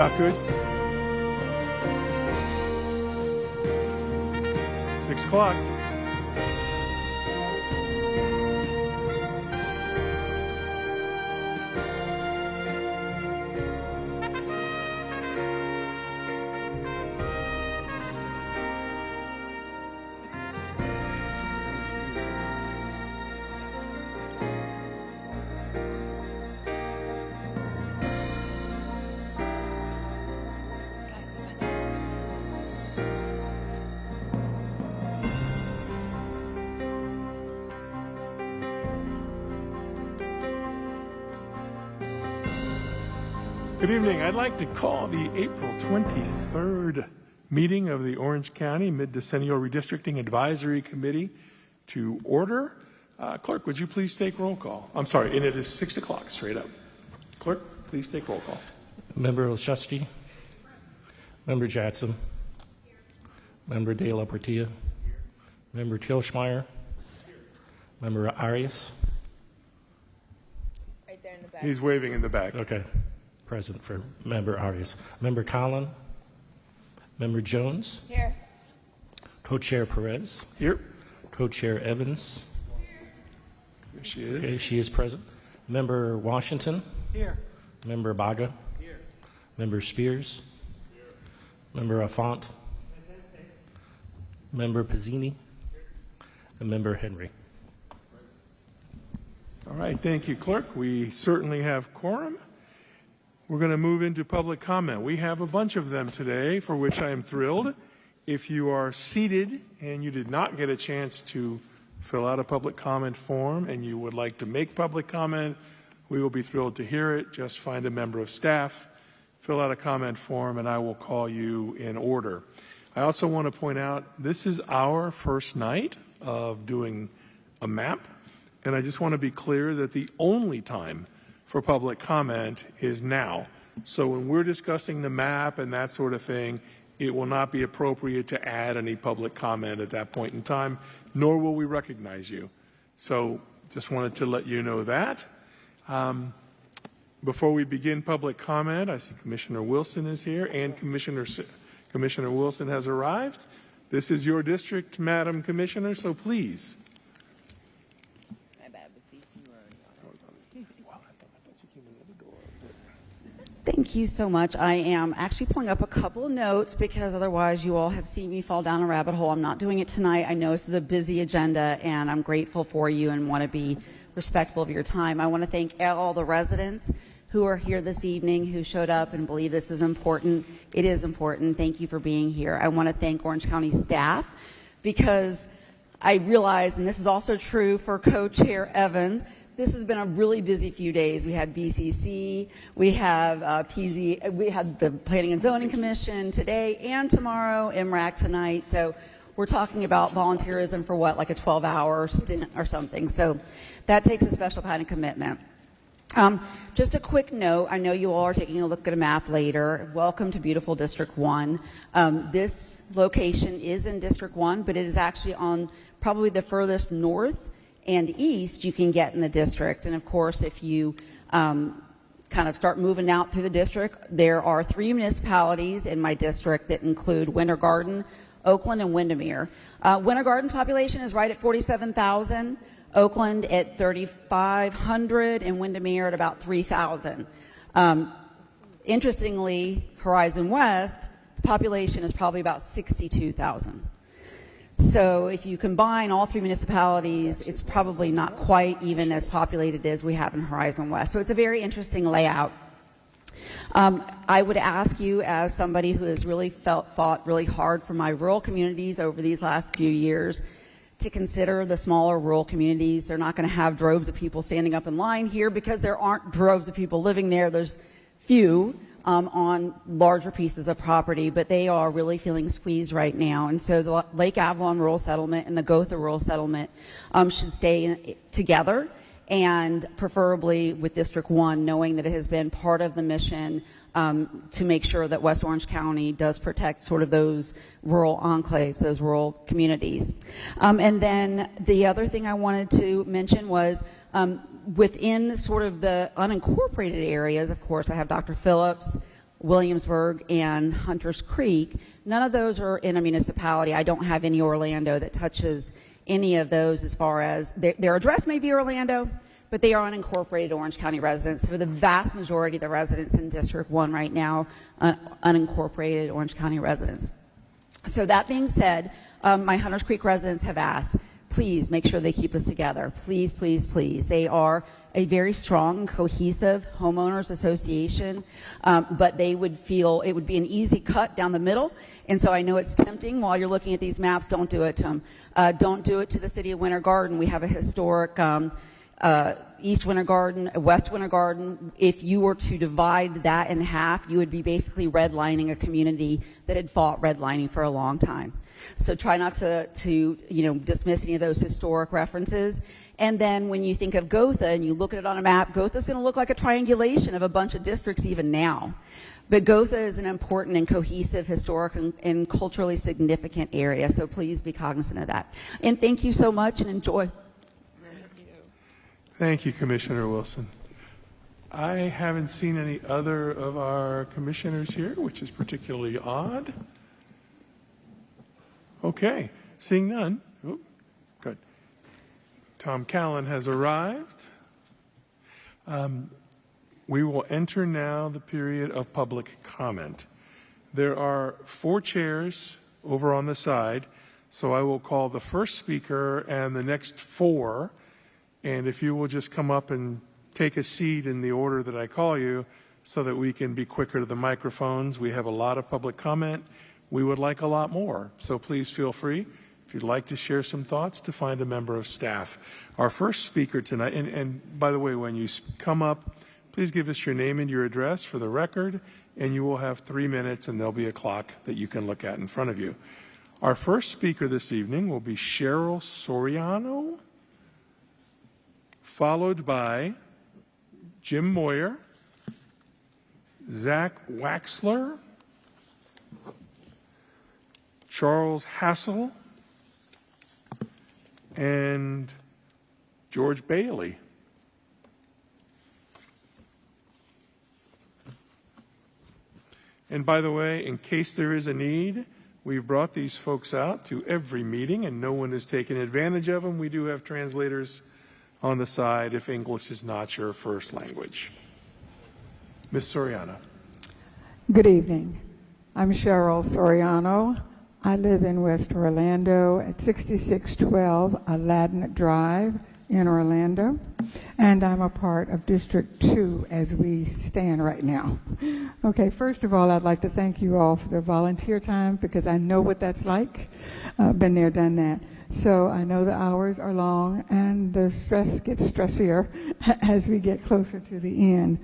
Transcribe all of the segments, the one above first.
Not good. 6 o'clock. Good evening. I'd like to call the April 23rd meeting of the Orange County Mid-Decennial Redistricting Advisory Committee to order. Clerk, would you please take roll call? I'm sorry, and it is 6 o'clock straight up. Clerk, please take roll call. Member Olszewski. Member Jackson. Member De La Portilla. Member Tilschmeyer. Member Arias. Right there in the back. He's waving in the back. Okay. Present for Member Arias. Member Collin. Member Jones. Here. Co-Chair Perez. Here. Co-Chair Evans. Here she is. Okay, she is present. Member Washington. Here. Member Baga. Here. Member Spears. Here. Member Affont. Member Pizzini. And Member Henry. All right, thank you, Clerk. We certainly have quorum. We're going to move into public comment. We have a bunch of them today, for which I am thrilled. If you are seated and you did not get a chance to fill out a public comment form and you would like to make public comment, we will be thrilled to hear it. Just find a member of staff, fill out a comment form, and I will call you in order. I also want to point out this is our first night of doing a map, and I just want to be clear that the only time for public comment is now. So when we're discussing the map and that sort of thing, it will not be appropriate to add any public comment at that point in time, nor will we recognize you. So just wanted to let you know that. Before we begin public comment, I see Commissioner Wilson is here, and Commissioner Wilson has arrived. This is your district, Madam Commissioner, so please. Thank you so much. I am actually pulling up a couple of notes because otherwise you all have seen me fall down a rabbit hole. I'm not doing it tonight. I know this is a busy agenda and I'm grateful for you and want to be respectful of your time. I want to thank all the residents who are here this evening, who showed up and believe this is important. It is important. Thank you for being here. I want to thank Orange County staff because I realize, and this is also true for Co-Chair Evans, this has been a really busy few days. We had BCC, we have PZ, we had the Planning and Zoning Commission today and tomorrow, MRAC tonight. So we're talking about volunteerism for what, like a 12-hour stint or something. So that takes a special kind of commitment. Just a quick note, I know you all are taking a look at a map later. Welcome to beautiful District 1. This location is in District 1, but it is actually on probably the furthest north and east you can get in the district. And of course, if you kind of start moving out through the district, there are 3 municipalities in my district that include Winter Garden, Oakland, and Windermere. Winter Garden's population is right at 47,000, Oakland at 3,500, and Windermere at about 3,000. Interestingly, Horizon West, the population is probably about 62,000. So if you combine all 3 municipalities, it's probably not quite even as populated as we have in Horizon West. So it's a very interesting layout. I would ask you, as somebody who has really fought really hard for my rural communities over these last few years, to consider the smaller rural communities. They're not going to have droves of people standing up in line here because there aren't droves of people living there. There's few on larger pieces of property, but they are really feeling squeezed right now. And so the Lake Avalon Rural Settlement and the Gotha Rural Settlement should stay together, and preferably with District 1, knowing that it has been part of the mission to make sure that West Orange County does protect sort of those rural enclaves, those rural communities. And then the other thing I wanted to mention was within sort of the unincorporated areas, of course, I have Dr. Phillips, Williamsburg, and Hunters Creek. None of those are in a municipality. I don't have any Orlando that touches any of those as far as their address may be Orlando, but they are unincorporated Orange County residents. For the vast majority of the residents in District 1 right now, unincorporated Orange County residents. So that being said, my Hunters Creek residents have asked, please make sure they keep us together. Please, please, please. They are a very strong, cohesive homeowners association, but they would feel it would be an easy cut down the middle. And so I know it's tempting while you're looking at these maps. Don't do it to them. Don't do it to the city of Winter Garden. We have a historic East Winter Garden, West Winter Garden. If you were to divide that in half, you would be basically redlining a community that had fought redlining for a long time. So try not to dismiss any of those historic references. And then when you think of Gotha and you look at it on a map, Gotha is going to look like a triangulation of a bunch of districts even now. But Gotha is an important and cohesive, historic and culturally significant area. So please be cognizant of that. And thank you so much and enjoy. Thank you, Commissioner Wilson. I haven't seen any other of our commissioners here, which is particularly odd. Okay, seeing none. Oh, good. Tom Callan has arrived. We will enter now the period of public comment. There are 4 chairs over on the side, so I will call the first speaker and the next 4. And if you will just come up and take a seat in the order that I call you so that we can be quicker to the microphones. We have a lot of public comment. We would like a lot more. So please feel free, if you'd like to share some thoughts, to find a member of staff. Our first speaker tonight, and by the way, when you come up, please give us your name and your address for the record, and you will have 3 minutes, and there'll be a clock that you can look at in front of you. Our first speaker this evening will be Cheryl Soriano, followed by Jim Moyer, Zach Waxler, Charles Hassel, and George Bailey. And by the way, in case there is a need, we've brought these folks out to every meeting and no one has taken advantage of them. We do have translators on the side if English is not your first language. Ms. Soriano. Good evening. I'm Cheryl Soriano. I live in West Orlando at 6612 Aladdin Drive in Orlando, and I'm a part of District 2 as we stand right now. Okay, first of all, I'd like to thank you all for the volunteer time because I know what that's like. Been there, done that. So I know the hours are long and the stress gets stressier as we get closer to the end.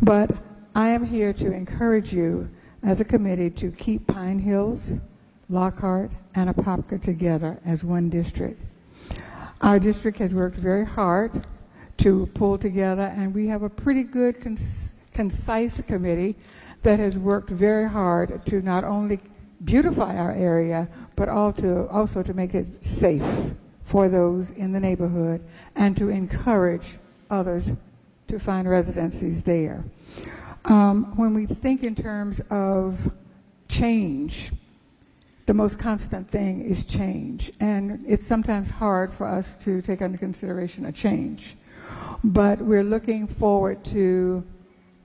But I am here to encourage you as a committee to keep Pine Hills, Lockhart, and Apopka together as one district. Our district has worked very hard to pull together, and we have a pretty good, concise committee that has worked very hard to not only beautify our area, but also to make it safe for those in the neighborhood and to encourage others to find residencies there. When we think in terms of change, the most constant thing is change, and it's sometimes hard for us to take under consideration a change. But we're looking forward to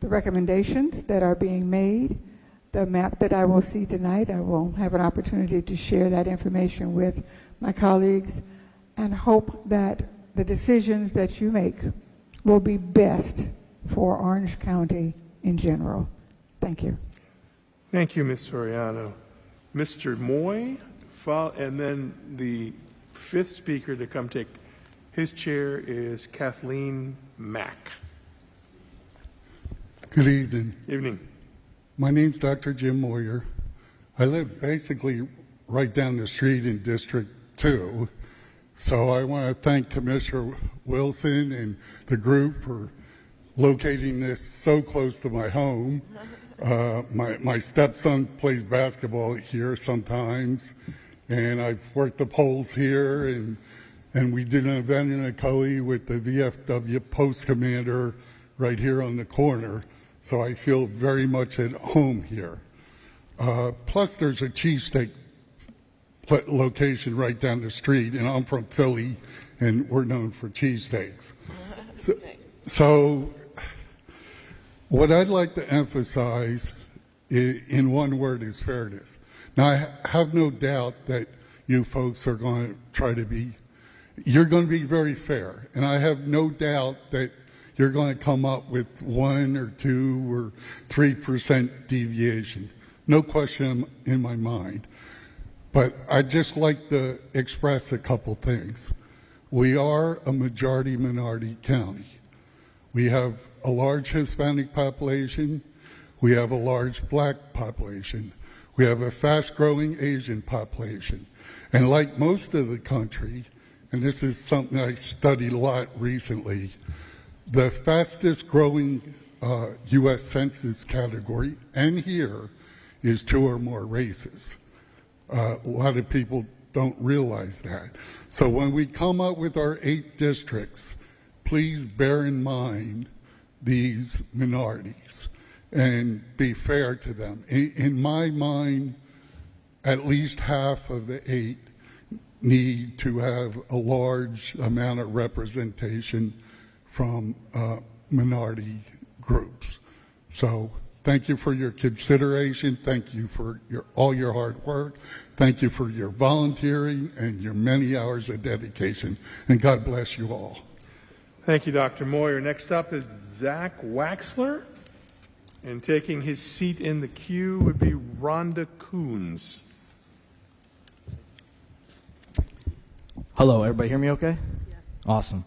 the recommendations that are being made. The map that I will see tonight, I will have an opportunity to share that information with my colleagues and hope that the decisions that you make will be best for Orange County in general. Thank you. Thank you, Ms. Soriano. Mr. Moy, and then the fifth speaker to come take his chair is Kathleen Mack. Good evening. Evening. My name's Dr. Jim Moyer. I live basically right down the street in District 2. So I want to thank Commissioner Wilson and the group for locating this so close to my home. My stepson plays basketball here sometimes, and I've worked the polls here, and we did an event in Ocoee with the VFW post commander right here on the corner. so I feel very much at home here. Plus, there's a cheesesteak location right down the street, and I'm from Philly, and we're known for cheesesteaks. So what I'd like to emphasize in one word is fairness. Now, I have no doubt that you folks are going to try to be, you're going to be very fair, and I have no doubt that you're going to come up with 1 or 2 or 3% deviation. No question in my mind. But I'd just like to express a couple things. We are a majority-minority county. We have a large Hispanic population. We have a large black population. We have a fast-growing Asian population. And like most of the country, and this is something I studied a lot recently, the fastest-growing U.S. Census category, and here, is 2 or more races. A lot of people don't realize that. So when we come up with our 8 districts, please bear in mind these minorities and be fair to them. In my mind, at least half of the 8 need to have a large amount of representation from minority groups. So thank you for your consideration. Thank you for all your hard work. Thank you for your volunteering and your many hours of dedication. And God bless you all. Thank you, Dr. Moyer. Next up is Zach Waxler. And taking his seat in the queue would be Rhonda Coons. Hello, everybody hear me okay? Yeah. Awesome.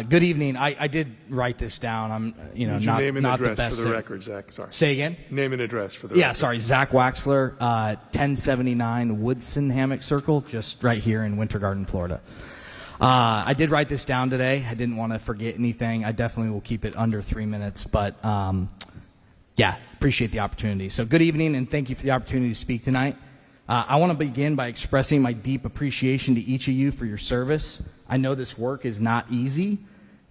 Good evening. I did write this down. I'm, Need your name and address for the record, Zach. Sorry. Say again? Name and address for the record. Yeah, sorry. Zach Waxler, 1079 Woodson Hammock Circle, just right here in Winter Garden, Florida. I did write this down today. I didn't want to forget anything. I definitely will keep it under 3 minutes, but yeah, appreciate the opportunity. So good evening, and thank you for the opportunity to speak tonight. I want to begin by expressing my deep appreciation to each of you for your service. I know this work is not easy,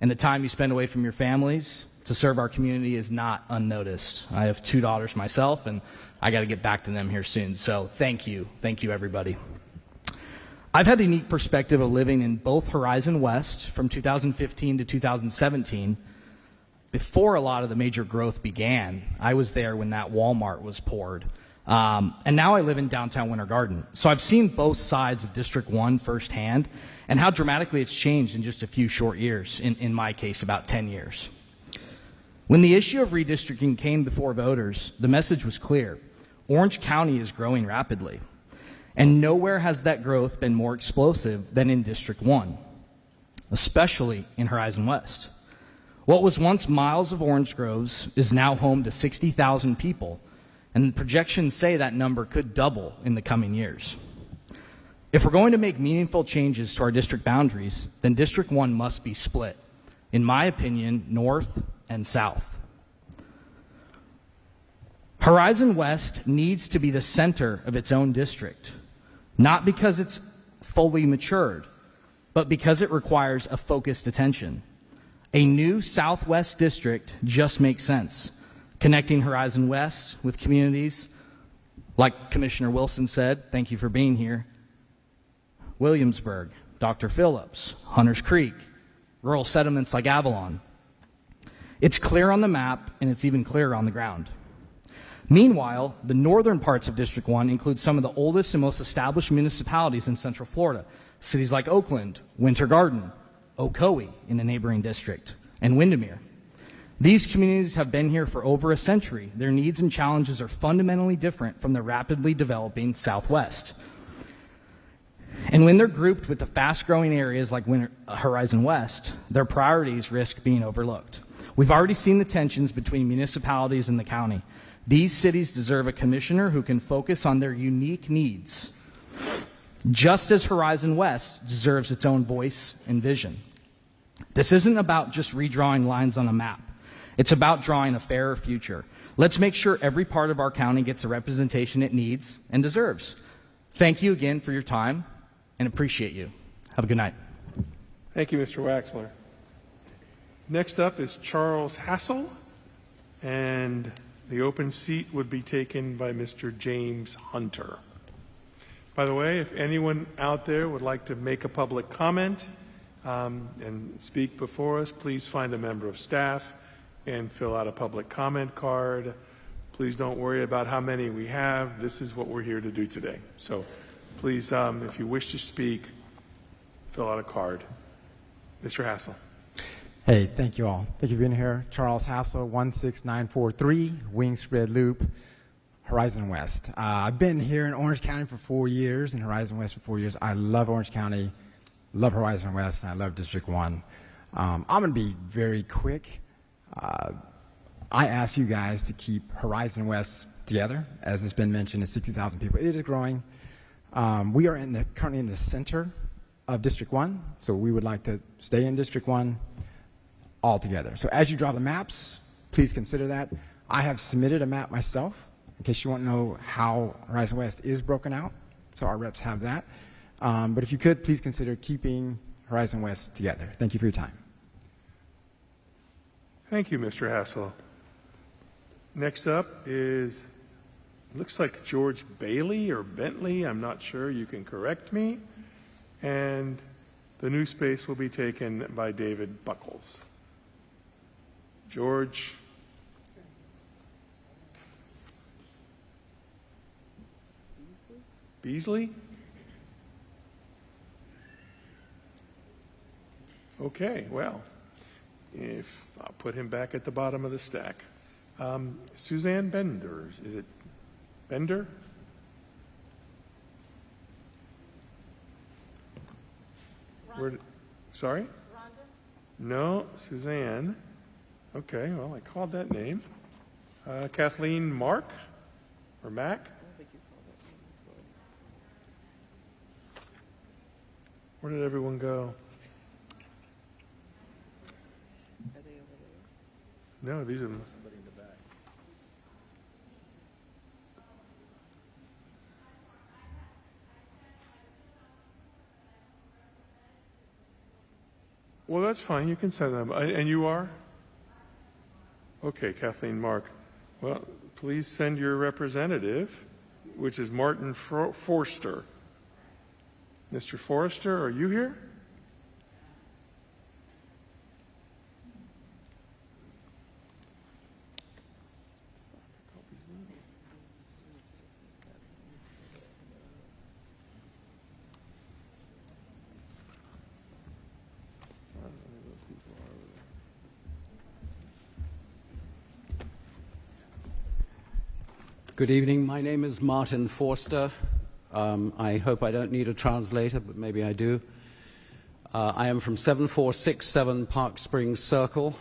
and the time you spend away from your families to serve our community is not unnoticed. I have 2 daughters myself, and I got to get back to them here soon. So thank you. Thank you, everybody. I've had the unique perspective of living in both Horizon West from 2015 to 2017. Before a lot of the major growth began, I was there when that Walmart was poured. And now I live in downtown Winter Garden. So I've seen both sides of District 1 firsthand and how dramatically it's changed in just a few short years, in my case, about 10 years. When the issue of redistricting came before voters, the message was clear. Orange County is growing rapidly. And nowhere has that growth been more explosive than in District 1, especially in Horizon West. What was once miles of orange groves is now home to 60,000 people, and projections say that number could double in the coming years. If we're going to make meaningful changes to our district boundaries, then District 1 must be split, in my opinion, north and south. Horizon West needs to be the center of its own district, not because it's fully matured, but because it requires a focused attention. A new Southwest district just makes sense, connecting Horizon West with communities, like Commissioner Wilson said, thank you for being here, Williamsburg, Dr. Phillips, Hunters Creek, rural settlements like Avalon. It's clear on the map, and it's even clearer on the ground. Meanwhile, the northern parts of District 1 include some of the oldest and most established municipalities in Central Florida, cities like Oakland, Winter Garden, Ocoee in the neighboring district, and Windermere. These communities have been here for over a century. Their needs and challenges are fundamentally different from the rapidly developing Southwest. And when they're grouped with the fast-growing areas like Horizon West, their priorities risk being overlooked. We've already seen the tensions between municipalities and the county. These cities deserve a commissioner who can focus on their unique needs, just as Horizon West deserves its own voice and vision. This isn't about just redrawing lines on a map. It's about drawing a fairer future. Let's make sure every part of our county gets the representation it needs and deserves. Thank you again for your time, and appreciate you. Have a good night. Thank you, Mr. Waxler. Next up is Charles Hassel. and the open seat would be taken by Mr. James Hunter. By the way, if anyone out there would like to make a public comment and speak before us, please find a member of staff and fill out a public comment card. Please don't worry about how many we have. This is what we're here to do today. So please, if you wish to speak, fill out a card. Mr. Hassel. Hey, thank you all. Thank you for being here. Charles Hassel, 16943 Wingspread Loop, Horizon West. I've been here in Orange County for 4 years, in Horizon West for 4 years. I love Orange County, love Horizon West, and I love District 1. I'm going to be very quick. I ask you guys to keep Horizon West together. As it's been mentioned, it's 60,000 people. It is growing. We are currently in the center of District 1, so we would like to stay in District 1 all together. So as you draw the maps, please consider that. I have submitted a map myself, in case you want to know how Horizon West is broken out, so our reps have that. But if you could, please consider keeping Horizon West together. Thank you for your time. Thank you, Mr. Hassel. Next up is, looks like George Bailey or Bentley. I'm not sure. You can correct me. And the new space will be taken by David Buckles. George. Beasley? Okay, well, if I'll put him back at the bottom of the stack. Suzanne Bender, is it Bender? Sorry? Rhonda? No, Suzanne. Okay, well, I called that name. Kathleen Mark or Mack? Where did everyone go? Are they over there? No, these are. Somebody in the back. Well, that's fine. You can send them. And you are? Okay, Kathleen Mark. Well, please send your representative, which is Martin Forster. Mr. Forrester, are you here? Good evening. My name is Martin Forster. I hope I don't need a translator, but maybe I do. I am from 7467 Park Springs Circle,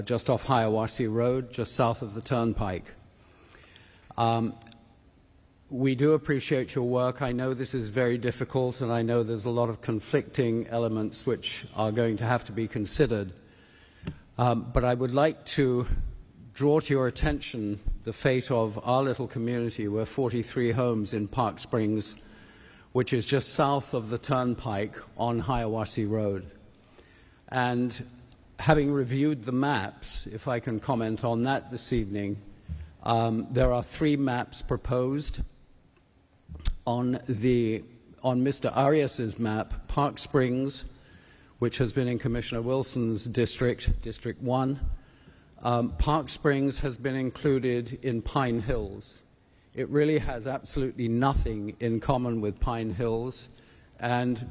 just off Hiawassee Road, just south of the Turnpike. We do appreciate your work. I know this is very difficult, and I know there's a lot of conflicting elements which are going to have to be considered. But I would like to draw to your attention the fate of our little community. We're 43 homes in Park Springs, which is just south of the Turnpike on Hiawassee Road. And having reviewed the maps, if I can comment on that this evening, there are 3 maps proposed. On Mr. Arias's map, Park Springs, which has been in Commissioner Wilson's district, District 1, Park Springs has been included in Pine Hills. It really has absolutely nothing in common with Pine Hills, and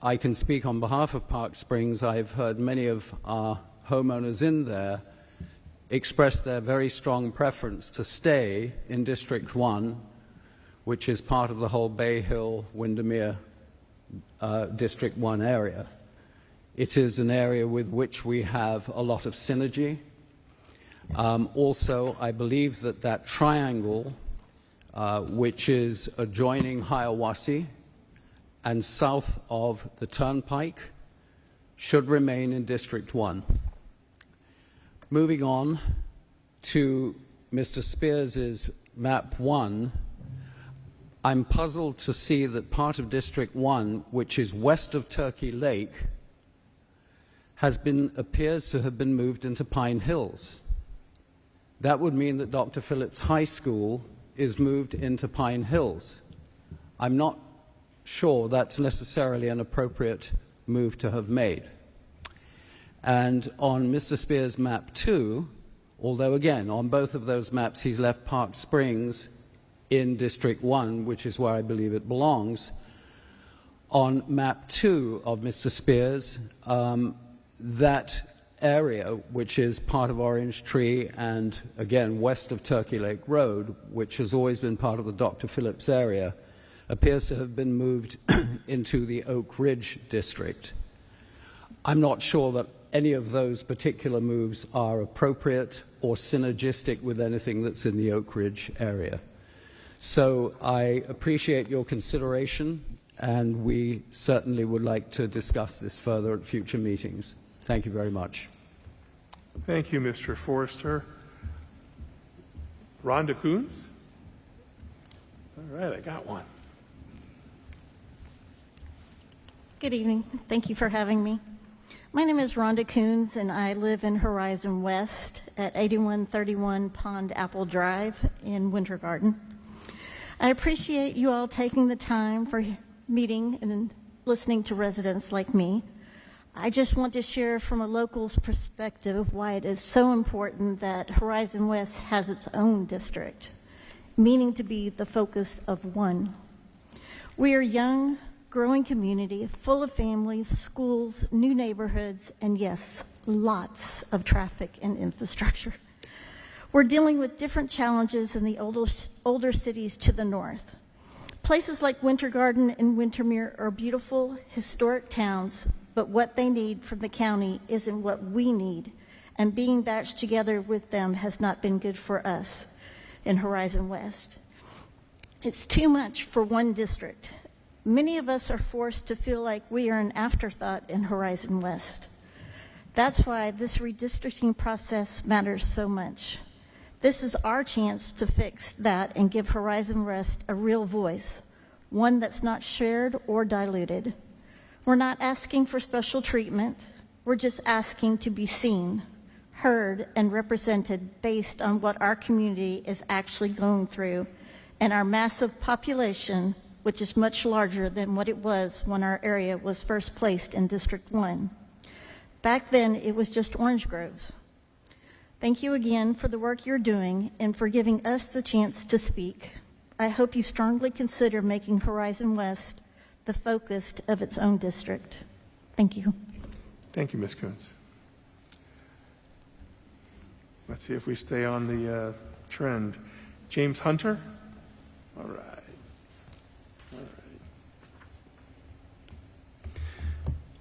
I can speak on behalf of Park Springs. I've heard many of our homeowners in there express their very strong preference to stay in District 1, which is part of the whole Bay Hill, Windermere District 1 area. It is an area with which we have a lot of synergy. Also, I believe that that triangle, which is adjoining Hiawassee and south of the Turnpike, should remain in District 1. Moving on to Mr. Spears's map 1, I'm puzzled to see that part of District 1, which is west of Turkey Lake, appears to have been moved into Pine Hills. that would mean that Dr. Phillips High School is moved into Pine Hills. I'm not sure that's necessarily an appropriate move to have made. And on Mr. Spears' map 2, although again, on both of those maps he's left Park Springs in District 1, which is where I believe it belongs, on map 2 of Mr. Spears, that area, which is part of Orange Tree and, again, west of Turkey Lake Road, which has always been part of the Dr. Phillips area, appears to have been moved into the Oak Ridge district. I'm not sure that any of those particular moves are appropriate or synergistic with anything that's in the Oak Ridge area. So I appreciate your consideration, and we certainly would like to discuss this further at future meetings. Thank you very much. Thank you, Mr. Forrester. Rhonda Coons? All right, I got one. Good evening. Thank you for having me. My name is Rhonda Coons, and I live in Horizon West at 8131 Pond Apple Drive in Winter Garden. I appreciate you all taking the time for meeting and listening to residents like me. I just want to share from a local's perspective why it is so important that Horizon West has its own district, meaning to be the focus of one. We are a young, growing community full of families, schools, new neighborhoods, and yes, lots of traffic and infrastructure. We're dealing with different challenges in the older cities to the north. Places like Winter Garden and Wintermere are beautiful, historic towns, but what they need from the county isn't what we need, and being batched together with them has not been good for us in Horizon West. It's too much for one district. Many of us are forced to feel like we are an afterthought in Horizon West. That's why this redistricting process matters so much. This is our chance to fix that and give Horizon West a real voice, one that's not shared or diluted. We're not asking for special treatment. We're just asking to be seen, heard, and represented based on what our community is actually going through and our massive population, which is much larger than what it was when our area was first placed in District 1. Back then, it was just orange groves. Thank you again for the work you're doing and for giving us the chance to speak. I hope you strongly consider making Horizon West the focus of its own district. Thank you. Thank you, Ms. Coons. Let's see if we stay on the trend. James Hunter? All right.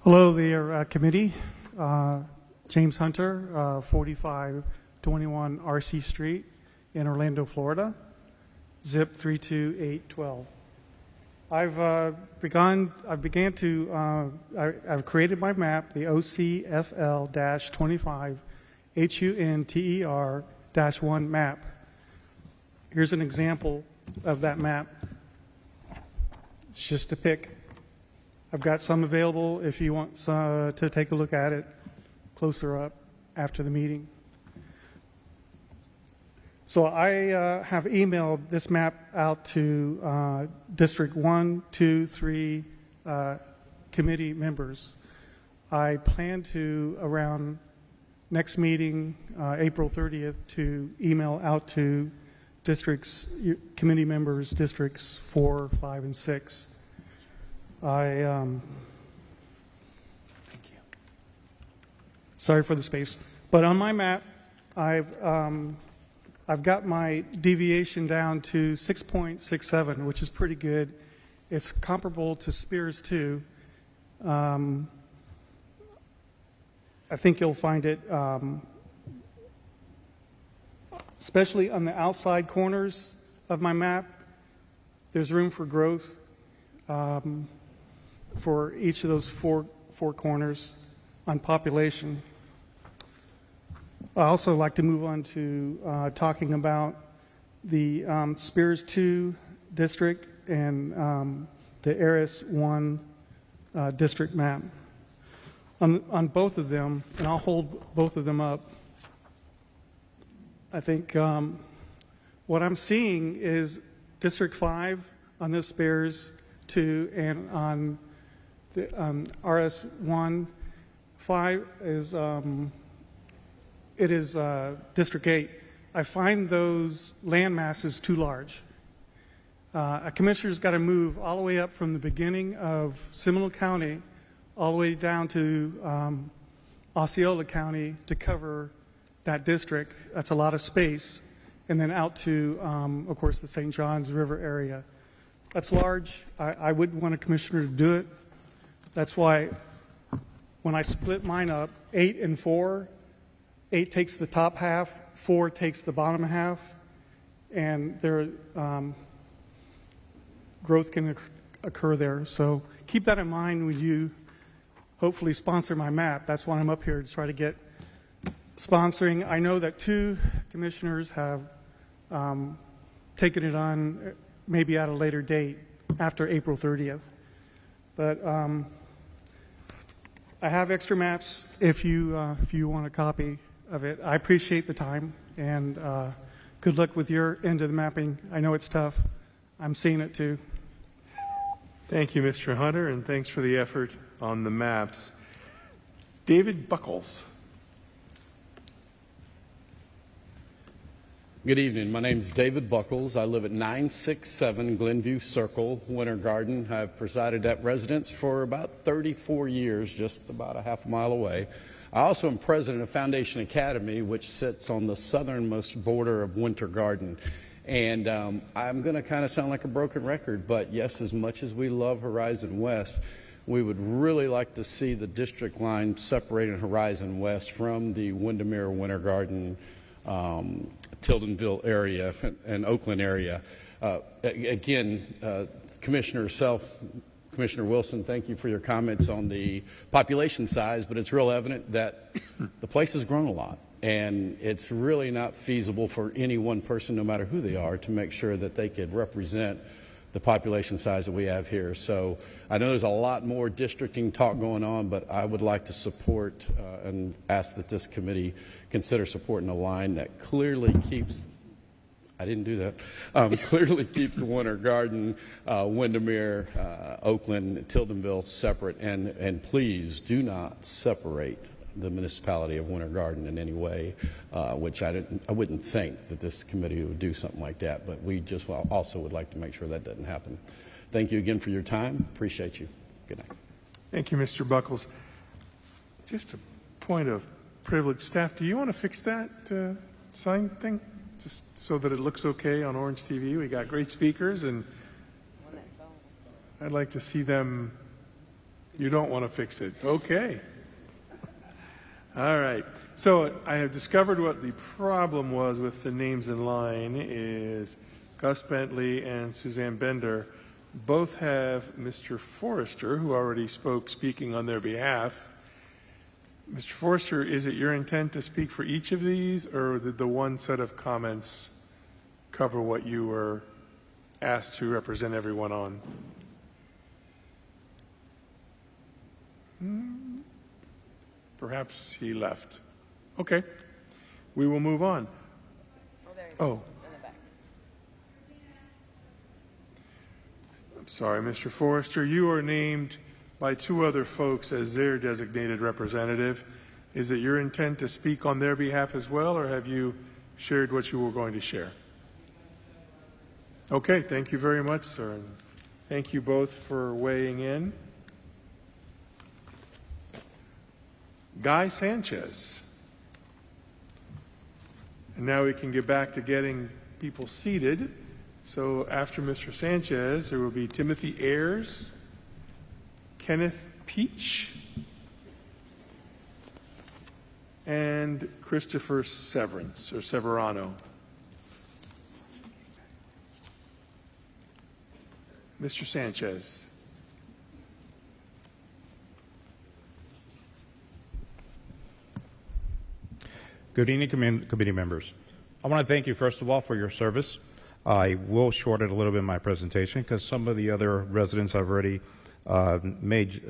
Hello there, committee. James Hunter, 4521 RC Street in Orlando, Florida, zip 32812. I've created my map, the OCFL-25 HUNTER-1 map. Here's an example of that map. It's just a pick. I've got some available if you want to take a look at it closer up after the meeting. So I have emailed this map out to District 1, 2, 3 committee members. I plan to, around next meeting, April 30th, to email out to committee members, Districts 4, 5, and 6. Thank you. Sorry for the space, but on my map, I've got my deviation down to 6.67, which is pretty good. It's comparable to Spears 2. I think you'll find it, especially on the outside corners of my map, there's room for growth for each of those four corners on population. I also like to move on to talking about the Spears 2 district and the Aris 1 district map. On both of them, and I'll hold both of them up, I think what I'm seeing is District 5 on this bears 2, and on the RS1, 5 is it is District 8. I find those land masses too large. A commissioner's got to move all the way up from the beginning of Seminole County all the way down to Osceola County to cover that district. That's a lot of space. And then out to, of course, the St. Johns River area. That's large. I wouldn't want a commissioner to do it. That's why when I split mine up, 8 and 4, 8 takes the top half, 4 takes the bottom half, and there growth can occur there. So keep that in mind when you hopefully sponsor my map. That's why I'm up here, to try to get sponsoring. I know that 2 commissioners have taken it on maybe at a later date after April 30th. But I have extra maps if you want a copy of it. I appreciate the time, and good luck with your end of the mapping. I know it's tough. I'm seeing it too. Thank you, Mr. Hunter, and thanks for the effort on the maps. David Buckles. Good evening. My name is David Buckles. I live at 967 Glenview Circle, Winter Garden. I've presided at residence for about 34 years, just about a half a mile away. I also am president of Foundation Academy, which sits on the southernmost border of Winter Garden. And I'm going to kind of sound like a broken record, but yes, as much as we love Horizon West, we would really like to see the district line separating Horizon West from the Windermere, Winter Garden, Tildenville area and Oakland area. Again, Commissioner Wilson, thank you for your comments on the population size, but it's real evident that the place has grown a lot. And it's really not feasible for any one person, no matter who they are, to make sure that they could represent the population size that we have here. So I know there's a lot more districting talk going on, but I would like to support and ask that this committee consider supporting a line that clearly keeps, I didn't do that, clearly keeps the Winter Garden, Windermere, Oakland, Tildenville separate, and please do not separate the municipality of Winter Garden in any way, which I wouldn't think that this committee would do something like that, but we just also would like to make sure that doesn't happen. Thank you again for your time. Appreciate you. Good night. Thank you, Mr. Buckles. Just a point of privilege. Staff, do you want to fix that sign thing? Just so that it looks okay on Orange TV. We got great speakers, and I'd like to see them. You don't want to fix it. Okay. All right. So I have discovered what the problem was with the names in line is Gus Bentley and Suzanne Bender both have Mr. Forrester, who already spoke, speaking on their behalf. Mr. Forrester, is it your intent to speak for each of these, or did the one set of comments cover what you were asked to represent everyone on? Perhaps he left. Okay. We will move on. Oh. I'm sorry, Mr. Forrester. You are named by 2 other folks as their designated representative. Is it your intent to speak on their behalf as well, or have you shared what you were going to share? Okay. Thank you very much, sir. And thank you both for weighing in. Guy Sanchez. And now we can get back to getting people seated. So after Mr. Sanchez, there will be Timothy Ayers, Kenneth Peach, and Christopher Severance, or Severano. Mr. Sanchez. Good evening, committee members. I want to thank you, first of all, for your service. I will shorten a little bit in my presentation because some of the other residents have already made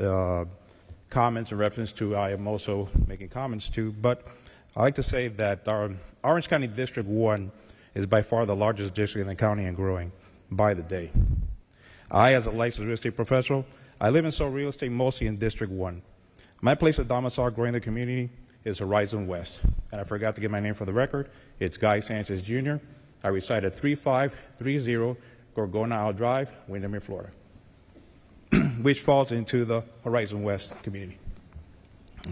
comments in reference to I am also making comments to. But I like to say that our Orange County District 1 is by far the largest district in the county and growing by the day. I, as a licensed real estate professional, I live and sell real estate mostly in District 1. My place of domicile growing the community is Horizon West. And I forgot to give my name for the record. It's Guy Sanchez Jr. I reside at 3530 Gorgona Isle Drive, Windermere, Florida, which falls into the Horizon West community.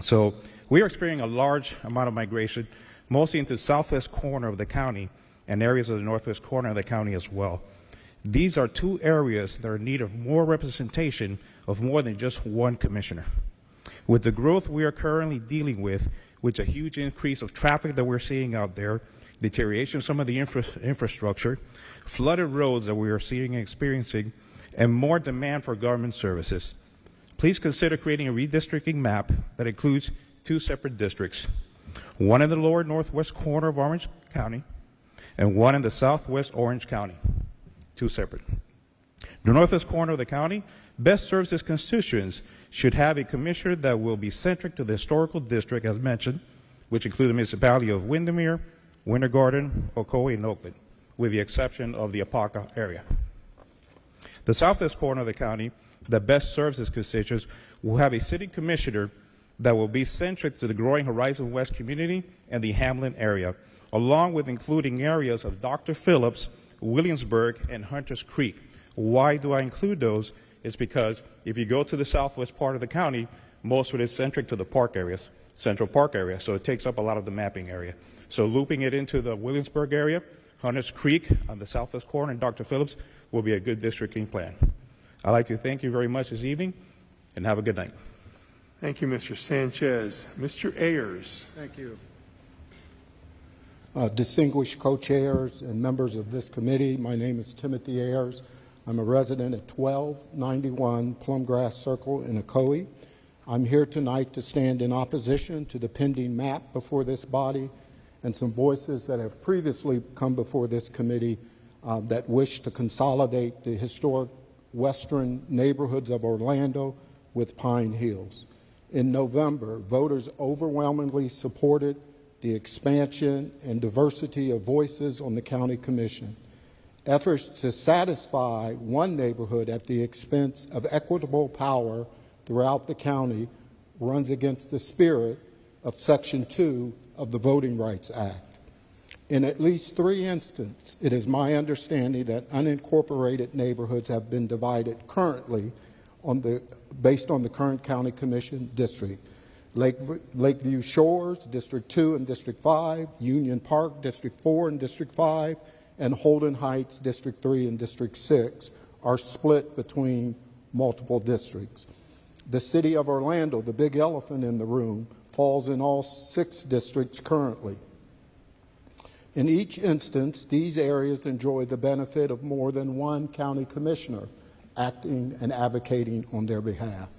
So we are experiencing a large amount of migration, mostly into the southwest corner of the county and areas of the northwest corner of the county as well. These are two areas that are in need of more representation of more than just one commissioner. With the growth we are currently dealing with a huge increase of traffic that we're seeing out there, deterioration of some of the infrastructure, flooded roads that we are seeing and experiencing, and more demand for government services, please consider creating a redistricting map that includes two separate districts, one in the lower northwest corner of Orange County and one in the southwest Orange County, two separate. The northwest corner of the county best serves its constituents should have a commissioner that will be centric to the historical district as mentioned, which include the municipality of Windermere, Winter Garden, Ocoee, and Oakland, with the exception of the Apaca area. The southwest corner of the county that best serves its constituents will have a city commissioner that will be centric to the growing Horizon West community and the Hamlin area, along with including areas of Dr. Phillips, Williamsburg, and Hunters Creek. Why do I include those? It's because if you go to the southwest part of the county, most of it is centric to the park areas, Central Park area, so it takes up a lot of the mapping area. So looping it into the Williamsburg area, Hunters Creek on the southwest corner, and Dr. Phillips will be a good districting plan. I'd like to thank you very much this evening, and have a good night. Thank you, Mr. Sanchez. Mr. Ayers. Thank you. Distinguished co-chairs and members of this committee, my name is Timothy Ayers. I'm a resident at 1291 Plumgrass Circle in Ocoee. I'm here tonight to stand in opposition to the pending map before this body and some voices that have previously come before this committee that wish to consolidate the historic western neighborhoods of Orlando with Pine Hills. In November, voters overwhelmingly supported the expansion and diversity of voices on the County Commission. Efforts to satisfy one neighborhood at the expense of equitable power throughout the county runs against the spirit of Section 2 of the Voting Rights Act. In at least 3 instances, it is my understanding that unincorporated neighborhoods have been divided currently based on the current County Commission district. Lakeview Shores, District 2 and District 5, Union Park, District 4 and District 5, and Holden Heights, District 3 and District 6 are split between multiple districts. The city of Orlando, the big elephant in the room, falls in all 6 districts currently. In each instance, these areas enjoy the benefit of more than one county commissioner acting and advocating on their behalf.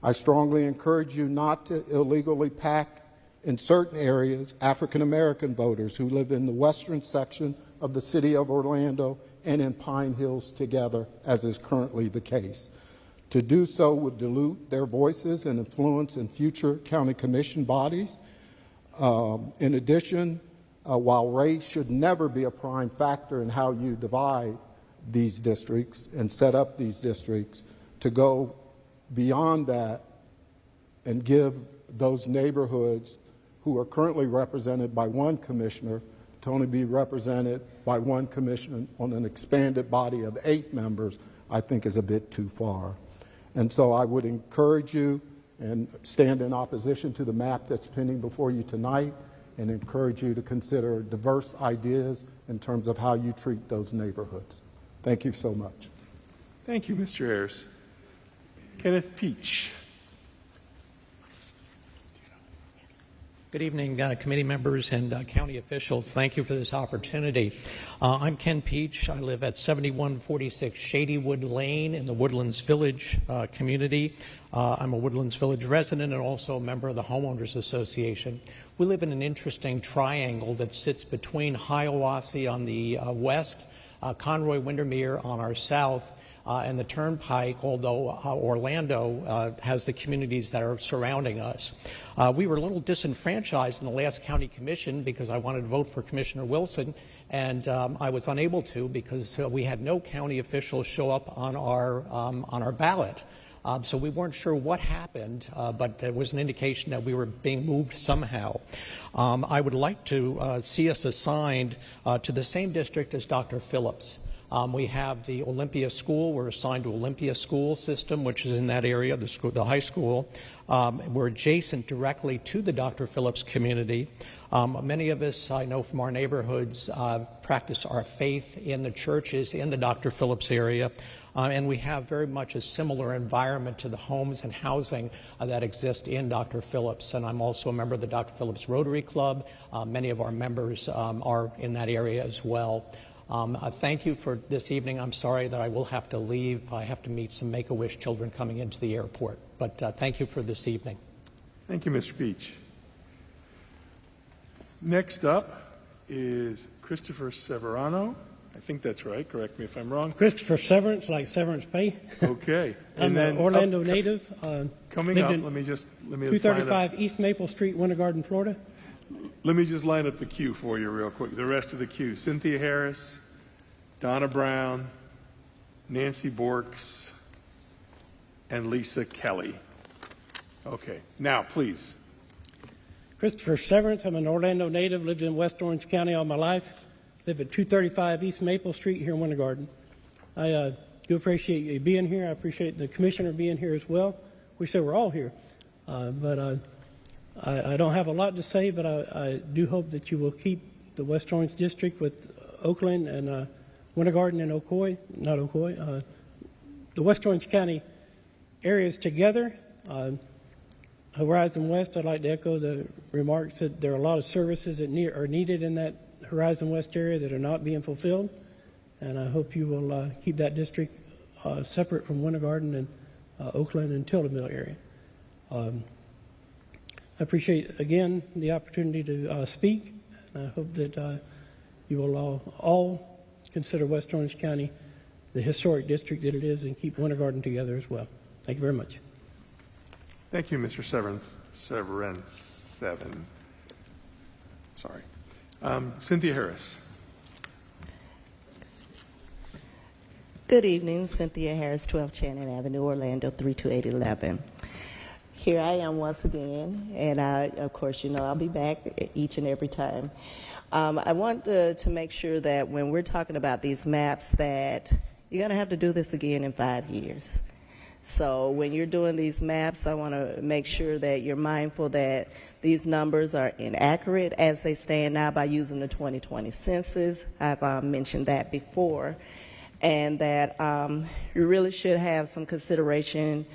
I strongly encourage you not to illegally pack in certain areas African American voters who live in the western section of the city of Orlando and in Pine Hills together, as is currently the case. To do so would dilute their voices and influence in future county commission bodies. In addition, while race should never be a prime factor in how you divide these districts and set up these districts, to go beyond that and give those neighborhoods who are currently represented by one commissioner to only be represented by one commissioner on an expanded body of 8 members, I think is a bit too far. And so I would encourage you and stand in opposition to the map that's pending before you tonight, and encourage you to consider diverse ideas in terms of how you treat those neighborhoods. Thank you so much. Thank you, Mr. Ayers. Kenneth Peach. Good evening, committee members and county officials. Thank you for this opportunity. I'm Ken Peach. I live at 7146 Shadywood Lane in the Woodlands Village community. I'm a Woodlands Village resident and also a member of the Homeowners Association. We live in an interesting triangle that sits between Hiawassee on the west, Conroy, Windermere on our south, and the Turnpike, although Orlando has the communities that are surrounding us. We were a little disenfranchised in the last county commission because I wanted to vote for Commissioner Wilson, and I was unable to because we had no county officials show up on our ballot. So we weren't sure what happened, but there was an indication that we were being moved somehow. I would like to see us assigned to the same district as Dr. Phillips. We have the Olympia School. We're assigned to Olympia School System, which is in that area, the high school. We're adjacent directly to the Dr. Phillips community. Many of us, I know from our neighborhoods, practice our faith in the churches in the Dr. Phillips area. And we have very much a similar environment to the homes and housing that exist in Dr. Phillips. And I'm also a member of the Dr. Phillips Rotary Club. Many of our members are in that area as well. Thank you for this evening. I'm sorry that I will have to leave. I have to meet some Make-A-Wish children coming into the airport. But thank you for this evening. Thank you, Mr. Beach. Next up is Christopher Severano. I think that's right. Correct me if I'm wrong. Christopher Severance, like severance pay. Okay. I'm an Orlando native. Coming up, let me 235 East Maple Street, Winter Garden, Florida. Let me just line up the queue for you real quick. The rest of the queue: Cynthia Harris, Donna Brown, Nancy Borks, and Lisa Kelly. Okay. Now, please. Christopher Severance. I'm an Orlando native. Lived in West Orange County all my life. Live at 235 East Maple Street here in Winter Garden. I do appreciate you being here. I appreciate the commissioner being here as well. Wish they were all here. But I don't have a lot to say, but I do hope that you will keep the West Orange District with Oakland and Winter Garden and the West Orange County areas together. Horizon West, I'd like to echo the remarks that there are a lot of services that are needed in that Horizon West area that are not being fulfilled, and I hope you will keep that district separate from Winter Garden and Oakland and Tildenville area. I appreciate, again, the opportunity to speak, and I hope that you will all consider West Orange County the historic district that it is and keep Winter Garden together as well. Thank you very much. Thank you, Mr. Severance. Sorry. Cynthia Harris. Good evening, Cynthia Harris, 12 Channing Avenue, Orlando, 32811. Here I am once again, and of course, I'll be back each and every time. I want to make sure that when we're talking about these maps that you're going to have to do this again in 5 years. So when you're doing these maps, I want to make sure that you're mindful that these numbers are inaccurate as they stand now by using the 2020 census. I've mentioned that before. And that you really should have some consideration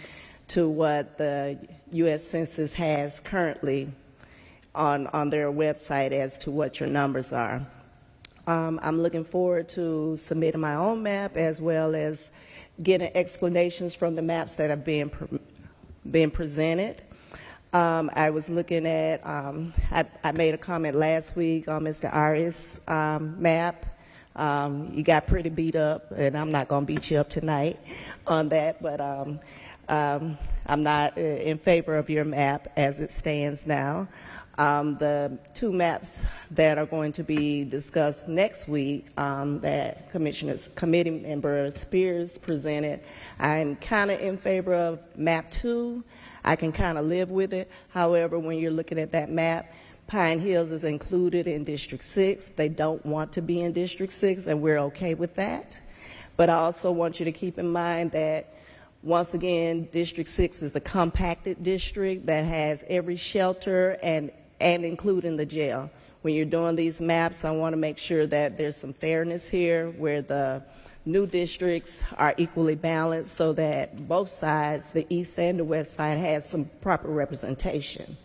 to what the U.S. Census has currently on their website as to what your numbers are. I'm looking forward to submitting my own map as well as getting explanations from the maps that are being presented. I was looking at, I made a comment last week on Mr. Arias' map. You got pretty beat up, and I'm not going to beat you up tonight on that, but I'm not in favor of your map as it stands now. The two maps that are going to be discussed next week that Committee Member Spears presented, I'm kind of in favor of map 2. I can kind of live with it. However, when you're looking at that map, Pine Hills is included in District 6. They don't want to be in District 6, and we're okay with that. But I also want you to keep in mind that, once again, District 6 is a compacted district that has every shelter and including the jail. When you're doing these maps, I want to make sure that there's some fairness here where the new districts are equally balanced so that both sides, the east and the west side, has some proper representation.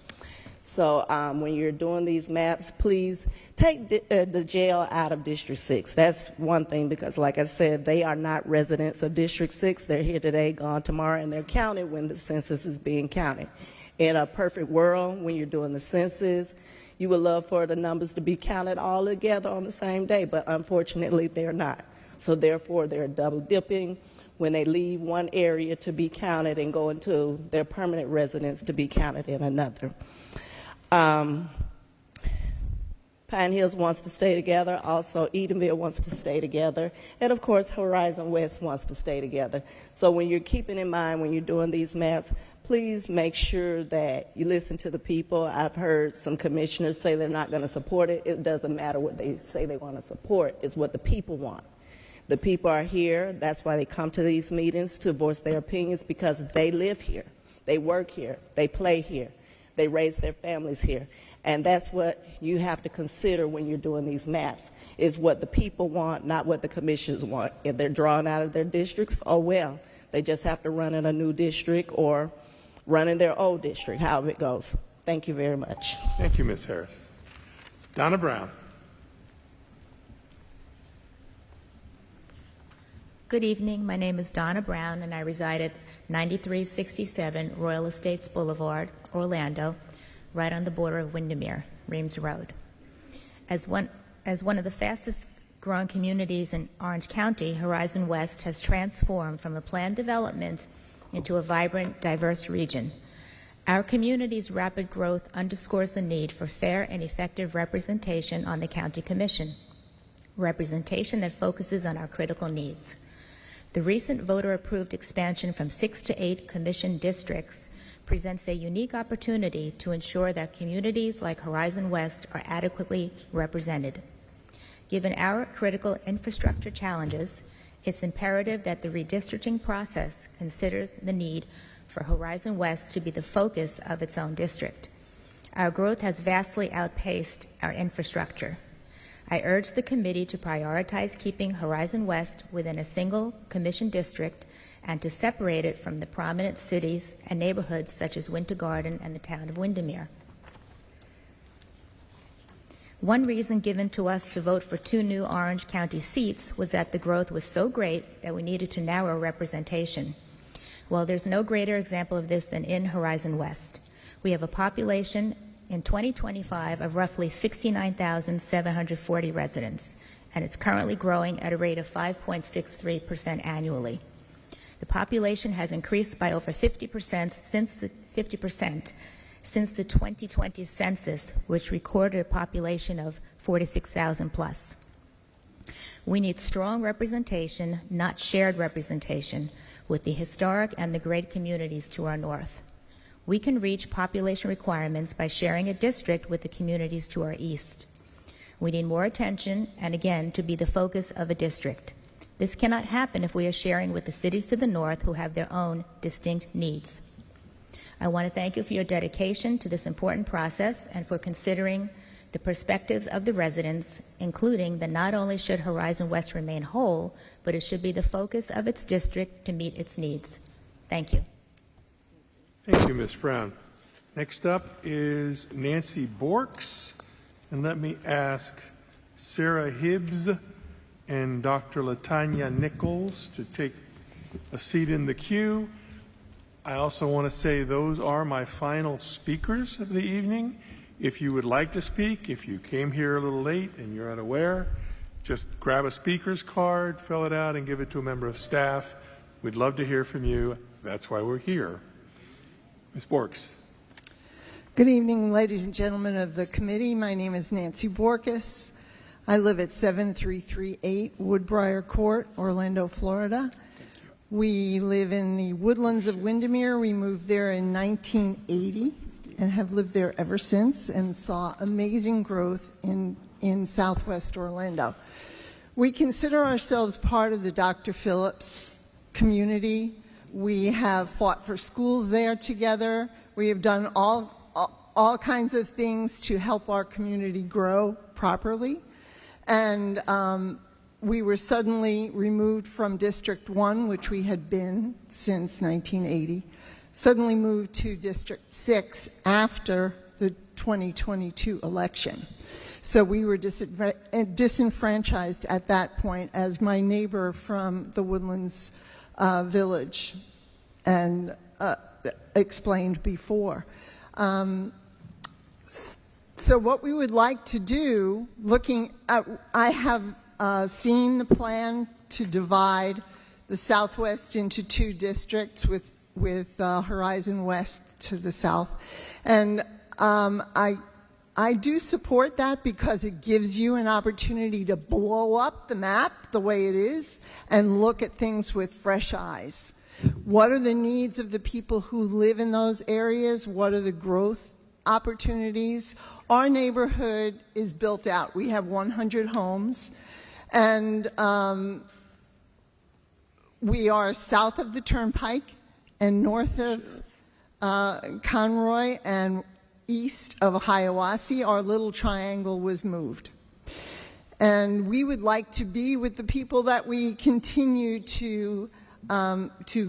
So when you're doing these maps, please take the jail out of District 6. That's one thing because, like I said, they are not residents of District 6. They're here today, gone tomorrow, and they're counted when the census is being counted. In a perfect world, when you're doing the census, you would love for the numbers to be counted all together on the same day, but unfortunately, they're not. So therefore, they're double dipping when they leave one area to be counted and go into their permanent residence to be counted in another. Pine Hills wants to stay together. Also, Edenville wants to stay together. And of course, Horizon West wants to stay together. So when you're keeping in mind when you're doing these maps, please make sure that you listen to the people. I've heard some commissioners say they're not going to support it. It doesn't matter what they say they want to support. It's what the people want. The people are here. That's why they come to these meetings, to voice their opinions, because they live here. They work here. They play here. They raise their families here. And that's what you have to consider when you're doing these maps, is what the people want, not what the commissioners want. If they're drawn out of their districts, oh well, they just have to run in a new district or run in their old district, however it goes. Thank you very much. Thank you, Ms. Harris. Donna Brown. Good evening. My name is Donna Brown, and I reside at 9367 Royal Estates Boulevard, Orlando, right on the border of Windermere, Reams Road. As one of the fastest growing communities in Orange County, Horizon West has transformed from a planned development into a vibrant, diverse region. Our community's rapid growth underscores the need for fair and effective representation on the County Commission, representation that focuses on our critical needs. The recent voter-approved expansion from 6 to 8 commission districts presents a unique opportunity to ensure that communities like Horizon West are adequately represented. Given our critical infrastructure challenges, it's imperative that the redistricting process considers the need for Horizon West to be the focus of its own district. Our growth has vastly outpaced our infrastructure. I urge the committee to prioritize keeping Horizon West within a single commission district and to separate it from the prominent cities and neighborhoods such as Winter Garden and the town of Windermere. One reason given to us to vote for 2 new Orange County seats was that the growth was so great that we needed to narrow representation. Well, there's no greater example of this than in Horizon West. We have a population in 2025 of roughly 69,740 residents, and it's currently growing at a rate of 5.63% annually. The population has increased by over 50% since the 2020 census, which recorded a population of 46,000 plus. We need strong representation, not shared representation, with the historic and the great communities to our north. We can reach population requirements by sharing a district with the communities to our east. We need more attention and, again, to be the focus of a district. This cannot happen if we are sharing with the cities to the north who have their own distinct needs. I want to thank you for your dedication to this important process and for considering the perspectives of the residents, including that not only should Horizon West remain whole, but it should be the focus of its district to meet its needs. Thank you. Thank you, Ms. Brown. Next up is Nancy Borks. And let me ask Sarah Hibbs and Dr. Latanya Nichols to take a seat in the queue. I also want to say those are my final speakers of the evening. If you would like to speak, if you came here a little late and you're unaware, just grab a speaker's card, fill it out, and give it to a member of staff. We'd love to hear from you. That's why we're here. Ms. Borks. Good evening, ladies and gentlemen of the committee. My name is Nancy Borkus. I live at 7338 Woodbriar Court, Orlando, Florida. We live in the woodlands of Windermere. We moved there in 1980 and have lived there ever since and saw amazing growth in southwest Orlando. We consider ourselves part of the Dr. Phillips community. We have fought for schools there together. We have done all kinds of things to help our community grow properly. And we were suddenly removed from District 1, which we had been since 1980, suddenly moved to District 6 after the 2022 election. So we were disenfranchised at that point, as my neighbor from the Woodlands Village and explained before. So what we would like to do, I have seen the plan to divide the Southwest into 2 districts with Horizon West to the south. And I do support that because it gives you an opportunity to blow up the map the way it is and look at things with fresh eyes. What are the needs of the people who live in those areas? What are the growth opportunities? Our neighborhood is built out. We have 100 homes, and we are south of the Turnpike and north of Conroy and east of Hiawassee. Our little triangle was moved. And we would like to be with the people that we continue to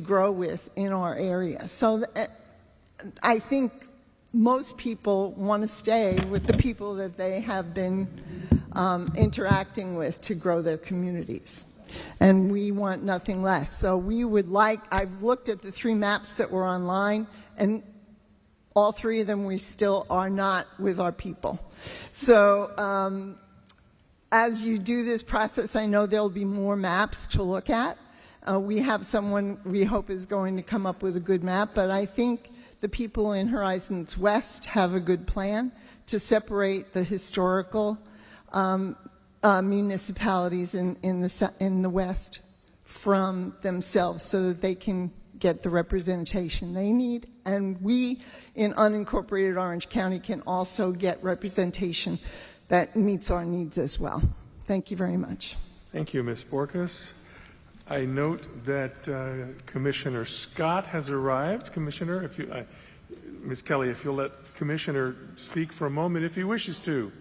grow with in our area. So I think most people want to stay with the people that they have been interacting with to grow their communities. And we want nothing less. So we would like, I've looked at the 3 maps that were online, and all 3 of them we still are not with our people. So as you do this process, I know there'll be more maps to look at. We have someone we hope is going to come up with a good map, but I think the people in Horizons West have a good plan to separate the historical municipalities in the West from themselves so that they can get the representation they need. And we in unincorporated Orange County can also get representation that meets our needs as well. Thank you very much. Thank you, Ms. Borkus. I note that Commissioner Scott has arrived. Commissioner, if you, Ms. Kelly, if you'll let Commissioner speak for a moment if he wishes to.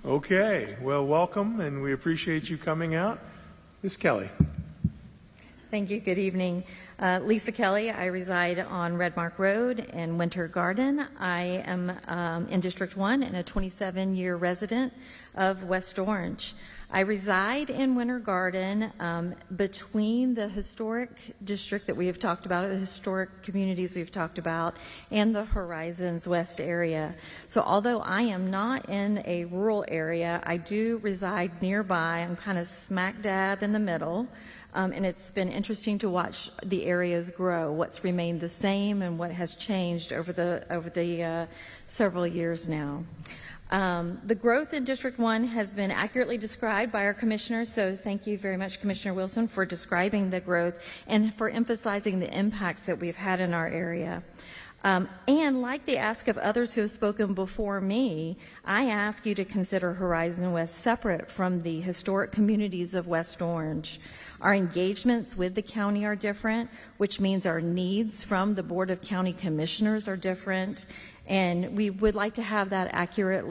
Okay, well, welcome, and we appreciate you coming out. Ms. Kelly. Thank you. Good evening. Lisa Kelly. I reside on Redmark Road in Winter Garden. I am in District 1 and a 27-year resident of West Orange. I reside in Winter Garden between the historic district that we have talked about, the historic communities we've talked about, and the Horizons West area. So although I am not in a rural area, I do reside nearby. I'm kind of smack dab in the middle. And it's been interesting to watch the areas grow, what's remained the same and what has changed over the several years now. The growth in District 1 has been accurately described by our commissioners, so thank you very much, Commissioner Wilson, for describing the growth and for emphasizing the impacts that we've had in our area. And like the ask of others who have spoken before me, I ask you to consider Horizon West separate from the historic communities of West Orange. Our engagements with the county are different, which means our needs from the Board of County Commissioners are different. And we would like to have that accurate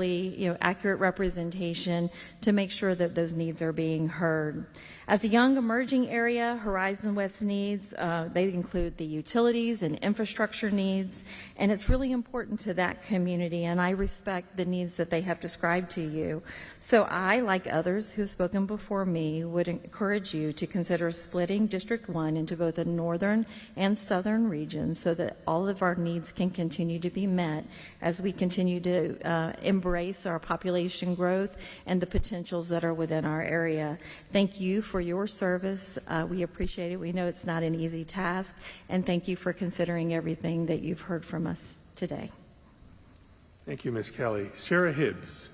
representation to make sure that those needs are being heard. As a young emerging area, Horizon West needs, they include the utilities and infrastructure needs, and it's really important to that community, and I respect the needs that they have described to you. So I, like others who have spoken before me, would encourage you to consider splitting District 1 into both the northern and southern regions so that all of our needs can continue to be met as we continue to embrace our population growth and the potentials that are within our area. Thank you for your service. We appreciate it. We know it's not an easy task, and thank you for considering everything that you've heard from us today. Thank you, Ms. Kelly. Sarah Hibbs.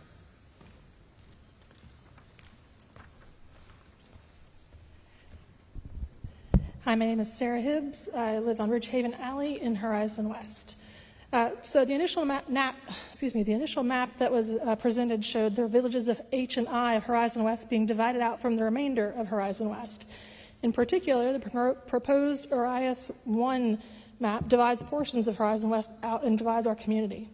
Hi, my name is Sarah Hibbs. I live on Ridgehaven Alley in Horizon West. So the initial map that was presented showed the villages of H and I of Horizon West being divided out from the remainder of Horizon West. In particular, the proposed Arias 1 map divides portions of Horizon West out and divides our community.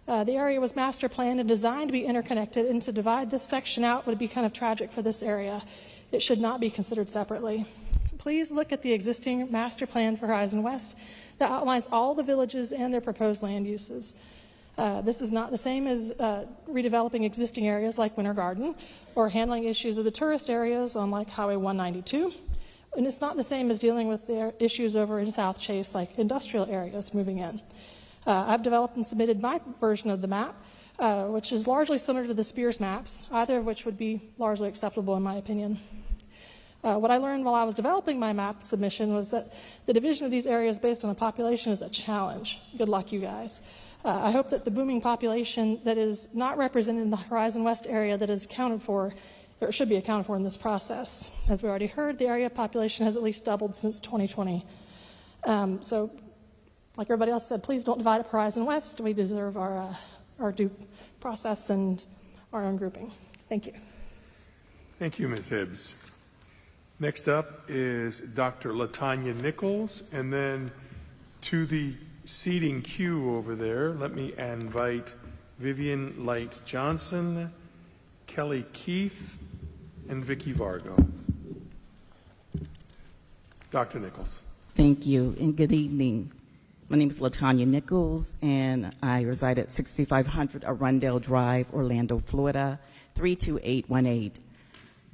The area was master planned and designed to be interconnected, and to divide this section out would be kind of tragic for this area. It should not be considered separately. Please look at the existing master plan for Horizon West that outlines all the villages and their proposed land uses. This is not the same as redeveloping existing areas like Winter Garden or handling issues of the tourist areas on like Highway 192. And it's not the same as dealing with the issues over in South Chase like industrial areas moving in. I've developed and submitted my version of the map, which is largely similar to the Spears maps, either of which would be largely acceptable in my opinion. What I learned while I was developing my map submission was that the division of these areas based on the population is a challenge. Good luck, you guys. I hope that the booming population that is not represented in the Horizon West area that is accounted for, or should be accounted for in this process. As we already heard, the area population has at least doubled since 2020. So, like everybody else said, please don't divide up Horizon West. We deserve our due process and our own grouping. Thank you. Thank you, Ms. Hibbs. Next up is Dr. LaTanya Nichols, and then to the seating queue over there, let me invite Vivian Light Johnson, Kelly Keith, and Vicky Vargo. Dr. Nichols. Thank you, and good evening. My name is LaTanya Nichols, and I reside at 6500 Arundel Drive, Orlando, Florida, 32818.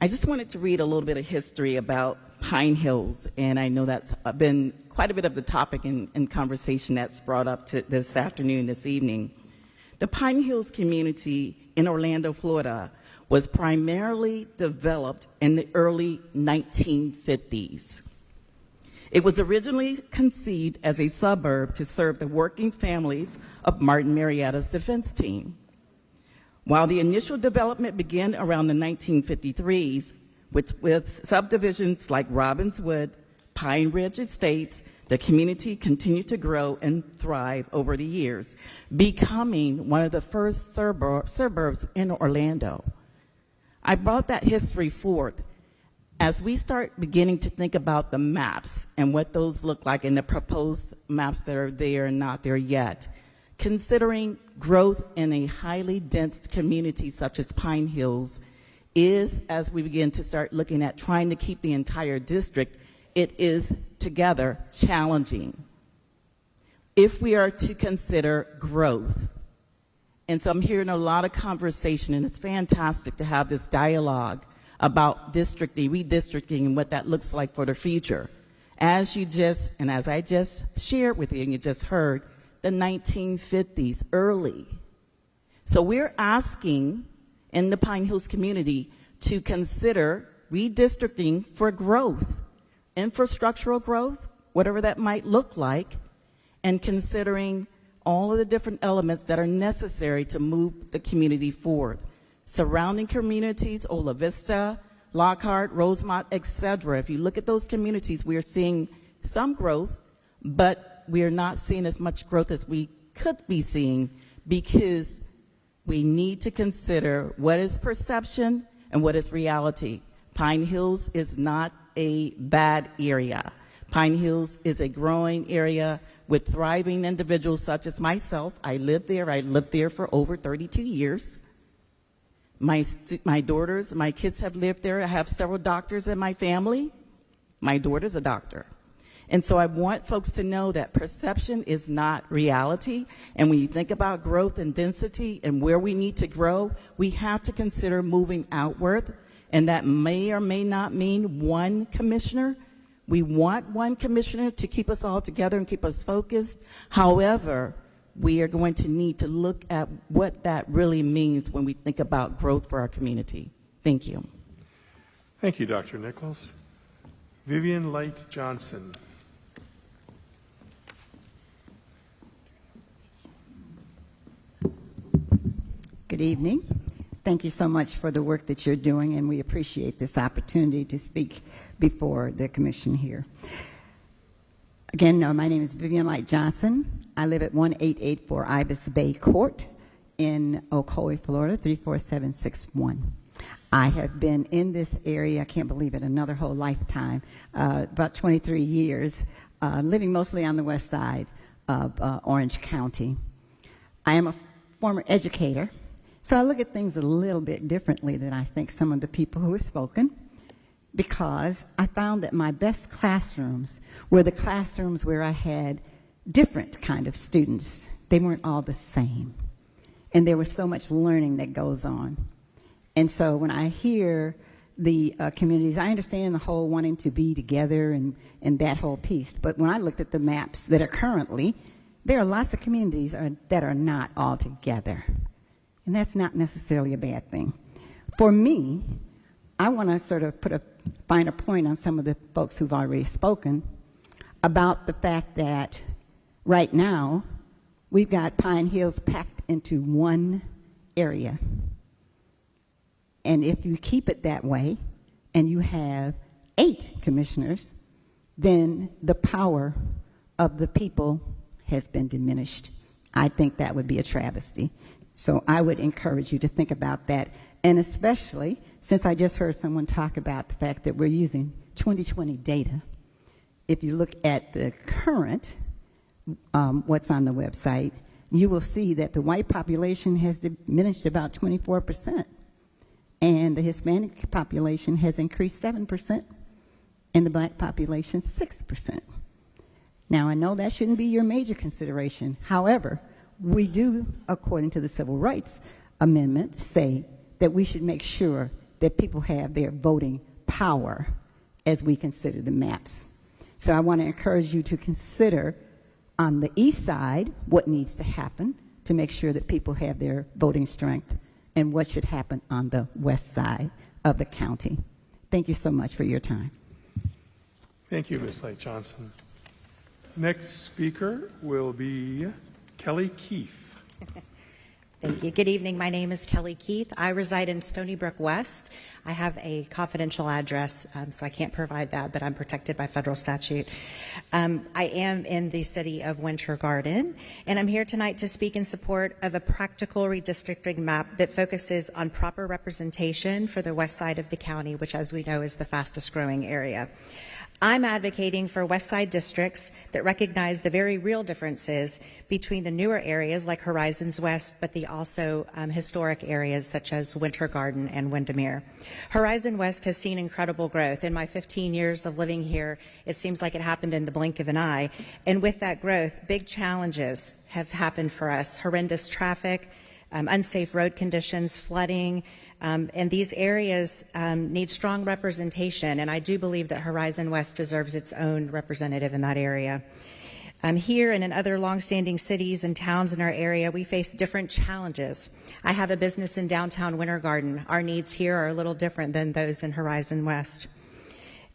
I just wanted to read a little bit of history about Pine Hills, and I know that's been quite a bit of the topic in conversation that's brought up to this afternoon, this evening. The Pine Hills community in Orlando, Florida, was primarily developed in the early 1950s. It was originally conceived as a suburb to serve the working families of Martin Marietta's defense team. While the initial development began around the 1953s, with subdivisions like Robbinswood, Pine Ridge Estates, the community continued to grow and thrive over the years, becoming one of the first suburbs in Orlando. I brought that history forth as we start beginning to think about the maps and what those look like and the proposed maps that are there and not there yet. Considering growth in a highly dense community such as Pine Hills is, as we begin to start looking at trying to keep the entire district, it is together challenging. If we are to consider growth, and so I'm hearing a lot of conversation, and it's fantastic to have this dialogue about districting, redistricting, and what that looks like for the future. As you just, and as I just shared with you, and you just heard, the 1950s, early. So we're asking in the Pine Hills community to consider redistricting for growth, infrastructural growth, whatever that might look like, and considering all of the different elements that are necessary to move the community forward. Surrounding communities, Ola Vista, Lockhart, Rosemont, etc. If you look at those communities, we are seeing some growth, but we are not seeing as much growth as we could be seeing because we need to consider what is perception and what is reality. Pine Hills is not a bad area. Pine Hills is a growing area with thriving individuals such as myself. I lived there. I lived there for over 32 years. My daughters, my kids have lived there. I have several doctors in my family. My daughter's a doctor. And so I want folks to know that perception is not reality. And when you think about growth and density and where we need to grow, we have to consider moving outward. And that may or may not mean one commissioner. We want one commissioner to keep us all together and keep us focused. However, we are going to need to look at what that really means when we think about growth for our community. Thank you. Thank you, Dr. Nichols. Vivian Light Johnson. Good evening. Thank you so much for the work that you're doing, and we appreciate this opportunity to speak before the commission here. Again, my name is Vivian Light Johnson. I live at 1884 Ibis Bay Court in Ocoee, Florida, 34761. I have been in this area, I can't believe it, another whole lifetime, about 23 years, living mostly on the west side of Orange County. I am a former educator, so I look at things a little bit differently than I think some of the people who have spoken, because I found that my best classrooms were the classrooms where I had different kind of students. They weren't all the same. And there was so much learning that goes on. And so when I hear the communities, I understand the whole wanting to be together and that whole piece. But when I looked at the maps that are currently, there are lots of communities that are not all together. And that's not necessarily a bad thing. For me, I want to sort of put a finer point on some of the folks who've already spoken about the fact that right now we've got Pine Hills packed into one area. And if you keep it that way and you have 8 commissioners, then the power of the people has been diminished. I think that would be a travesty. So I would encourage you to think about that. And especially since I just heard someone talk about the fact that we're using 2020 data. If you look at the current, what's on the website, you will see that the white population has diminished about 24%. And the Hispanic population has increased 7%, and the black population 6%. Now, I know that shouldn't be your major consideration. However, we do, according to the Civil Rights Amendment, say that we should make sure that people have their voting power as we consider the maps. So I want to encourage you to consider on the east side what needs to happen to make sure that people have their voting strength and what should happen on the west side of the county. Thank you so much for your time. Thank you, Ms. Light Johnson. Next speaker will be Kelly Keith. Thank you. Good evening. My name is Kelly Keith. I reside in Stony Brook West. I have a confidential address, so I can't provide that, but I'm protected by federal statute. I am in the city of Winter Garden, and I'm here tonight to speak in support of a practical redistricting map that focuses on proper representation for the west side of the county, which, as we know, is the fastest growing area. I'm advocating for West Side districts that recognize the very real differences between the newer areas like Horizons West, but the also historic areas such as Winter Garden and Windermere. Horizon West has seen incredible growth. In my 15 years of living here, it seems like it happened in the blink of an eye. And with that growth, big challenges have happened for us. Horrendous traffic, unsafe road conditions, flooding, and these areas need strong representation, and I do believe that Horizon West deserves its own representative in that area. Here and in other longstanding cities and towns in our area, we face different challenges. I have a business in downtown Winter Garden. Our needs here are a little different than those in Horizon West.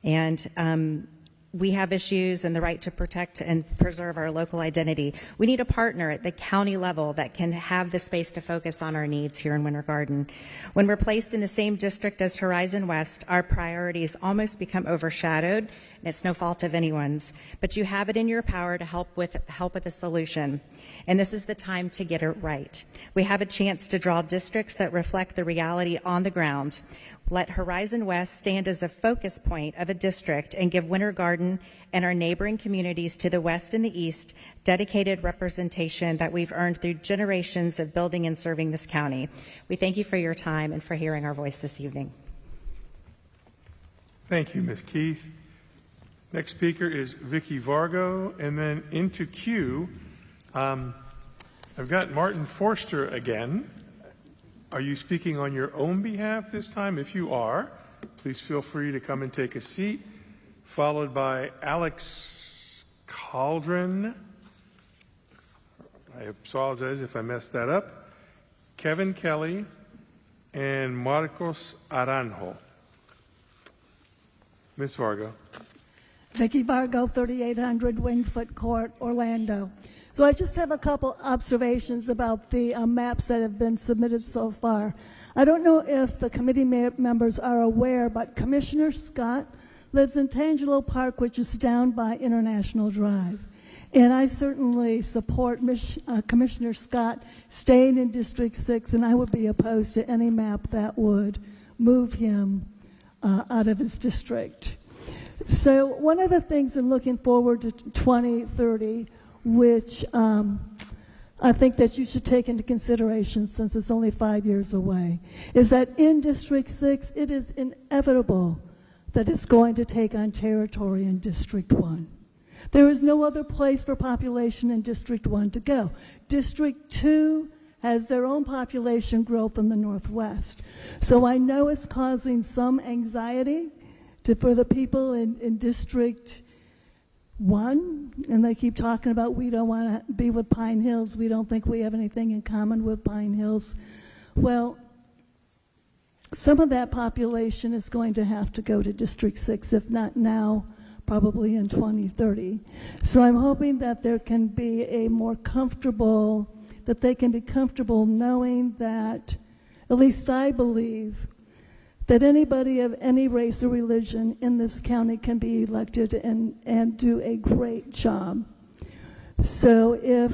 And we have issues and the right to protect and preserve our local identity. We need a partner at the county level that can have the space to focus on our needs here in Winter Garden. When we're placed in the same district as Horizon West, our priorities almost become overshadowed, and it's no fault of anyone's. But you have it in your power to help with a solution, and this is the time to get it right. We have a chance to draw districts that reflect the reality on the ground. Let Horizon West stand as a focus point of a district and give Winter Garden and our neighboring communities to the west and the east dedicated representation that we've earned through generations of building and serving this county. We thank you for your time and for hearing our voice this evening. Thank you, Ms. Keith. Next speaker is Vicky Vargo, and then into queue, I've got Martin Forster again. Are you speaking on your own behalf this time? If you are, please feel free to come and take a seat, followed by Alex Caldron. I apologize if I messed that up. Kevin Kelly and Marcos Aranjo. Ms. Vargo. Vicky Vargo, 3800 Wingfoot Court, Orlando. So I just have a couple observations about the maps that have been submitted so far. I don't know if the committee members are aware, but Commissioner Scott lives in Tangelo Park, which is down by International Drive. And I certainly support Commissioner Scott staying in District 6, and I would be opposed to any map that would move him out of his district. So one of the things in looking forward to 2030, which I think that you should take into consideration since it's only 5 years away, is that in District 6, it is inevitable that it's going to take on territory in District 1. There is no other place for population in District 1 to go. District 2 has their own population growth in the Northwest. So I know it's causing some anxiety for the people in District 1, and they keep talking about we don't want to be with Pine Hills. We don't think we have anything in common with Pine Hills. Well, some of that population is going to have to go to District 6, if not now, probably in 2030. So I'm hoping that there can be a more comfortable, that they can be comfortable knowing that, at least I believe, that anybody of any race or religion in this county can be elected and do a great job. So if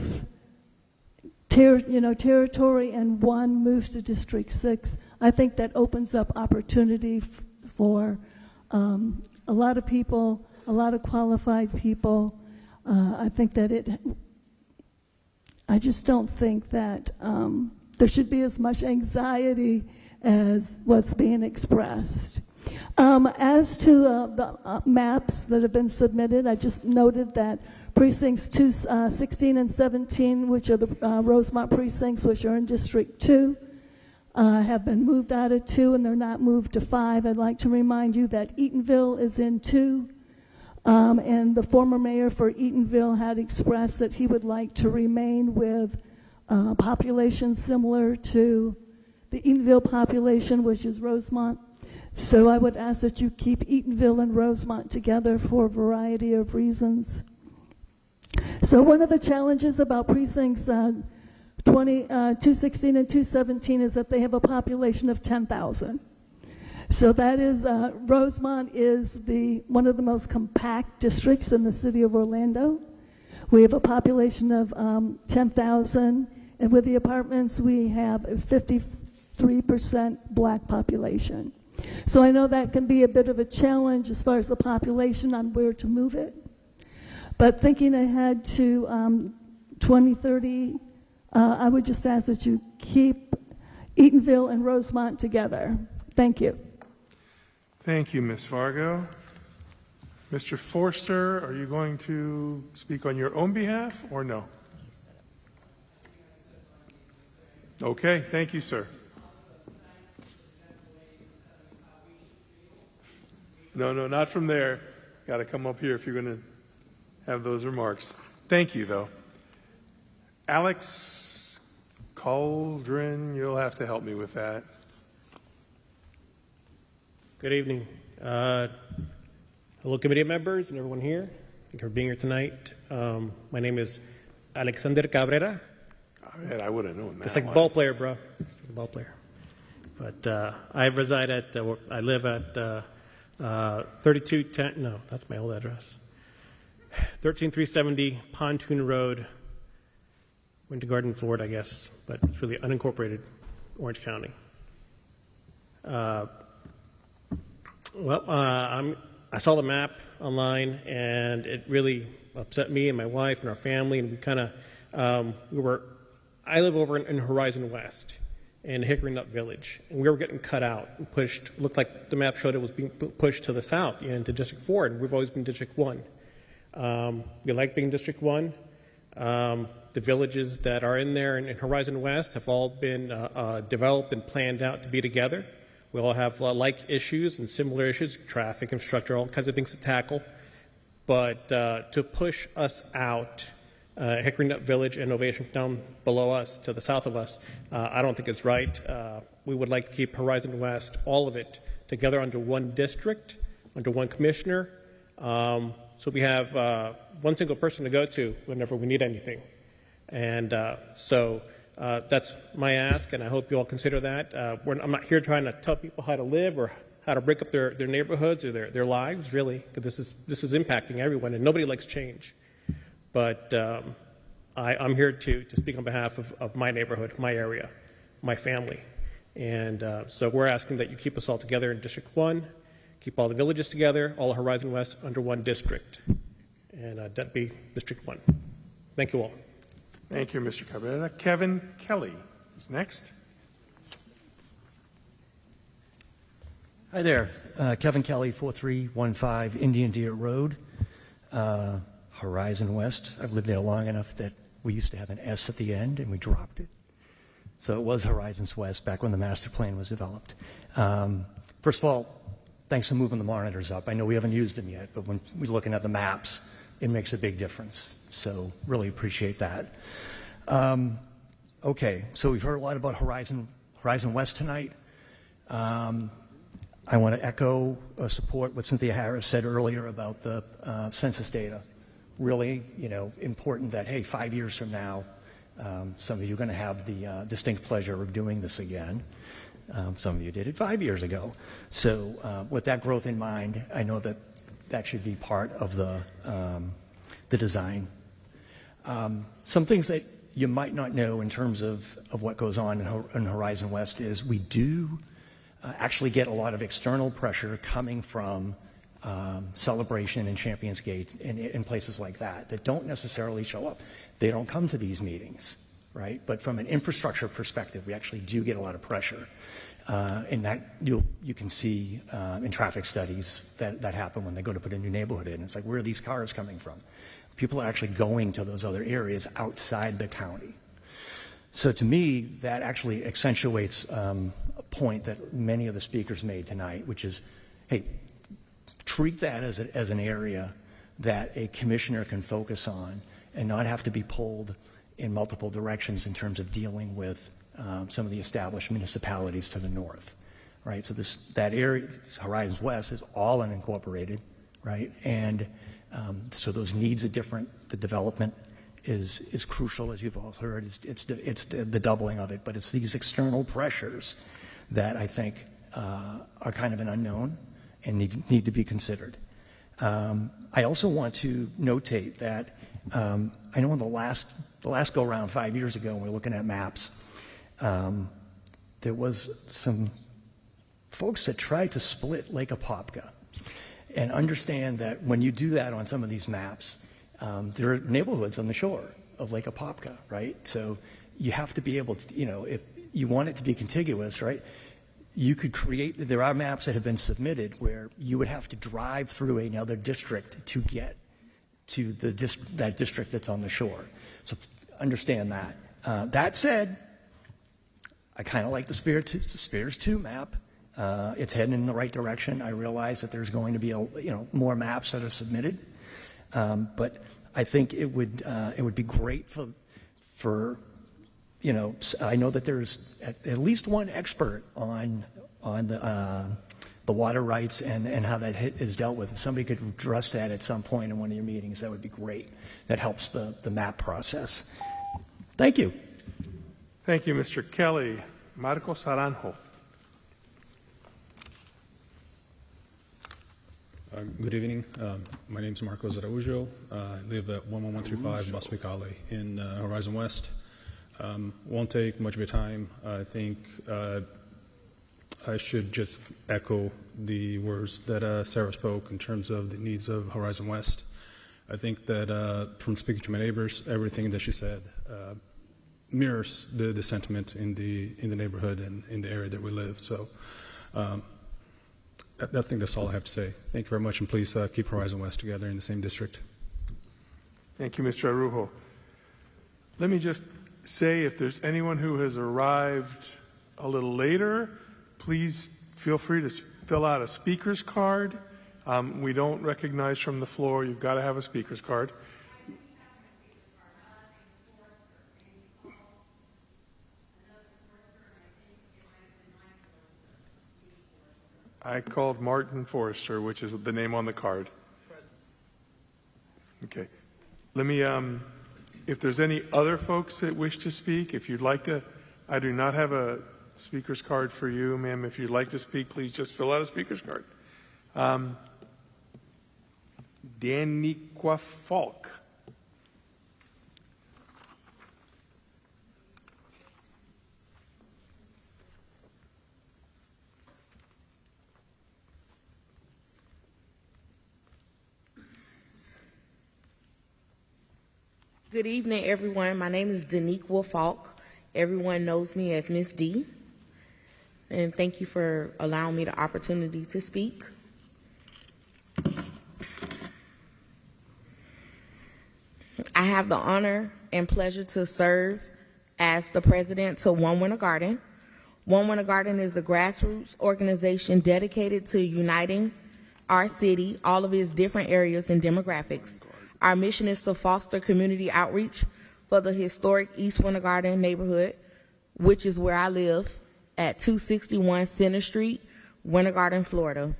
territory and 1 moves to District 6, I think that opens up opportunity for a lot of people, a lot of qualified people. I think that I just don't think that there should be as much anxiety as what's being expressed. As to the maps that have been submitted, I just noted that precincts 16 and 17, which are the Rosemont precincts, which are in District 2, have been moved out of 2 and they're not moved to 5. I'd like to remind you that Eatonville is in 2. And the former mayor for Eatonville had expressed that he would like to remain with population similar to the Eatonville population, which is Rosemont. So I would ask that you keep Eatonville and Rosemont together for a variety of reasons. So one of the challenges about precincts 216 and 217 is that they have a population of 10,000. So that is, Rosemont is one of the most compact districts in the city of Orlando. We have a population of 10,000, and with the apartments, we have a 53% black population. So I know that can be a bit of a challenge as far as the population on where to move it. But thinking ahead to 2030, I would just ask that you keep Eatonville and Rosemont together. Thank you. Thank you, Ms. Fargo. Mr. Forster, are you going to speak on your own behalf or no? Okay, thank you, sir. No, not from there. Got to come up here if you're going to have those remarks. Thank you, though. Alex Cauldron, you'll have to help me with that. Good evening. Hello, committee members and everyone here. Thank you for being here tonight. My name is Alexander Cabrera. I would have known that. Just like a ball player, bro. Just like a ball player. But I reside I live at 3210, no, that's my old address. 13370 Pontoon Road, Winter Garden, Florida, I guess, but it's really unincorporated Orange County. I saw the map online, and it really upset me and my wife and our family, and we kind of, I live over in Horizon West in Hickory Nut Village, and we were getting cut out and pushed, looked like the map showed it was being pushed to the south, into District 4, and we've always been District 1. We like being District 1. The villages that are in there in Horizon West have all been developed and planned out to be together. We all have like issues and similar issues, traffic, infrastructure, all kinds of things to tackle. But to push us out, Hickory Nut Village and Ovation down below us, to the south of us, I don't think it's right. We would like to keep Horizon West, all of it, together under one district, under one commissioner, so we have one single person to go to whenever we need anything. And so that's my ask, and I hope you all consider that. I'm not here trying to tell people how to live or how to break up their neighborhoods or their lives, really, because this is impacting everyone, and nobody likes change. But I'm here to speak on behalf of my neighborhood, my area, my family. And so we're asking that you keep us all together in District 1, keep all the villages together, all of Horizon West under one district, and that'd be District 1. Thank you all. Thank you, Mr. Cabrera. Kevin Kelly is next. Hi there. Kevin Kelly, 4315 Indian Deer Road, Horizon West. I've lived there long enough that we used to have an S at the end and we dropped it. So it was Horizons West back when the master plan was developed. First of all, thanks for moving the monitors up. I know we haven't used them yet, but when we're looking at the maps, it makes a big difference. So really appreciate that. Okay, so we've heard a lot about Horizon West tonight. I want to echo support what Cynthia Harris said earlier about the census data. Really, important that, hey, 5 years from now, some of you are going to have the distinct pleasure of doing this again. Some of you did it 5 years ago. So with that growth in mind, I know that that should be part of the design. Some things that you might not know in terms of what goes on in Horizon West is we do actually get a lot of external pressure coming from Celebration and Champions Gate and places like that don't necessarily show up. They don't come to these meetings, right? But from an infrastructure perspective, we actually do get a lot of pressure. And that you can see in traffic studies that happen when they go to put a new neighborhood in. It's like, where are these cars coming from? People are actually going to those other areas outside the county. So to me, that actually accentuates a point that many of the speakers made tonight, which is, hey, treat that as an area that a commissioner can focus on and not have to be pulled in multiple directions in terms of dealing with some of the established municipalities to the north, right? So that area, Horizons West, is all unincorporated, right? And so those needs are different. The development is crucial, as you've all heard. It's the doubling of it, but it's these external pressures that I think are kind of an unknown and need to be considered. I also want to notate that I know in the last go round 5 years ago, when we were looking at maps, there was some folks that tried to split Lake Apopka, and understand that when you do that on some of these maps, there are neighborhoods on the shore of Lake Apopka, right? So you have to be able to, if you want it to be contiguous, right? You could there are maps that have been submitted where you would have to drive through another district to get to that district that's on the shore. So understand that. That said, I kind of like the Spears 2 map. It's heading in the right direction. I realize that there's going to be more maps that are submitted, but I think it would be great for I know that there's at least one expert on the water rights and how that is dealt with. If somebody could address that at some point in one of your meetings, that would be great. That helps the map process. Thank you. Thank you, Mr. Kelly. Marco Saranjo. Good evening. My name is Marcos Araújo. I live at 11135 Boswick Alley in Horizon West. Won't take much of your time. I think I should just echo the words that Sarah spoke in terms of the needs of Horizon West. I think that from speaking to my neighbors, everything that she said mirrors the sentiment in the neighborhood and in the area that we live. So I think that's all I have to say. Thank you very much, and please keep Horizon West together in the same district. Thank you, Mr. Araujo. Let me just say, if there's anyone who has arrived a little later, please feel free to fill out a speaker's card. We don't recognize from the floor. You've got to have a speaker's card. I called Martin Forrester, which is the name on the card. Okay. Let me, if there's any other folks that wish to speak, if you'd like to, I do not have a speaker's card for you, ma'am. If you'd like to speak, please just fill out a speaker's card. Daniqua Falk. Good evening, everyone. My name is Daniqua Falk. Everyone knows me as Miss D. And thank you for allowing me the opportunity to speak. I have the honor and pleasure to serve as the president to One Winter Garden. One Winter Garden is a grassroots organization dedicated to uniting our city, all of its different areas and demographics. Our mission is to foster community outreach for the historic East Winter Garden neighborhood, which is where I live, at 261 Center Street, Winter Garden, Florida.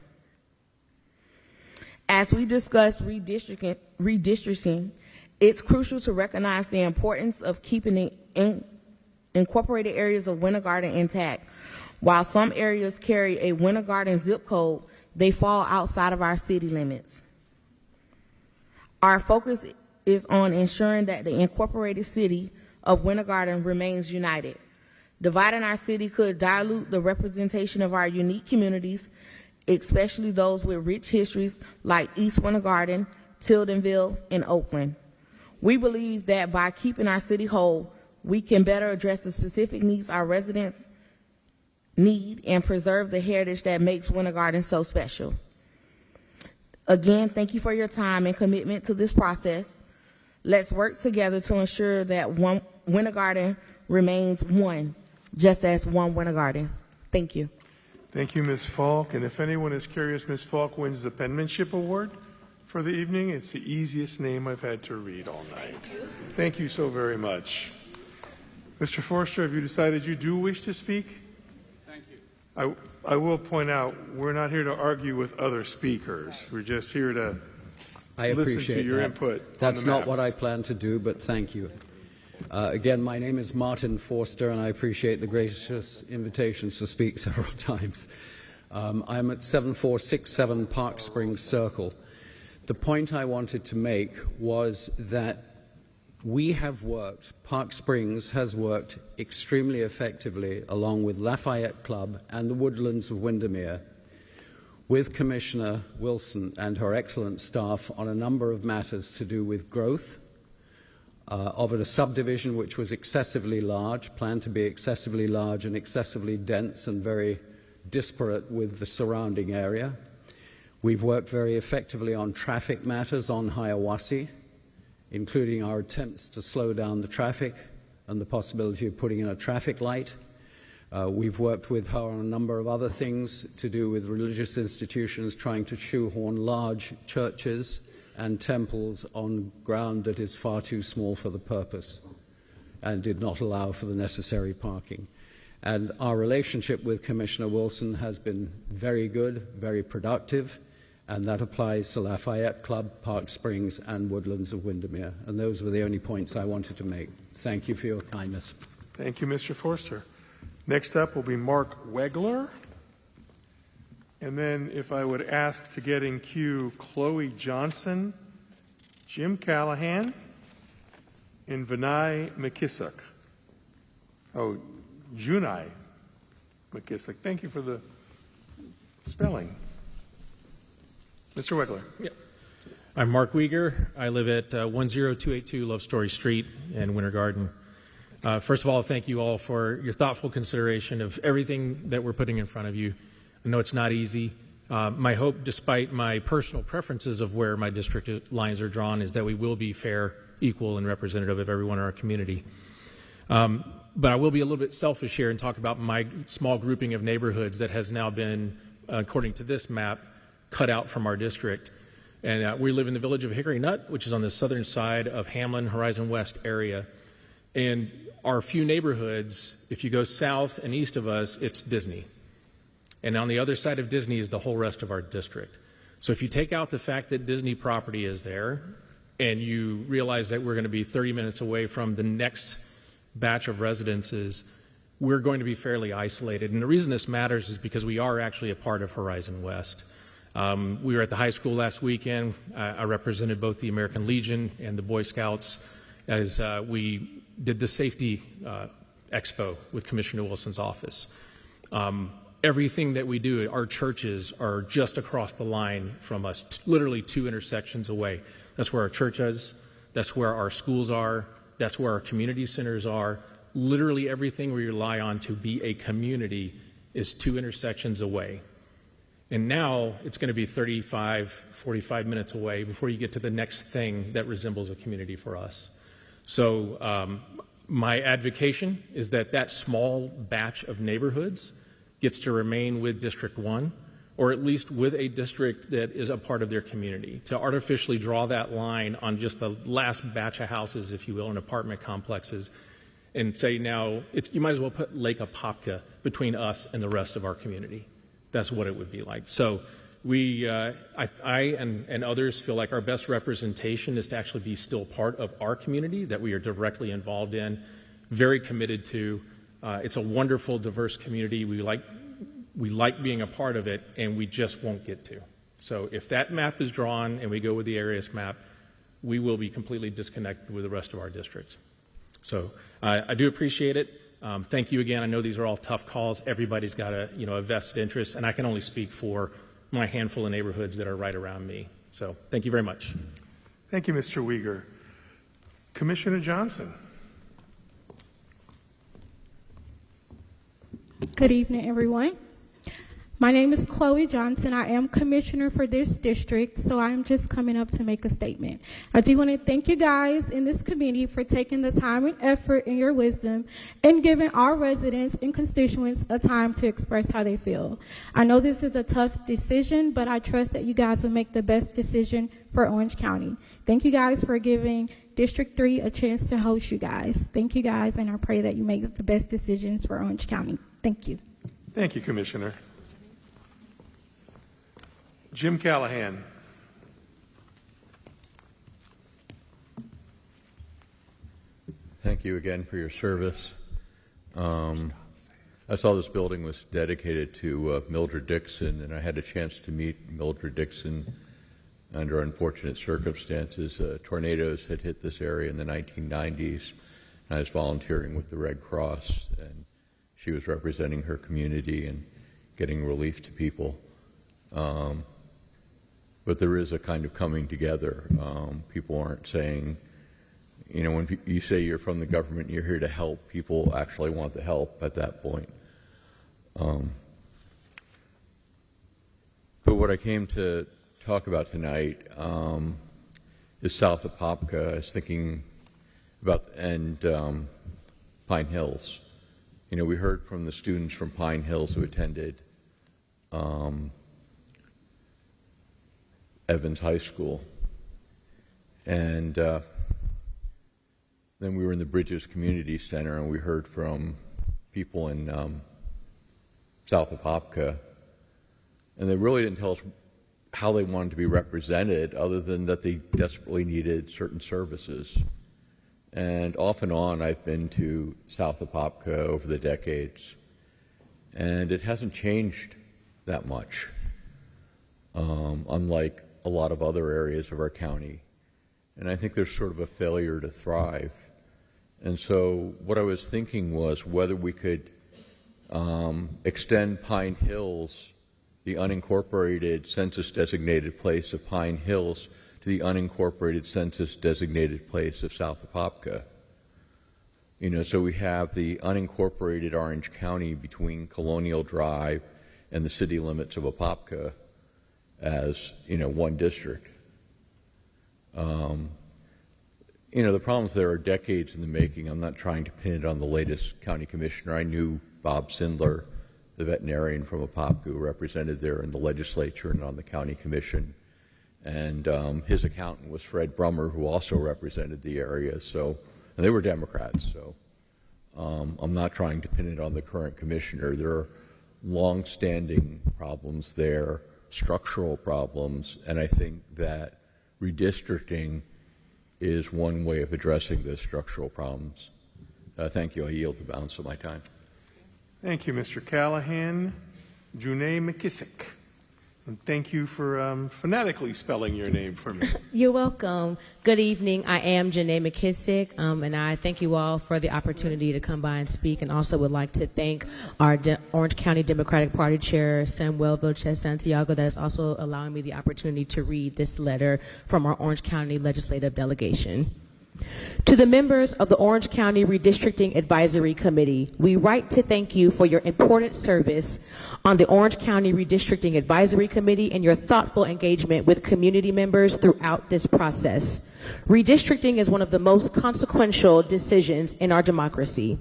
As we discuss redistricting, it's crucial to recognize the importance of keeping the incorporated areas of Winter Garden intact. While some areas carry a Winter Garden zip code, they fall outside of our city limits. Our focus is on ensuring that the incorporated city of Winter Garden remains united. Dividing our city could dilute the representation of our unique communities, especially those with rich histories like East Winter Garden, Tildenville, and Oakland. We believe that by keeping our city whole, we can better address the specific needs our residents need and preserve the heritage that makes Winter Garden so special. Again, thank you for your time and commitment to this process. Let's work together to ensure that Winter Garden remains one, just as one Winter Garden. Thank you. Thank you, Ms. Falk. And if anyone is curious, Ms. Falk wins the Penmanship Award for the evening. It's the easiest name I've had to read all night. Thank you so very much. Mr. Forster, have you decided you do wish to speak? Thank you. I will point out, we're not here to argue with other speakers. We're just here to listen to your input. That's not what I plan to do, but thank you. Again, my name is Martin Forster, and I appreciate the gracious invitations to speak several times. I'm at 7467 Park Springs Circle. The point I wanted to make was that we have worked, Park Springs has worked extremely effectively along with Lafayette Club and the Woodlands of Windermere with Commissioner Wilson and her excellent staff on a number of matters to do with growth of a subdivision which was excessively large, planned to be excessively large and excessively dense and very disparate with the surrounding area. We've worked very effectively on traffic matters on Hiawassee, including our attempts to slow down the traffic and the possibility of putting in a traffic light. We've worked with her on a number of other things to do with religious institutions, trying to shoehorn large churches and temples on ground that is far too small for the purpose and did not allow for the necessary parking. And our relationship with Commissioner Wilson has been very good, very productive, and that applies to Lafayette Club, Park Springs, and Woodlands of Windermere. And those were the only points I wanted to make. Thank you for your kindness. Thank you, Mr. Forster. Next up will be Mark Wegler. And then if I would ask to get in queue Chloe Johnson, Jim Callahan, and Vinay McKissack. Oh, Junai McKissack. Thank you for the spelling. Mr. Wegler. Yep. I'm Mark Weger. I live at 10282 Love Story Street in Winter Garden. First of all, thank you all for your thoughtful consideration of everything that we're putting in front of you. I know it's not easy. My hope, despite my personal preferences of where my district lines are drawn, is that we will be fair, equal, and representative of everyone in our community. But I will be a little bit selfish here and talk about my small grouping of neighborhoods that has now been, according to this map, cut out from our district. And we live in the village of Hickory Nut, which is on the southern side of Hamlin, Horizon West area. And our few neighborhoods, if you go south and east of us, it's Disney. And on the other side of Disney is the whole rest of our district. So if you take out the fact that Disney property is there, and you realize that we're going to be 30 minutes away from the next batch of residences, we're going to be fairly isolated. And the reason this matters is because we are actually a part of Horizon West. We were at the high school last weekend. I represented both the American Legion and the Boy Scouts as we did the safety expo with Commissioner Wilson's office. Everything that we do, our churches are just across the line from us, literally 2 intersections away. That's where our church is. That's where our schools are. That's where our community centers are. Literally everything we rely on to be a community is 2 intersections away. And now it's going to be 35, 45 minutes away before you get to the next thing that resembles a community for us. So my advocation is that that small batch of neighborhoods gets to remain with District 1, or at least with a district that is a part of their community. To artificially draw that line on just the last batch of houses, if you will, in apartment complexes, and say now you might as well put Lake Apopka between us and the rest of our community. That's what it would be like. So I and others feel like our best representation is to actually be still part of our community that we are directly involved in, very committed to. It's a wonderful, diverse community. We like being a part of it, and we just won't get to. So if that map is drawn and we go with the areas map, we will be completely disconnected with the rest of our districts. So I do appreciate it. Thank you again. I know these are all tough calls. Everybody's got a vested interest, and I can only speak for my handful of neighborhoods that are right around me. So thank you very much. Thank you, Mr. Uyghur. Commissioner Johnson. Good evening, everyone. My name is Chloe Johnson. I am commissioner for this district, so I'm just coming up to make a statement. I do want to thank you guys in this committee for taking the time and effort and your wisdom and giving our residents and constituents a time to express how they feel. I know this is a tough decision, but I trust that you guys will make the best decision for Orange County. Thank you guys for giving District 3 a chance to host you guys. Thank you guys, and I pray that you make the best decisions for Orange County. Thank you. Thank you, Commissioner. Jim Callahan. Thank you again for your service. I saw this building was dedicated to Mildred Dixon, and I had a chance to meet Mildred Dixon under unfortunate circumstances. Tornadoes had hit this area in the 1990s, and I was volunteering with the Red Cross, and she was representing her community and getting relief to people. But there is a kind of coming together. People aren't saying, when you say you're from the government, you're here to help, people actually want the help at that point. But what I came to talk about tonight is south of Apopka. I was thinking about, and Pine Hills. We heard from the students from Pine Hills who attended Evans High School. And then we were in the Bridges Community Center, and we heard from people in south of Apopka. And they really didn't tell us how they wanted to be represented, other than that they desperately needed certain services. And off and on, I've been to south of Apopka over the decades, and it hasn't changed that much, unlike a lot of other areas of our county. And I think there's sort of a failure to thrive. And so what I was thinking was whether we could extend Pine Hills, the unincorporated census-designated place of Pine Hills, to the unincorporated census-designated place of south of Apopka. So we have the unincorporated Orange County between Colonial Drive and the city limits of Apopka as, one district. The problems there are decades in the making. I'm not trying to pin it on the latest county commissioner. I knew Bob Sindler, the veterinarian from Apopka, who represented there in the legislature and on the county commission. And his accountant was Fred Brummer, who also represented the area. And they were Democrats. So I'm not trying to pin it on the current commissioner. There are long-standing problems there, structural problems, and I think that redistricting is one way of addressing those structural problems. Thank you. I yield the balance of my time. Thank you, Mr. Callahan. Janae McKissick. And thank you for phonetically spelling your name for me. You're welcome. Good evening. I am Janae McKissick, and I thank you all for the opportunity to come by and speak, and also would like to thank our Orange County Democratic Party Chair, Samuel Vilches Santiago, that is also allowing me the opportunity to read this letter from our Orange County Legislative Delegation. To the members of the Orange County Redistricting Advisory Committee, we write to thank you for your important service on the Orange County Redistricting Advisory Committee and your thoughtful engagement with community members throughout this process. Redistricting is one of the most consequential decisions in our democracy.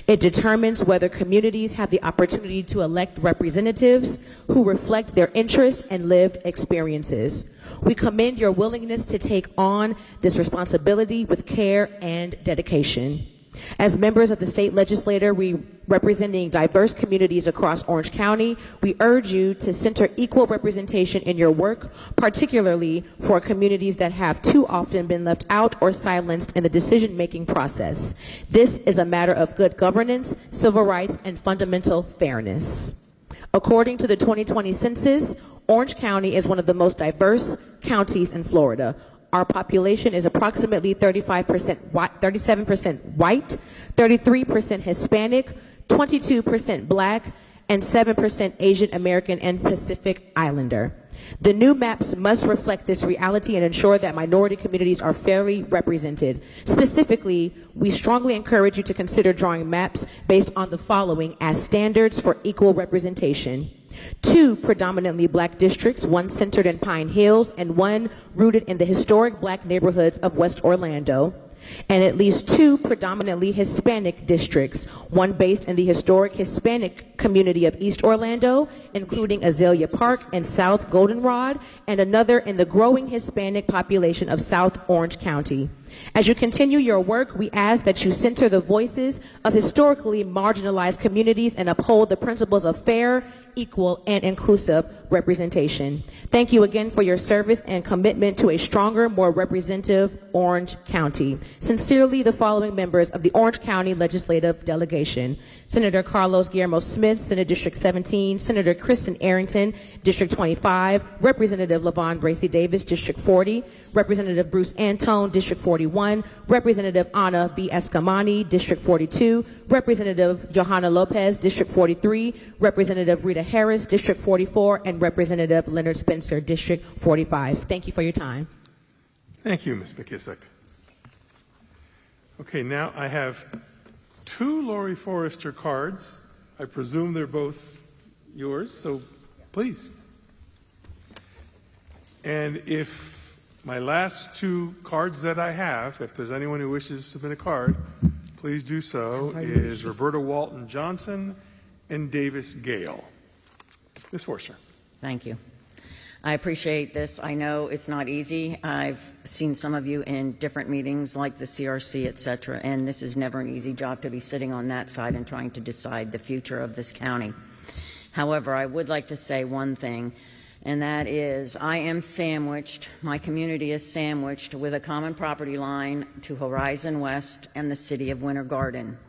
It determines whether communities have the opportunity to elect representatives who reflect their interests and lived experiences. We commend your willingness to take on this responsibility with care and dedication. As members of the state legislature, we representing diverse communities across Orange County, we urge you to center equal representation in your work, particularly for communities that have too often been left out or silenced in the decision-making process. This is a matter of good governance, civil rights, and fundamental fairness. According to the 2020 census, Orange County is one of the most diverse counties in Florida. Our population is approximately 37% white, 33% Hispanic, 22% Black, and 7% Asian American and Pacific Islander. The new maps must reflect this reality and ensure that minority communities are fairly represented. Specifically, we strongly encourage you to consider drawing maps based on the following as standards for equal representation. 2 predominantly Black districts, 1 centered in Pine Hills and 1 rooted in the historic Black neighborhoods of West Orlando, and at least 2 predominantly Hispanic districts, 1 based in the historic Hispanic community of East Orlando, including Azalea Park and South Goldenrod, and another in the growing Hispanic population of South Orange County. As you continue your work, we ask that you center the voices of historically marginalized communities and uphold the principles of fair, equal, and inclusive representation. Thank you again for your service and commitment to a stronger, more representative Orange County. Sincerely, the following members of the Orange County Legislative Delegation: Senator Carlos Guillermo Smith, Senate District 17, Senator Kristen Arrington, District 25, Representative LaVon Bracy Davis, District 40, Representative Bruce Antone, District 41, Representative Ana B. Escamani, District 42, Representative Johanna Lopez, District 43, Representative Rita Harris, District 44, and Representative Leonard Spencer, District 45. Thank you for your time. Thank you, Ms. McKissick. Okay, now I have 2 Lori Forrester cards. I presume they're both yours, so please. And if my last 2 cards that I have, if there's anyone who wishes to submit a card, please do so, is Roberta Walton Johnson and Davis Gale. Ms. Forster. Thank you. I appreciate this. I know it's not easy. I've seen some of you in different meetings like the CRC, et cetera, and this is never an easy job to be sitting on that side and trying to decide the future of this county. However, I would like to say one thing, and that is I am sandwiched, my community is sandwiched with a common property line to Horizon West and the city of Winter Garden.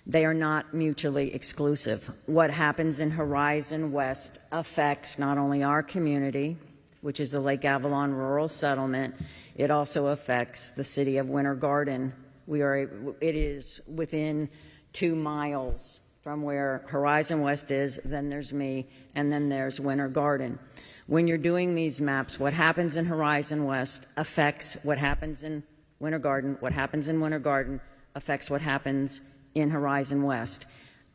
They are not mutually exclusive. What happens in Horizon West affects not only our community, which is the Lake Avalon Rural Settlement, it also affects the city of Winter Garden. It is within 2 miles from where Horizon West is, then there's me, and then there's Winter Garden. When you're doing these maps, what happens in Horizon West affects what happens in Winter Garden. What happens in Winter Garden affects what happens in Horizon West.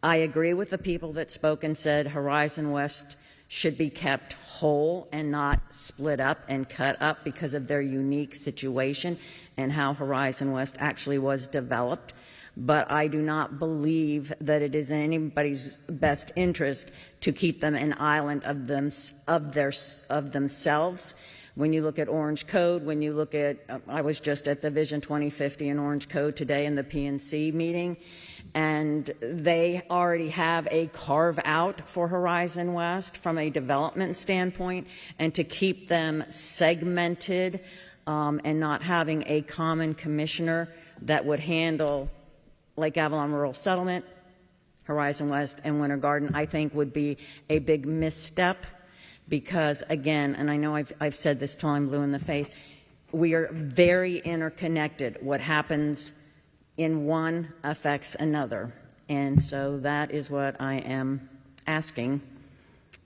I agree with the people that spoke and said Horizon West should be kept whole and not split up and cut up because of their unique situation and how Horizon West actually was developed. But I do not believe that it is in anybody's best interest to keep them an island of themselves. When you look at Orange Code, when you look at, I was just at the Vision 2050 in Orange Code today in the PNC meeting, and they already have a carve out for Horizon West from a development standpoint, and to keep them segmented and not having a common commissioner that would handle Lake Avalon Rural Settlement, Horizon West, and Winter Garden, I think would be a big misstep. Because again, and I know I've said this till I'm blue in the face, we are very interconnected. What happens in one affects another. And so that is what I am asking,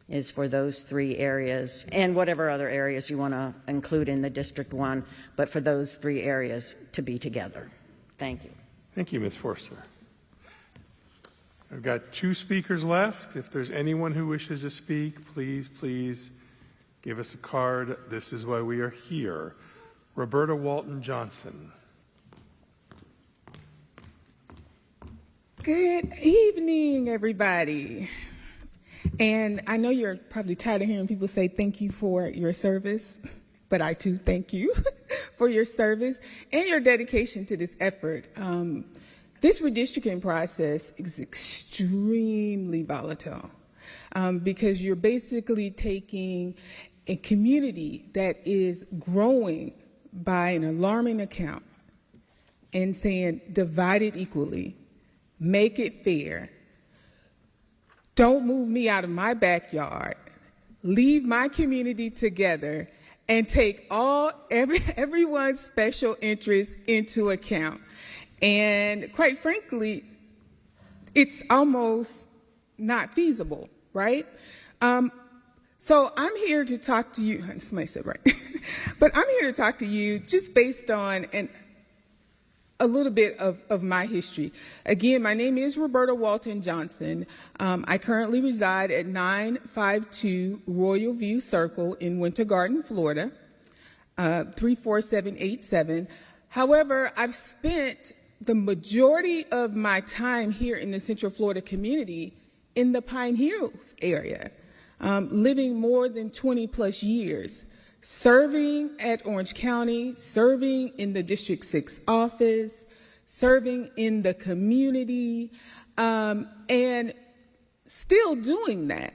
is for those 3 areas, and whatever other areas you want to include in the District 1, but for those 3 areas to be together. Thank you. Thank you, Ms. Forster. I've got 2 speakers left. If there's anyone who wishes to speak, please give us a card. This is why we are here. Roberta Walton Johnson. Good evening, everybody. And I know you're probably tired of hearing people say thank you for your service, but I too thank you for your service and your dedication to this effort. This redistricting process is extremely volatile because you're basically taking a community that is growing by an alarming account and saying divide it equally, make it fair, don't move me out of my backyard, leave my community together, and take everyone's special interests into account. And quite frankly, it's almost not feasible, right? So I'm here to talk to you, somebody said right, but I'm here to talk to you just based on a little bit of my history. Again, my name is Roberta Walton Johnson. I currently reside at 952 Royal View Circle in Winter Garden, Florida, 34787. However, I've spent the majority of my time here in the Central Florida community in the Pine Hills area, living more than 20 plus years, serving at Orange County, serving in the District 6 office, serving in the community, and still doing that.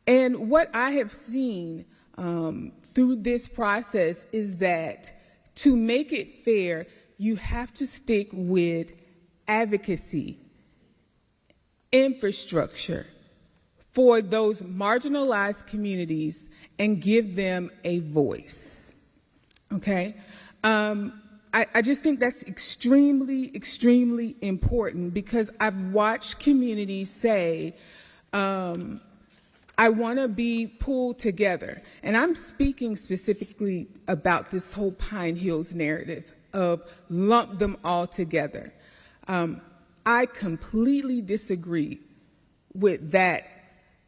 And what I have seen through this process is that to make it fair, you have to stick with advocacy, infrastructure for those marginalized communities and give them a voice, okay? I just think that's extremely, extremely important because I've watched communities say, I want to be pulled together. And I'm speaking specifically about this whole Pine Hills narrative of lump them all together. I completely disagree with that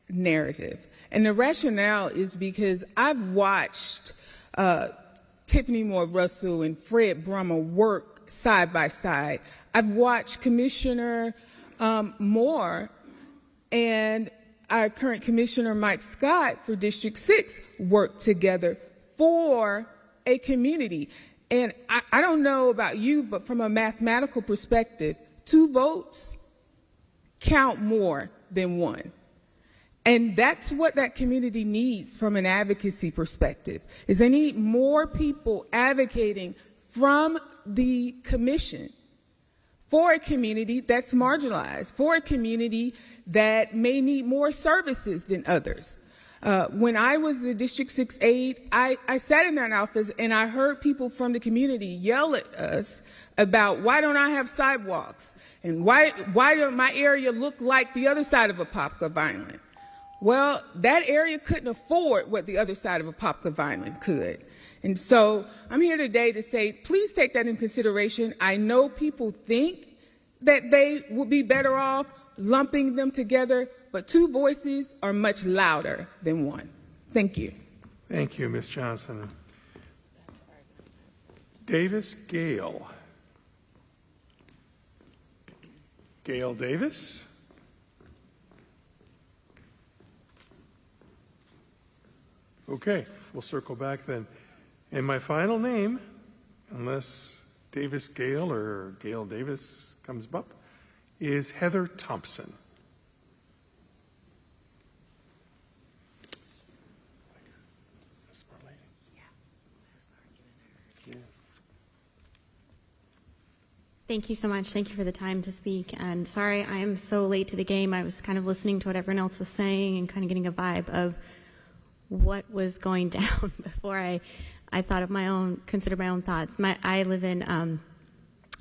narrative. And the rationale is because I've watched Tiffany Moore Russell and Fred Brummer work side by side. I've watched Commissioner Moore and our current Commissioner Mike Scott for District 6 work together for a community. And I don't know about you, but from a mathematical perspective, 2 votes count more than 1. And that's what that community needs from an advocacy perspective, is they need more people advocating from the commission for a community that's marginalized, for a community that may need more services than others. When I was the District 6 aide, I sat in that office and I heard people from the community yell at us about why don't I have sidewalks and why don't my area look like the other side of Apopka Vineland? Well, that area couldn't afford what the other side of Apopka Vineland could. And so I'm here today to say, please take that in consideration. I know people think that they would be better off lumping them together, but 2 voices are much louder than 1. Thank you. Thank you, Ms. Johnson. Davis Gale. Gail Davis. Okay, we'll circle back then. And my final name, unless Davis Gale or Gail Davis comes up, is Heather Thompson. Thank you so much. Thank you for the time to speak. And sorry, I am so late to the game. I was kind of listening to what everyone else was saying and kind of getting a vibe of what was going down before I thought of considered my own thoughts. I live in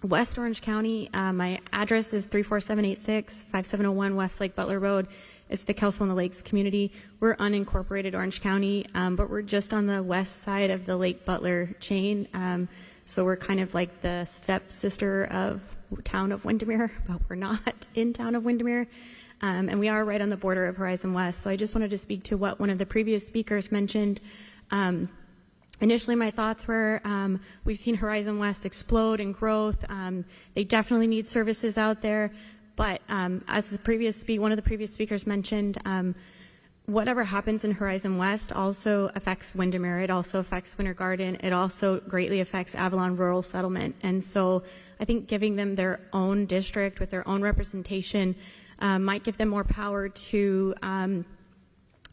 West Orange County. My address is 34786 5701 West Lake Butler Road. It's the Kelso on the Lakes community. We're unincorporated Orange County, but we're just on the west side of the Lake Butler chain. So we're kind of like the stepsister of town of Windermere, but we're not in town of Windermere. And we are right on the border of Horizon West. So I just wanted to speak to what one of the previous speakers mentioned. Initially, my thoughts were we've seen Horizon West explode in growth. They definitely need services out there. But as one of the previous speakers mentioned, whatever happens in Horizon West also affects Windermere. It also affects Winter Garden. It also greatly affects Avalon Rural Settlement. And so I think giving them their own district with their own representation might give them more power to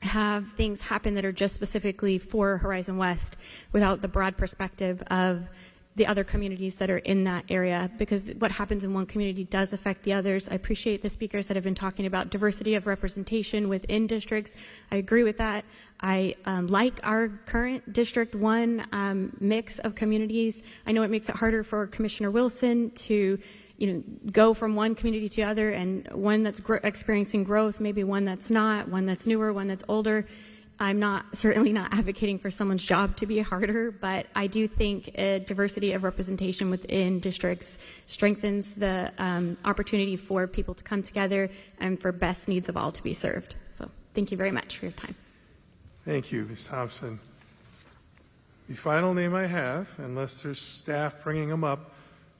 have things happen that are just specifically for Horizon West without the broad perspective of the other communities that are in that area, because what happens in one community does affect the others. I appreciate the speakers that have been talking about diversity of representation within districts. I agree with that. I like our current District 1 mix of communities. I know it makes it harder for Commissioner Wilson to go from one community to the other, and one that's experiencing growth, maybe one that's not, one that's newer, one that's older. I'm certainly not advocating for someone's job to be harder, but I do think a diversity of representation within districts strengthens the opportunity for people to come together and for best needs of all to be served. So thank you very much for your time. Thank you, Ms. Thompson. The final name I have, unless there's staff bringing them up,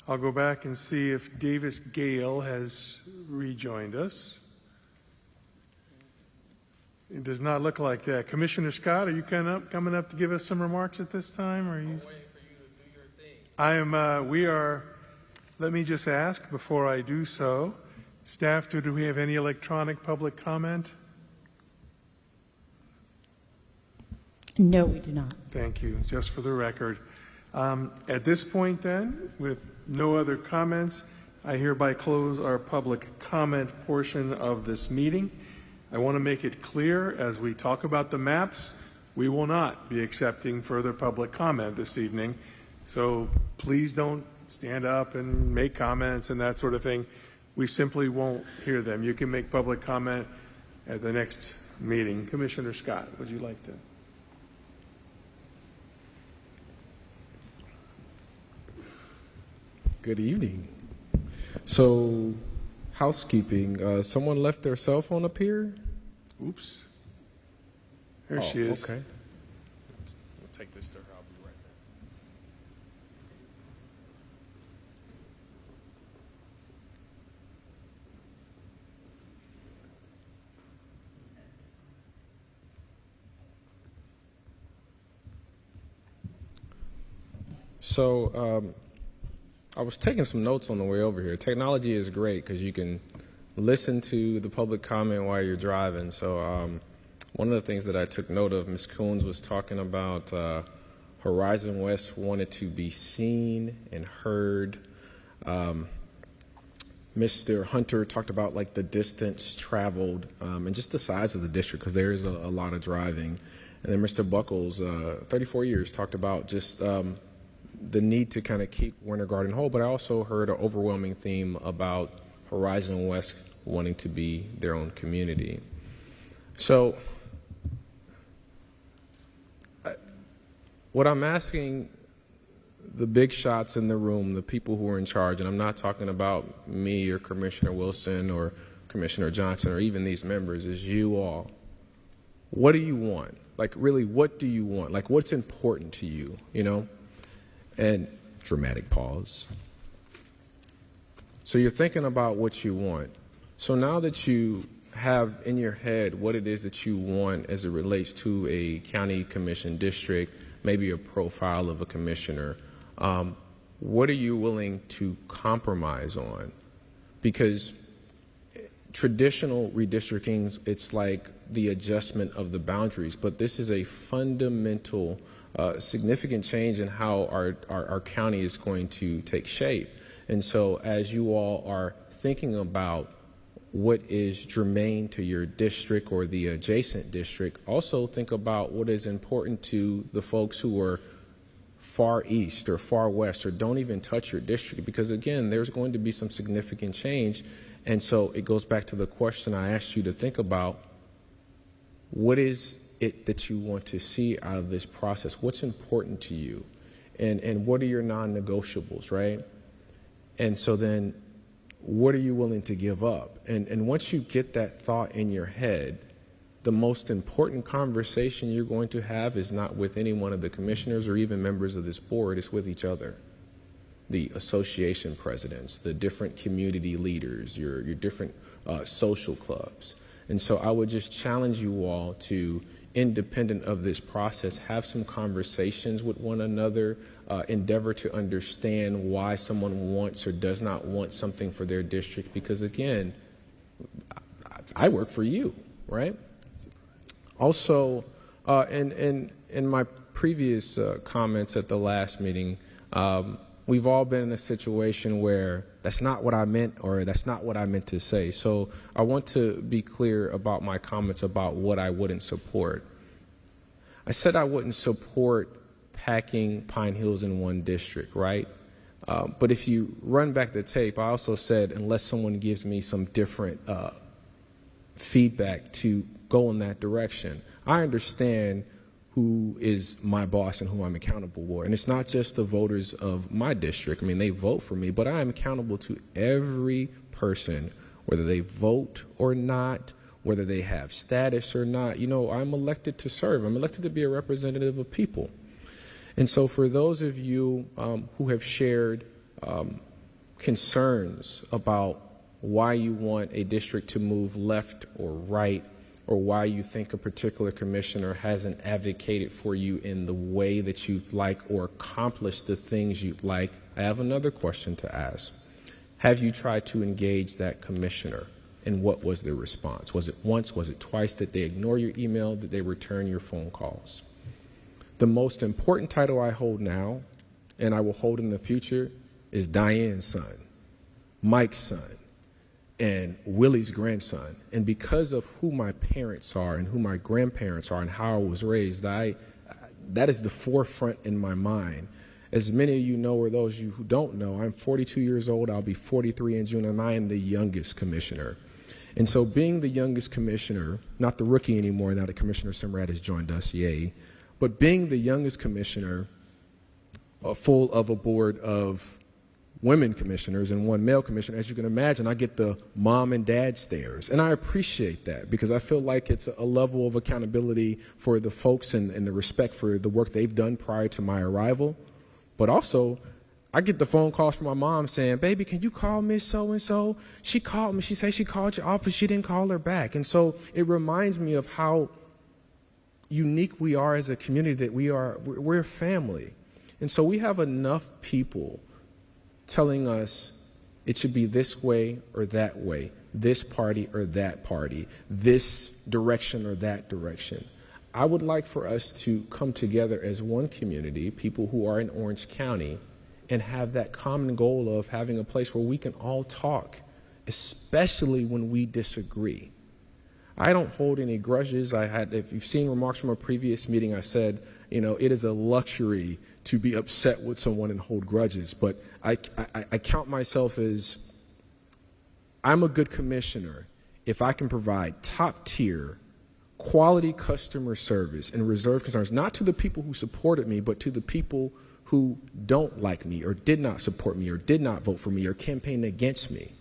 I'll go back and see if Davis Gale has rejoined us. It does not look like that. Commissioner Scott, are you coming up to give us some remarks at this time? Or are you? I'm waiting for you to do your thing. I am. We are. Let me just ask before I do so, staff, do we have any electronic public comment? No, we do not. Thank you. Just for the record. At this point, then, with no other comments, I hereby close our public comment portion of this meeting. I want to make it clear as we talk about the maps, we will not be accepting further public comment this evening. So please don't stand up and make comments and that sort of thing. We simply won't hear them. You can make public comment at the next meeting. Commissioner Scott, would you like to? Good evening. So, housekeeping. Someone left their cell phone up here? Oops. There she is. Okay. We'll take this to her. I'll be right back. So, I was taking some notes on the way over here. Technology is great because you can listen to the public comment while you're driving. So one of the things that I took note of, Ms. Coons was talking about Horizon West wanted to be seen and heard. Mr. Hunter talked about like the distance traveled and just the size of the district because there is a lot of driving. And then Mr. Buckles, 34 years, talked about just the need to kind of keep Winter Garden whole, but I also heard an overwhelming theme about Horizon West wanting to be their own community. So what I'm asking the big shots in the room, the people who are in charge, and I'm not talking about me or Commissioner Wilson or Commissioner Johnson or even these members, is you all. What do you want? Like really, what do you want? Like what's important to you, you know? And dramatic pause. So you're thinking about what you want. So now that you have in your head what it is that you want as it relates to a county commission district, maybe a profile of a commissioner, what are you willing to compromise on? Because traditional redistricting, it's like the adjustment of the boundaries, but this is a fundamental significant change in how our county is going to take shape. And so as you all are thinking about what is germane to your district or the adjacent district, also think about what is important to the folks who are far east or far west or don't even touch your district, because again, there's going to be some significant change. And so it goes back to the question I asked you to think about. What is it that you want to see out of this process? What's important to you? And what are your non-negotiables, right? And so then what are you willing to give up? And once you get that thought in your head, the most important conversation you're going to have is not with any one of the commissioners or even members of this board, it's with each other. The association presidents, the different community leaders, your different social clubs. And so I would just challenge you all to, independent of this process, have some conversations with one another, endeavor to understand why someone wants or does not want something for their district, because again, I work for you, right? Also, in my previous comments at the last meeting, we've all been in a situation where that's not what I meant, or that's not what I meant to say. So I want to be clear about my comments about what I wouldn't support. I said I wouldn't support packing Pine Hills in one district, right? But if you run back the tape, I also said unless someone gives me some different feedback to go in that direction. I understand who is my boss and who I'm accountable for. And it's not just the voters of my district. I mean, they vote for me, but I am accountable to every person, whether they vote or not, whether they have status or not. You know, I'm elected to serve. I'm elected to be a representative of people. And so for those of you who have shared concerns about why you want a district to move left or right, or why you think a particular commissioner hasn't advocated for you in the way that you'd like or accomplished the things you'd like, I have another question to ask. Have you tried to engage that commissioner, and what was their response? Was it once? Was it twice? Did they ignore your email? Did they return your phone calls? The most important title I hold now, and I will hold in the future, is Diane's son, Mike's son, and Willie's grandson. And because of who my parents are and who my grandparents are and how I was raised, that is the forefront in my mind. As many of you know, or those of you who don't know, I'm 42 years old. I'll be 43 in June, and I am the youngest commissioner. And so being the youngest commissioner, not the rookie anymore now that Commissioner Simrad has joined us, yay, but being the youngest commissioner, full of a board of women commissioners and one male commissioner, as you can imagine, I get the mom and dad stares. And I appreciate that because I feel like it's a level of accountability for the folks and the respect for the work they've done prior to my arrival. But also, I get the phone calls from my mom saying, baby, can you call Miss So-and-so? She called me. She said she called your office. She didn't call her back. And so it reminds me of how unique we are as a community, that we're a family. And so we have enough people telling us it should be this way or that way, this party or that party, this direction or that direction. I would like for us to come together as one community, people who are in Orange County, and have that common goal of having a place where we can all talk, especially when we disagree. I don't hold any grudges. If you've seen remarks from a previous meeting, I said, you know, it is a luxury to be upset with someone and hold grudges. But I count myself as, I'm a good commissioner if I can provide top tier, quality customer service and reserve concerns, not to the people who supported me, but to the people who don't like me or did not support me or did not vote for me or campaign against me.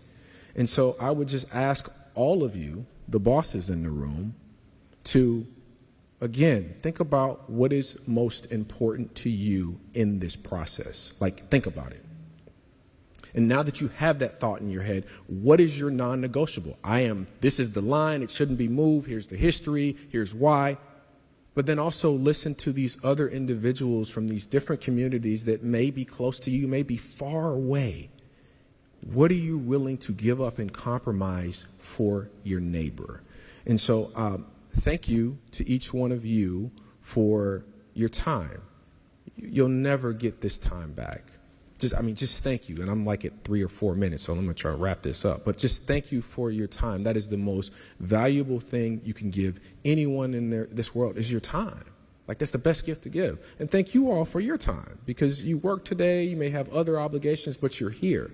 And so I would just ask all of you, the bosses in the room, to, again, think about what is most important to you in this process. Like, think about it. And now that you have that thought in your head, what is your non-negotiable? This is the line, it shouldn't be moved, here's the history, here's why. But then also listen to these other individuals from these different communities that may be close to you, may be far away. What are you willing to give up and compromise for your neighbor? And so thank you to each one of you for your time. You'll never get this time back. Just thank you. And I'm like at 3 or 4 minutes, so I'm going to try to wrap this up. But just thank you for your time. That is the most valuable thing you can give anyone in this world is your time. Like, that's the best gift to give. And thank you all for your time, because you work today, you may have other obligations, but you're here.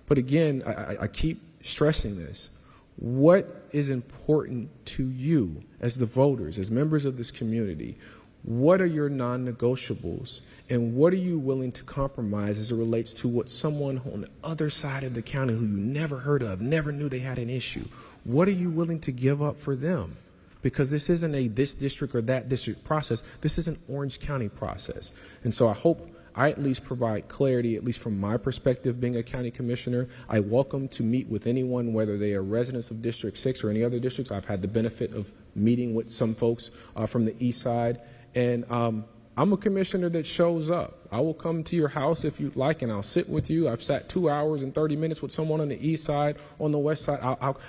But again, I keep stressing this. What is important to you as the voters, as members of this community? What are your non-negotiables, and what are you willing to compromise as it relates to what someone on the other side of the county who you never heard of, never knew they had an issue, what are you willing to give up for them? Because this isn't a this district or that district process. This is an Orange County process. And so I hope I at least provide clarity, at least from my perspective being a county commissioner. I welcome to meet with anyone, whether they are residents of District 6 or any other districts. I've had the benefit of meeting with some folks from the east side. And I'm a commissioner that shows up. I will come to your house if you'd like, and I'll sit with you. I've sat 2 hours and 30 minutes with someone on the east side, on the west side.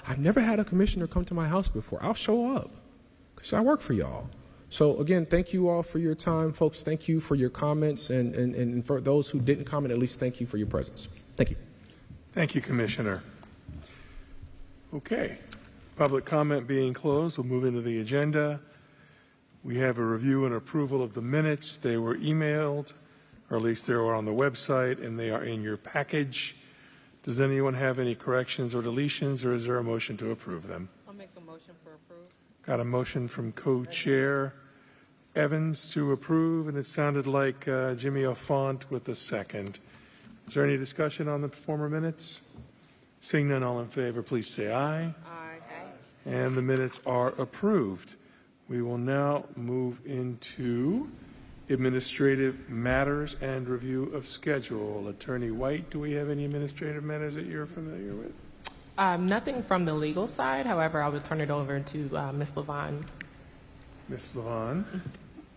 I've never had a commissioner come to my house before. I'll show up because I work for y'all. So again, thank you all for your time, folks. Thank you for your comments, and for those who didn't comment, at least thank you for your presence. Thank you. Thank you, Commissioner. Okay, public comment being closed, we'll move into the agenda. We have a review and approval of the minutes. They were emailed, or at least they are on the website, and they are in your package. Does anyone have any corrections or deletions, or is there a motion to approve them? I'll make a motion for approve. Got a motion from Co-Chair Evans to approve, and it sounded like Jimmy Alfont with the second. Is there any discussion on the former minutes? Seeing none, all in favor, please say aye. Aye. And the minutes are approved. We will now move into administrative matters and review of schedule. Attorney White, do we have any administrative matters that you're familiar with? Nothing from the legal side. However, I will turn it over to Ms. Levon. Ms. Levon.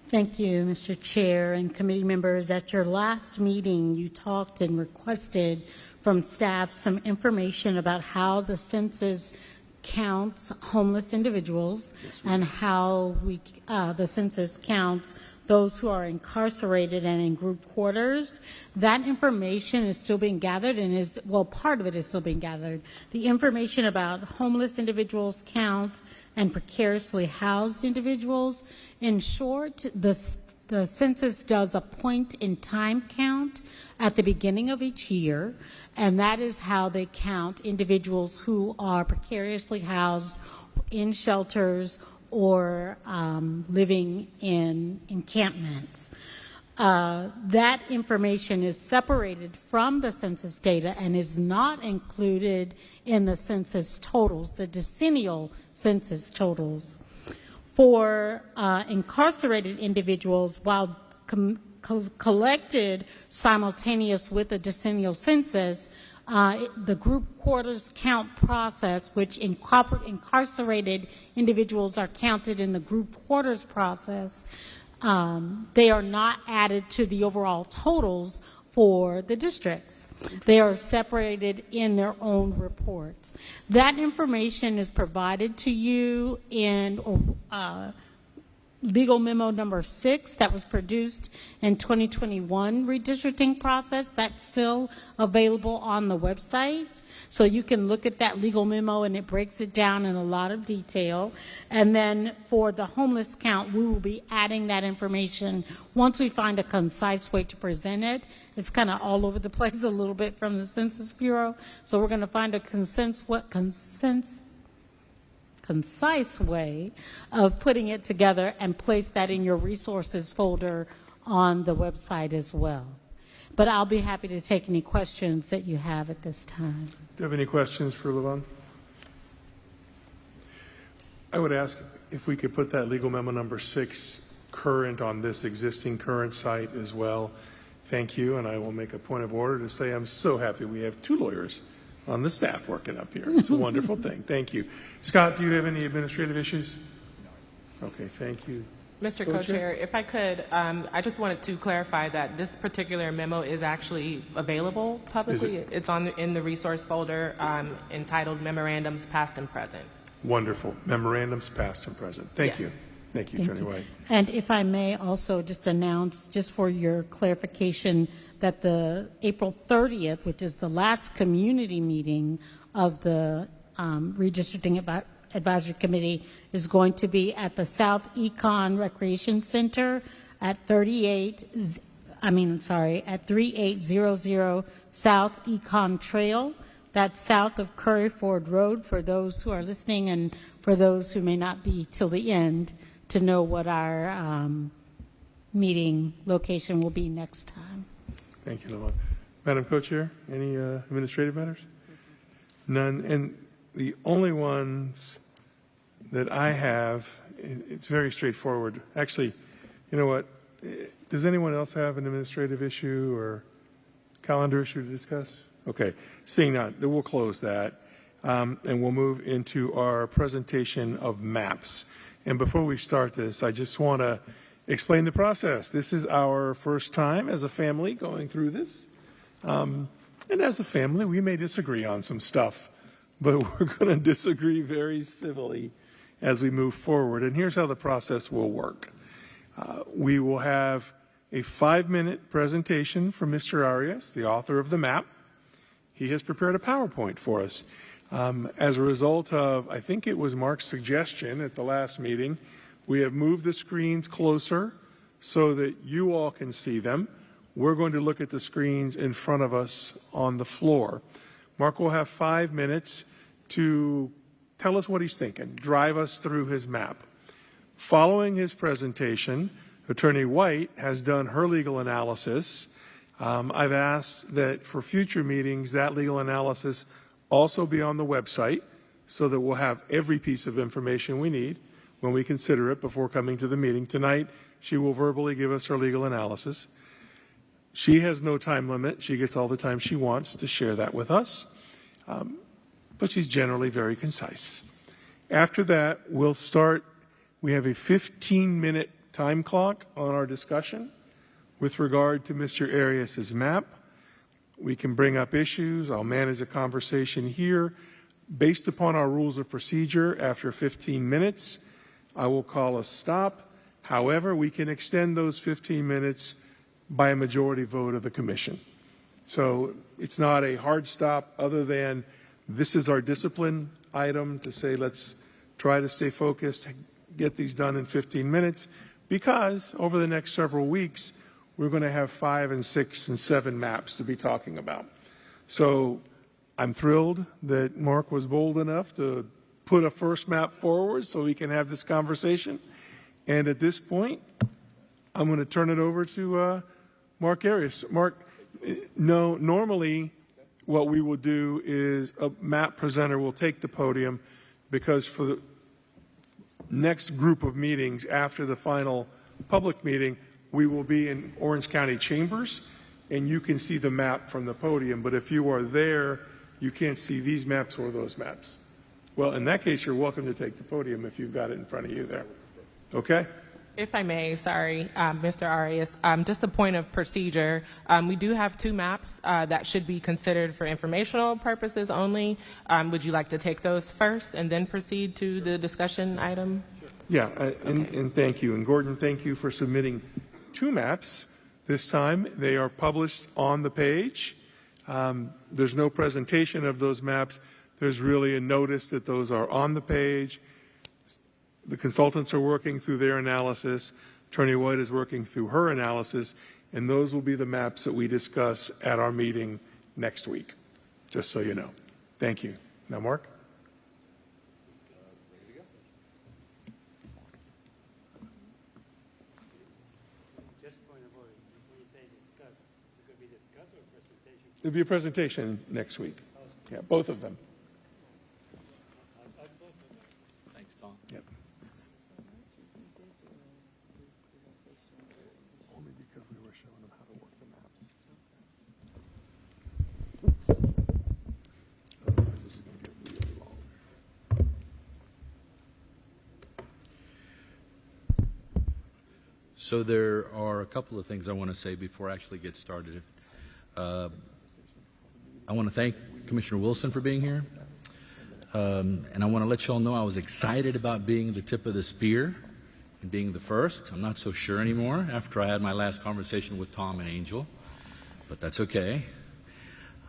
Thank you, Mr. Chair and committee members. At your last meeting, you talked and requested from staff some information about how the census counts homeless individuals and how the census counts those who are incarcerated and in group quarters. That information is still being gathered and part of it is still being gathered. The information about homeless individuals counts and precariously housed individuals. In short, the census does a point-in-time count at the beginning of each year, and that is how they count individuals who are precariously housed in shelters or living in encampments. That information is separated from the census data and is not included in the census totals, the decennial census totals. For incarcerated individuals, while collected simultaneous with the decennial census, the group quarters count process, which incarcerated individuals are counted in the group quarters process, they are not added to the overall totals for the districts. They are separated in their own reports. That information is provided to you in legal memo number 6 that was produced in 2021 redistricting process. That's still available on the website. So you can look at that legal memo and it breaks it down in a lot of detail. And then for the homeless count, we will be adding that information once we find a concise way to present it. It's kind of all over the place a little bit from the Census Bureau. So we're going to find a concise way of putting it together and place that in your resources folder on the website as well. But I'll be happy to take any questions that you have at this time. Do you have any questions for Levon? I would ask if we could put that legal memo number 6 current on this existing current site as well. Thank you, and I will make a point of order to say I'm so happy we have 2 lawyers on the staff working up here. It's a wonderful thing. Thank you. Scott, do you have any administrative issues? Okay, thank you. Mr. Co-Chair, if I could, I just wanted to clarify that this particular memo is actually available publicly. It's in the resource folder entitled Memorandums Past and Present. Wonderful. Memorandums past and present. Thank you. Thank you, Attorney White. And if I may also just announce, just for your clarification, that the April 30th, which is the last community meeting of the Redistricting Advisory Committee, is going to be at the South Econ Recreation Center at 3800 South Econ Trail. That's south of Curry Ford Road, for those who are listening and for those who may not be till the end to know what our meeting location will be next time. Thank you, Levon. Madam Co-Chair, any administrative matters? None. And the only ones that I have, it's very straightforward. Actually, you know what? does anyone else have an administrative issue or calendar issue to discuss? Okay, seeing none, then we'll close that, and we'll move into our presentation of maps. And before we start this, I just want to explain the process. This is our first time as a family going through this. And as a family, we may disagree on some stuff, but we're going to disagree very civilly as we move forward. And here's how the process will work. We will have a 5-minute presentation from Mr. Arias, the author of the map. He has prepared a PowerPoint for us. As a result of, I think it was Mark's suggestion at the last meeting, we have moved the screens closer so that you all can see them. We're going to look at the screens in front of us on the floor. Mark will have 5 minutes to tell us what he's thinking, drive us through his map. Following his presentation, Attorney White has done her legal analysis. I've asked that for future meetings, that legal analysis also be on the website so that we'll have every piece of information we need when we consider it before coming to the meeting. Tonight, she will verbally give us her legal analysis. She has no time limit. She gets all the time she wants to share that with us. But she's generally very concise. After that, we'll start. We have a 15-minute time clock on our discussion with regard to Mr. Arias's map. We can bring up issues. I'll manage a conversation here. Based upon our rules of procedure, after 15 minutes, I will call a stop. However, we can extend those 15 minutes by a majority vote of the commission. So it's not a hard stop other than this is our discipline item to say let's try to stay focused, get these done in 15 minutes, because over the next several weeks, we're going to have 5 and 6 and 7 maps to be talking about. So I'm thrilled that Mark was bold enough to put a first map forward so we can have this conversation. And at this point, I'm going to turn it over to Mark Arias. Mark, no, normally what we will do is a map presenter will take the podium because for the next group of meetings after the final public meeting, we will be in Orange County Chambers and you can see the map from the podium. But if you are there, you can't see these maps or those maps. Well, in that case, you're welcome to take the podium if you've got it in front of you there. Okay? If I may, sorry, Mr. Arias, just a point of procedure. We do have 2 maps that should be considered for informational purposes only. Would you like to take those first and then proceed to the discussion item? Yeah, and thank you. And Gordon, thank you for submitting 2 maps. This time they are published on the page. There's no presentation of those maps. There's really a notice that those are on the page. The consultants are working through their analysis. Attorney White is working through her analysis, and those will be the maps that we discuss at our meeting next week, just so you know. Thank you. Now, Mark? There'll be a presentation next week. Yeah, both of them. Thanks, Tom. Yep. Only because we were showing them how to work the maps. Otherwise, this is going to get really long. So there are a couple of things I want to say before I actually get started. I want to thank Commissioner Wilson for being here. And I want to let you all know I was excited about being the tip of the spear and being the first. I'm not so sure anymore after I had my last conversation with Tom and Angel, but that's okay.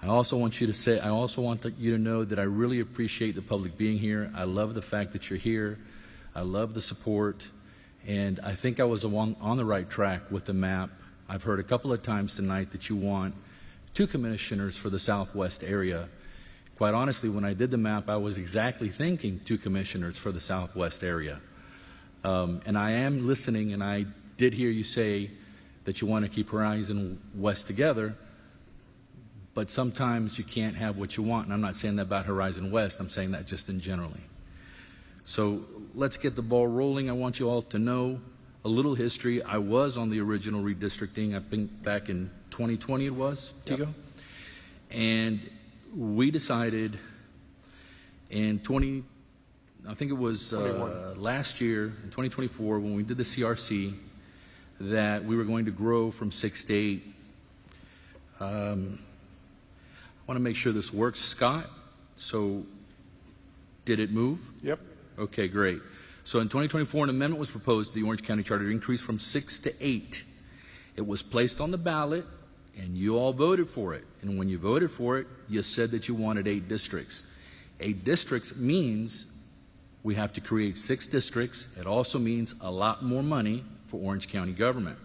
I also want you to know that I really appreciate the public being here. I love the fact that you're here. I love the support. And I think I was on the right track with the map. I've heard a couple of times tonight that you want 2 commissioners for the Southwest area. Quite honestly, when I did the map, I was exactly thinking 2 commissioners for the Southwest area. And I am listening, and I did hear you say that you want to keep Horizon West together, but sometimes you can't have what you want. And I'm not saying that about Horizon West. I'm saying that just in generally. So let's get the ball rolling. I want you all to know a little history. I was on the original redistricting, I think back in 2020 it was, Tigo. Yep. And we decided in I think it was last year, in 2024, when we did the CRC, that we were going to grow from 6 to 8. I want to make sure this works, Scott. So, did it move? Yep. Okay, great. So in 2024, an amendment was proposed to the Orange County Charter to increase from 6 to 8. It was placed on the ballot, and you all voted for it. And when you voted for it, you said that you wanted 8 districts. 8 districts means we have to create 6 districts. It also means a lot more money for Orange County government.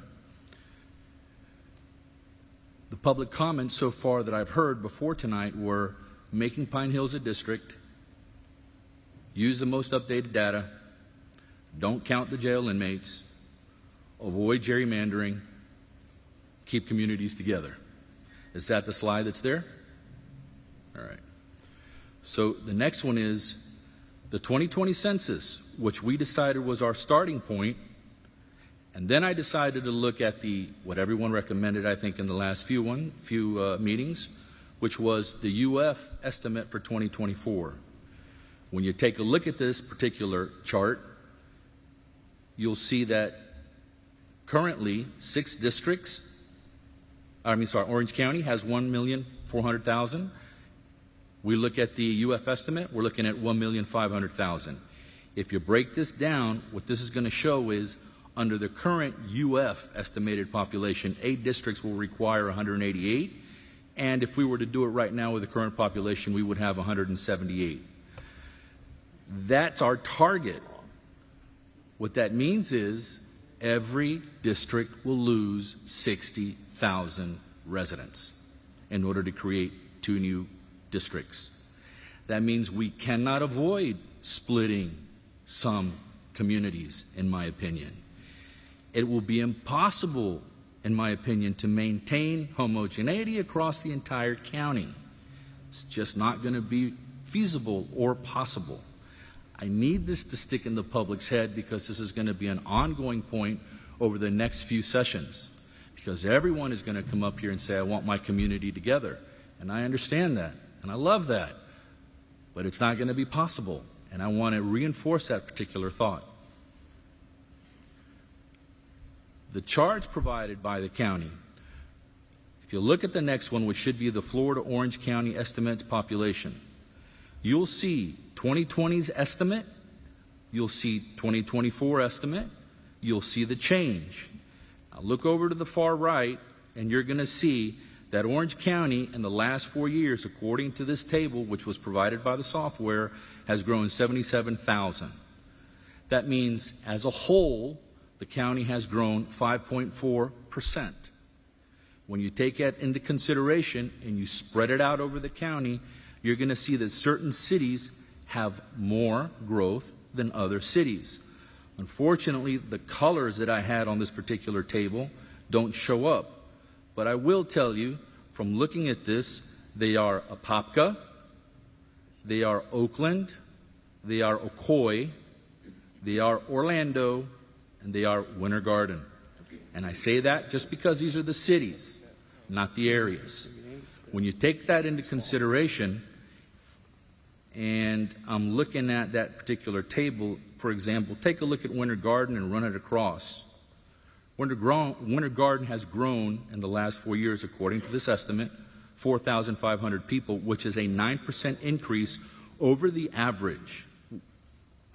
The public comments so far that I've heard before tonight were making Pine Hills a district, use the most updated data, don't count the jail inmates, avoid gerrymandering, keep communities together. Is that the slide that's there? All right. So the next one is the 2020 census, which we decided was our starting point. And then I decided to look at what everyone recommended, I think, in the last few meetings, which was the UF estimate for 2024. When you take a look at this particular chart, you'll see that currently 6 districts, Orange County has 1,400,000. We look at the UF estimate, we're looking at 1,500,000. If you break this down, what this is going to show is under the current UF estimated population, 8 districts will require 188, and if we were to do it right now with the current population, we would have 178. That's our target. What that means is every district will lose 60,000 residents in order to create 2 new districts. That means we cannot avoid splitting some communities, in my opinion. It will be impossible, in my opinion, to maintain homogeneity across the entire county. It's just not going to be feasible or possible. I need this to stick in the public's head because this is going to be an ongoing point over the next few sessions. Because everyone is going to come up here and say, I want my community together. And I understand that, and I love that. But it's not going to be possible, and I want to reinforce that particular thought. The charge provided by the county, if you look at the next one, which should be the Florida Orange County estimates population, you'll see 2020's estimate, you'll see 2024 estimate, you'll see the change. Now look over to the far right, and you're going to see that Orange County in the last 4 years, according to this table, which was provided by the software, has grown 77,000. That means, as a whole, the county has grown 5.4%. When you take that into consideration and you spread it out over the county, you're going to see that certain cities have more growth than other cities. Unfortunately, the colors that I had on this particular table don't show up. But I will tell you, from looking at this, they are Apopka, they are Oakland, they are Ocoee, they are Orlando, and they are Winter Garden. And I say that just because these are the cities, not the areas. When you take that into consideration, and I'm looking at that particular table, for example, take a look at Winter Garden and run it across. Winter Garden has grown in the last 4 years, according to this estimate, 4,500 people, which is a 9% increase over the average.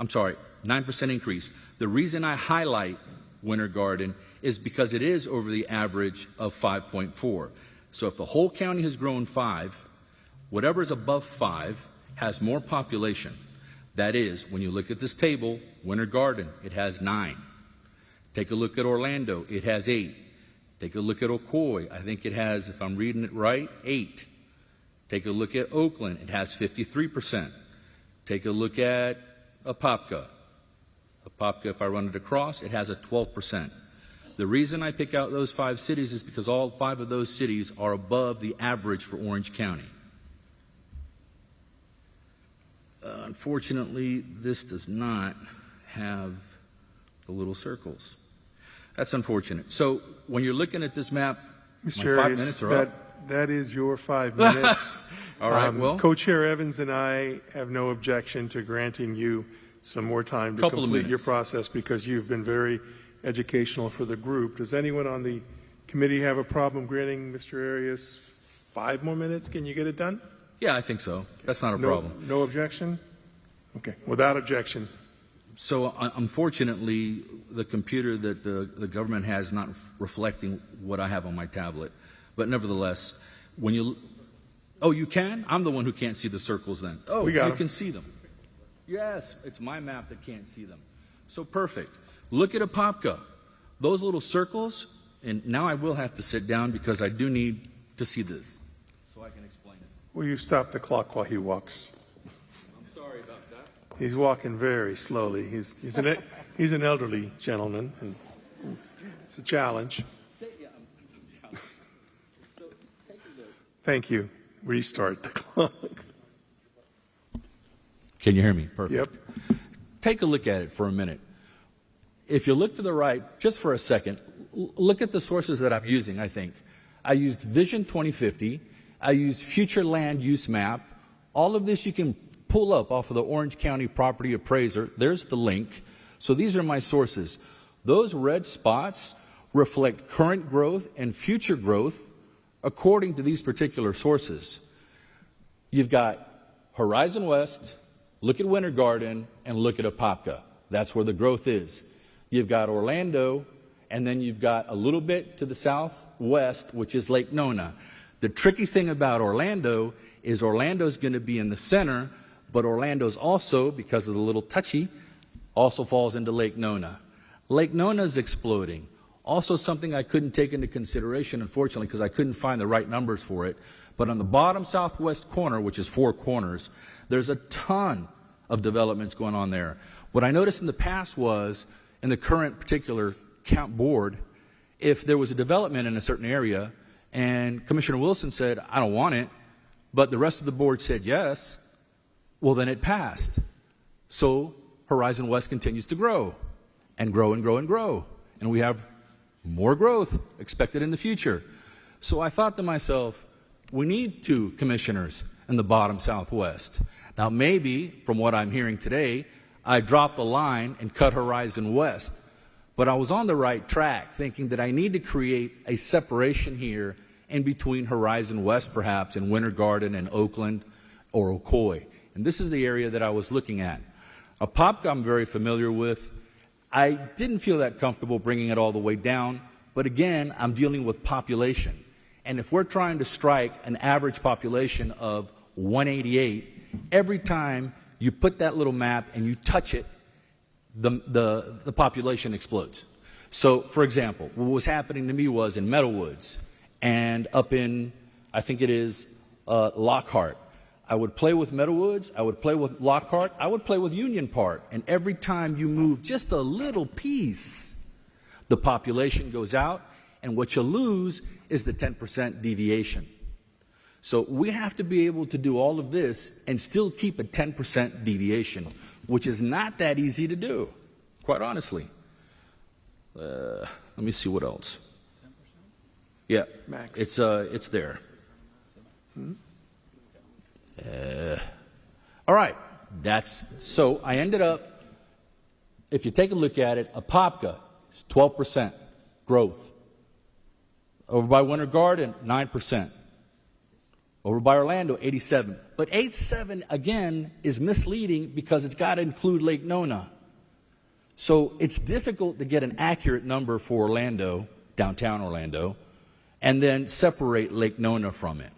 9% increase. The reason I highlight Winter Garden is because it is over the average of 5.4. So if the whole county has grown 5, whatever is above 5 has more population. That is, when you look at this table, Winter Garden, it has 9. Take a look at Orlando, it has 8. Take a look at Ocoee, I think it has, if I'm reading it right, 8. Take a look at Oakland, it has 53%. Take a look at Apopka. Apopka, if I run it across, it has a 12%. The reason I pick out those 5 cities is because all 5 of those cities are above the average for Orange County. Unfortunately, this does not have the little circles. That's unfortunate. So when you're looking at this map, Mr. my 5 Arias, minutes are up. that is your 5 minutes. All right, well. Co-Chair Evans and I have no objection to granting you some more time to Couple of complete your minutes. process because you've been very educational for the group. Does anyone on the committee have a problem granting Mr. Arias 5 more minutes? Can you get it done? Yeah, I think so. That's not a problem. No objection? Okay, without objection. So unfortunately, the computer that the government has is not reflecting what I have on my tablet. But nevertheless, when you... Oh, you can? I'm the one who can't see the circles then. Oh, We got you 'em. can see them. Yes, it's my map that can't see them. So perfect. Look at Apopka. Those little circles, and now I will have to sit down because I do need to see this so I can explain it. Will you stop the clock while he walks? I'm sorry about that. He's walking very slowly. He's an elderly gentleman, and it's a challenge. Thank you. Restart the clock. Can you hear me? Perfect. Yep. Take a look at it for a minute. If you look to the right, just for a second, look at the sources that I'm using, I think. I used Vision 2050. I used Future Land Use Map. All of this you can pull up off of the Orange County Property Appraiser. There's the link. So these are my sources. Those red spots reflect current growth and future growth according to these particular sources. You've got Horizon West, look at Winter Garden, and look at Apopka. That's where the growth is. You've got Orlando, and then you've got a little bit to the southwest, which is Lake Nona. The tricky thing about Orlando is Orlando's going to be in the center, but Orlando's also, because of the little touchy, also falls into Lake Nona. Lake Nona's exploding. Also something I couldn't take into consideration, unfortunately, because I couldn't find the right numbers for it. But on the bottom southwest corner, which is Four Corners, there's a ton of developments going on there. What I noticed in the past was, in the current particular count board, if there was a development in a certain area and Commissioner Wilson said, I don't want it, but the rest of the board said yes, well, then it passed. So Horizon West continues to grow and grow and grow and grow. And we have more growth expected in the future. So I thought to myself, we need 2 commissioners in the bottom southwest. Now maybe, from what I'm hearing today, I dropped the line and cut Horizon West. But I was on the right track, thinking that I need to create a separation here in between Horizon West, perhaps, and Winter Garden and Oakland or Ocoee. And this is the area that I was looking at. Apopka I'm very familiar with. I didn't feel that comfortable bringing it all the way down, but again, I'm dealing with population. And if we're trying to strike an average population of 188, every time you put that little map and you touch it, the population explodes. So, for example, what was happening to me was in Meadowwoods and up in, I think it is, Lockhart. I would play with Meadowwoods, I would play with Lockhart, I would play with Union Park, and every time you move just a little piece, the population goes out, and what you lose is the 10% deviation. So we have to be able to do all of this and still keep a 10% deviation, which is not that easy to do, quite honestly. Let me see what else. Yeah, Max. It's there. All right, so I ended up, if you take a look at it, Apopka is 12% growth. Over by Winter Garden, 9%. Over by Orlando, 87. But 87, again, is misleading because it's got to include Lake Nona. So it's difficult to get an accurate number for Orlando, downtown Orlando, and then separate Lake Nona from it.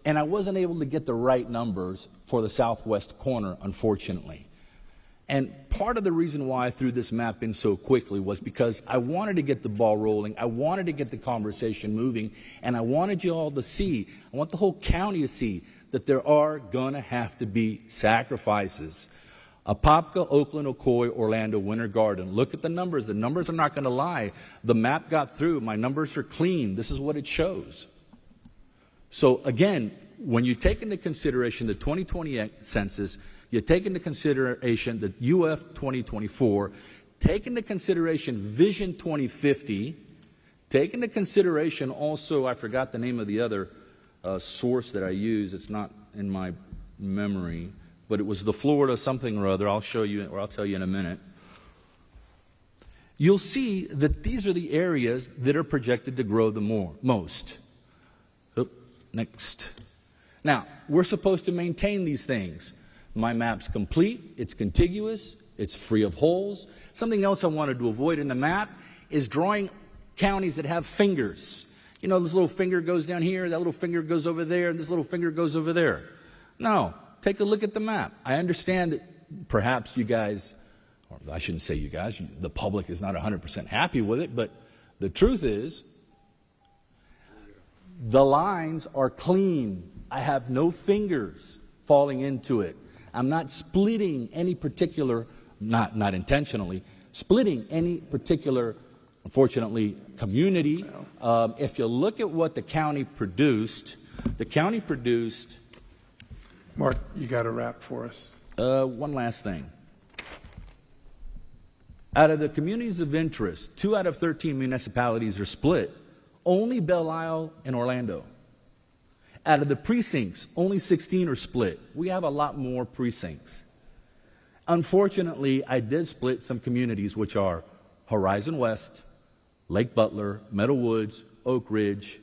And I wasn't able to get the right numbers for the southwest corner, unfortunately. And part of the reason why I threw this map in so quickly was because I wanted to get the ball rolling, I wanted to get the conversation moving, and I wanted you all to see, I want the whole county to see, that there are going to have to be sacrifices. Apopka, Oakland, Ocoee, Orlando, Winter Garden. Look at the numbers. The numbers are not going to lie. The map got through. My numbers are clean. This is what it shows. So again, when you take into consideration the 2020 census, you take into consideration the UF 2024, take into consideration Vision 2050, take into consideration also, I forgot the name of the other source that I use. It's not in my memory, but it was the Florida something or other. I'll show you, or I'll tell you in a minute. You'll see that these are the areas that are projected to grow the most. Next. Now, we're supposed to maintain these things. My map's complete, it's contiguous, it's free of holes. Something else I wanted to avoid in the map is drawing counties that have fingers. You know, this little finger goes down here, that little finger goes over there, and this little finger goes over there. No, take a look at the map. I understand that perhaps you guys, or I shouldn't say you guys, the public is not 100% happy with it, but the truth is, the lines are clean. I have no fingers falling into it. I'm not splitting any particular, not intentionally, splitting any particular, unfortunately, community. If you look at what the county produced, Mark, you got a wrap for us. One last thing. Out of the communities of interest, 2 out of 13 municipalities are split. Only Belle Isle and Orlando. Out of the precincts, only 16 are split. We have a lot more precincts. Unfortunately, I did split some communities, which are Horizon West, Lake Butler, Meadow Woods, Oak Ridge.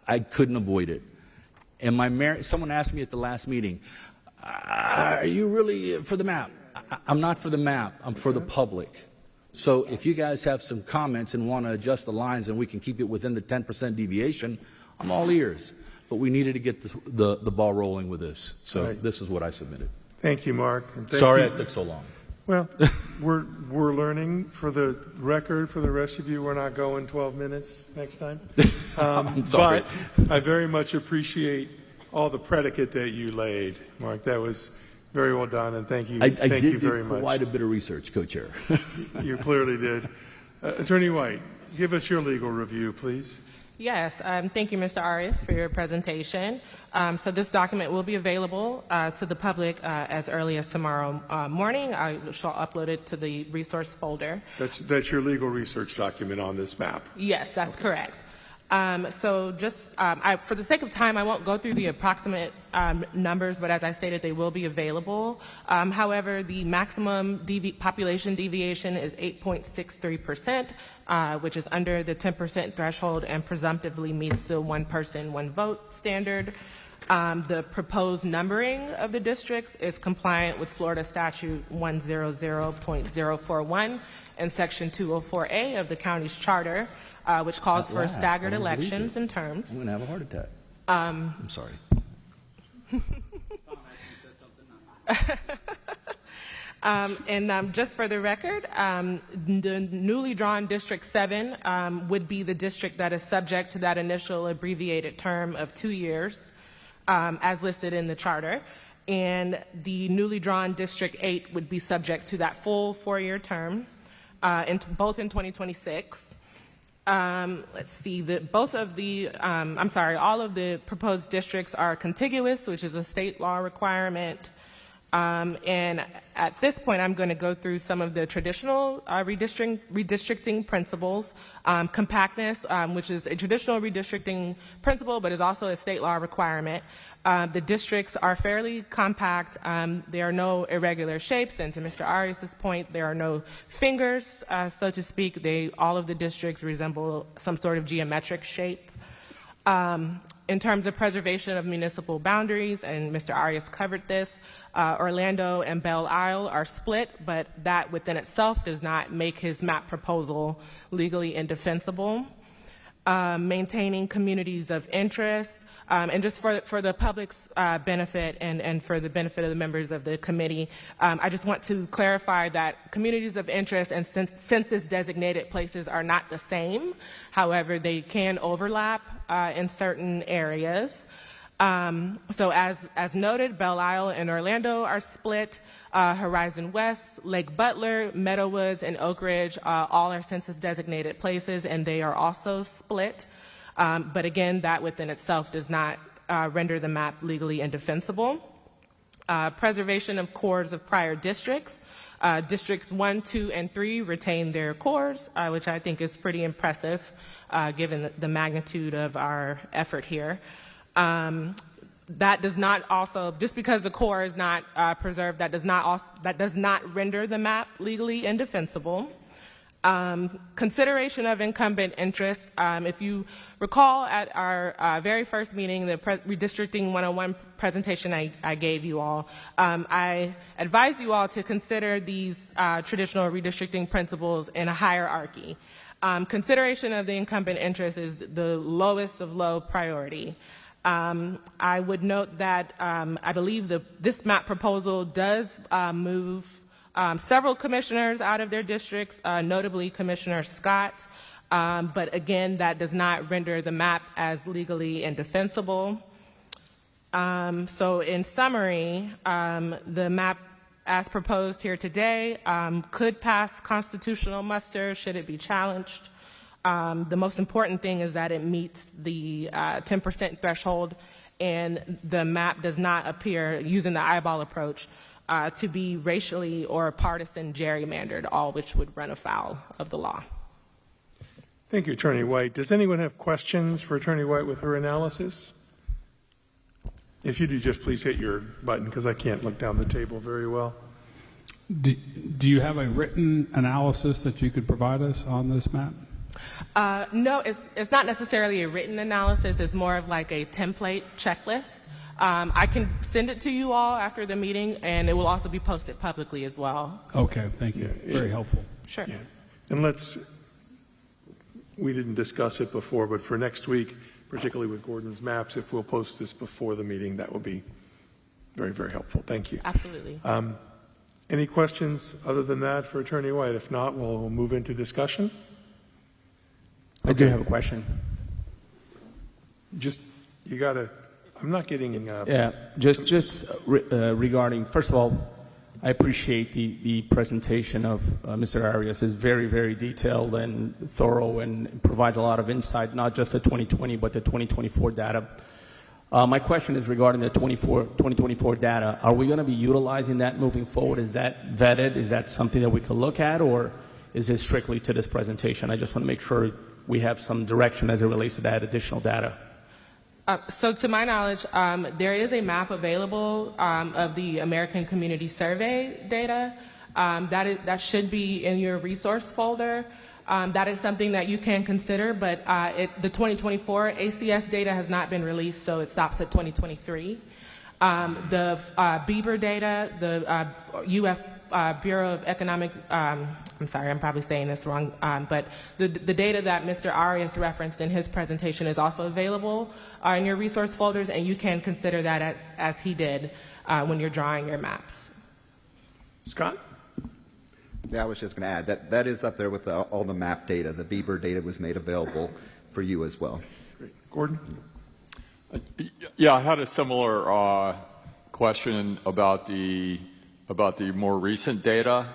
I couldn't avoid it. And someone asked me at the last meeting, are you really for the map? I'm not for the map. I'm for the public. So if you guys have some comments and want to adjust the lines and we can keep it within the 10% deviation, I'm all ears. But we needed to get the ball rolling with this. So right. This is what I submitted. Thank you, Mark. And Sorry it took so long. Well, we're learning. For the record, for the rest of you, we're not going 12 minutes next time. I'm sorry. But I very much appreciate all the predicate that you laid, Mark. That was very well done, and thank you. I thank did you very do much. quite a bit of research, Co-Chair. You clearly did. Attorney White, give us your legal review, please. Yes, thank you, Mr. Arias, for your presentation. So this document will be available to the public as early as tomorrow morning. I shall upload it to the resource folder. That's your legal research document on this map. Yes, that's correct. So just for the sake of time, I won't go through the approximate numbers, but as I stated, they will be available. However, the maximum population deviation is 8.63%, which is under the 10% threshold and presumptively meets the one person, one vote standard. The proposed numbering of the districts is compliant with Florida Statute 100.041 and Section 204A of the county's charter, which calls for staggered elections and terms. I'm going to have a heart attack. I'm sorry. And just for the record, the newly drawn District 7 would be the district that is subject to that initial abbreviated term of 2 years, as listed in the charter. And the newly drawn District 8 would be subject to that full 4-year term, both in 2026. Let's see, all of the proposed districts are contiguous, which is a state law requirement. And at this point, I'm going to go through some of the traditional redistricting principles. Compactness, which is a traditional redistricting principle, but is also a state law requirement. The districts are fairly compact. There are no irregular shapes, and to Mr. Arias' point, there are no fingers, so to speak. All of the districts resemble some sort of geometric shape. In terms of preservation of municipal boundaries, and Mr. Arias covered this, Orlando and Belle Isle are split, but that within itself does not make his map proposal legally indefensible. Maintaining communities of interest, and just for the public's benefit and for the benefit of the members of the committee, I just want to clarify that communities of interest and census designated places are not the same. However, they can overlap in certain areas. So as noted, Belle Isle and Orlando are split. Horizon West, Lake Butler, Meadowwoods, and Oak Ridge all are census designated places, and they are also split. But again, that within itself does not render the map legally indefensible. Preservation of cores of prior districts. Districts 1, 2, and 3 retain their cores, which I think is pretty impressive given the magnitude of our effort here. That does not also, just because the core is not preserved, that does not render the map legally indefensible. Consideration of incumbent interest. If you recall at our very first meeting, the Redistricting 101 presentation I gave you all, I advised you all to consider these traditional redistricting principles in a hierarchy. Consideration of the incumbent interest is the lowest of low priority. I would note that I believe this map proposal does move several commissioners out of their districts, notably Commissioner Scott, but again, that does not render the map as legally indefensible. So in summary, the map as proposed here today could pass constitutional muster should it be challenged. The most important thing is that it meets the 10% threshold, and the map does not appear, using the eyeball approach, to be racially or partisan gerrymandered, all which would run afoul of the law. Thank you, Attorney White. Does anyone have questions for Attorney White with her analysis? If you do, just please hit your button because I can't look down the table very well. Do you have a written analysis that you could provide us on this map? No, it's not necessarily a written analysis. It's more of like a template checklist. I can send it to you all after the meeting, and it will also be posted publicly as well. Okay, thank you. Very helpful. Sure. Yeah. And we didn't discuss it before, but for next week, particularly with Gordon's maps, if we'll post this before the meeting, that will be very, very helpful. Thank you. Absolutely. Any questions other than that for Attorney White? If not, we'll move into discussion. I do have a question. I'm not getting. Regarding, first of all, I appreciate the presentation of Mr. Arias. It's very, very detailed and thorough and provides a lot of insight, not just the 2020, but the 2024 data. My question is regarding the 2024 data. Are we going to be utilizing that moving forward? Is that vetted? Is that something that we could look at, or is it strictly to this presentation? I just want to make sure we have some direction as it relates to that additional data. So to my knowledge, there is a map available of the American Community Survey data. That should be in your resource folder. That is something that you can consider, but the 2024 ACS data has not been released, so it stops at 2023. The Bieber data, the U.S. Bureau of Economic, I'm sorry, I'm probably saying this wrong, but the data that Mr. Arias referenced in his presentation is also available in your resource folders, and you can consider that as he did when you're drawing your maps. Scott? Yeah, I was just going to add that is up there with all the map data. The Bieber data was made available for you as well. Great. Gordon? Yeah, I had a similar question about the more recent data,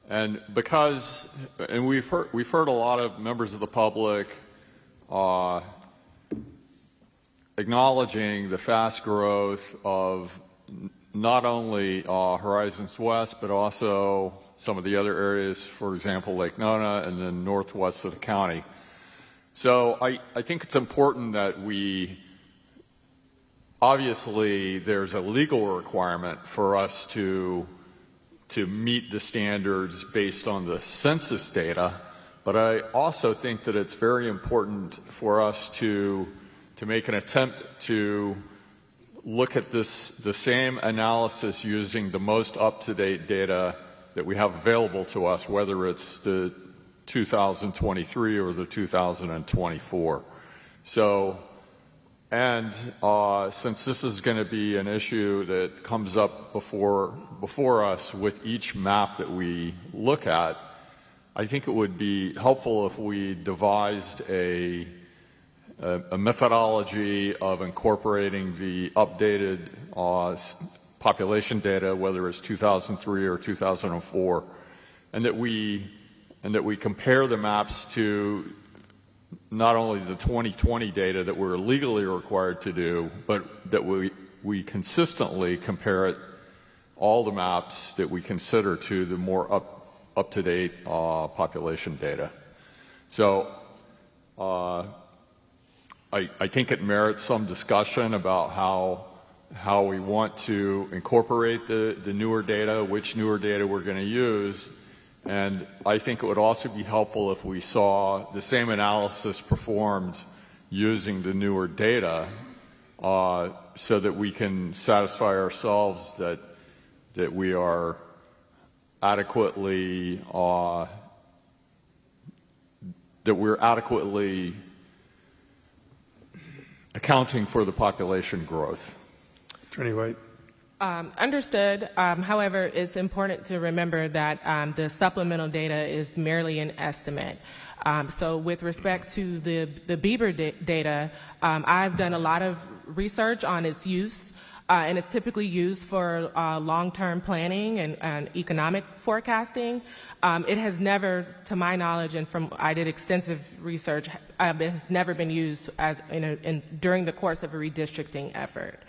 and we've heard a lot of members of the public acknowledging the fast growth of not only Horizons West, but also some of the other areas, for example, Lake Nona and then northwest of the county. So I think it's important that obviously there's a legal requirement for us to meet the standards based on the census data, but I also think that it's very important for us to make an attempt to look at the same analysis using the most up-to-date data that we have available to us, whether it's the 2023 or the 2024. So, and since this is going to be an issue that comes up before us with each map that we look at, I think it would be helpful if we devised a methodology of incorporating the updated population data, whether it's 2003 or 2004, and that we compare the maps to not only the 2020 data that we're legally required to do, but that we consistently compare it all the maps that we consider to the more up-to-date population data. So I think it merits some discussion about how we want to incorporate the newer data, which newer data we're going to use. And I think it would also be helpful if we saw the same analysis performed using the newer data so that we can satisfy ourselves that we are adequately accounting for the population growth. Attorney White. Understood. However, it's important to remember that the supplemental data is merely an estimate. So with respect to the Bieber data, I've done a lot of research on its use, and it's typically used for long-term planning and economic forecasting. It has never, to my knowledge, and I did extensive research, it has never been used as during the course of a redistricting effort.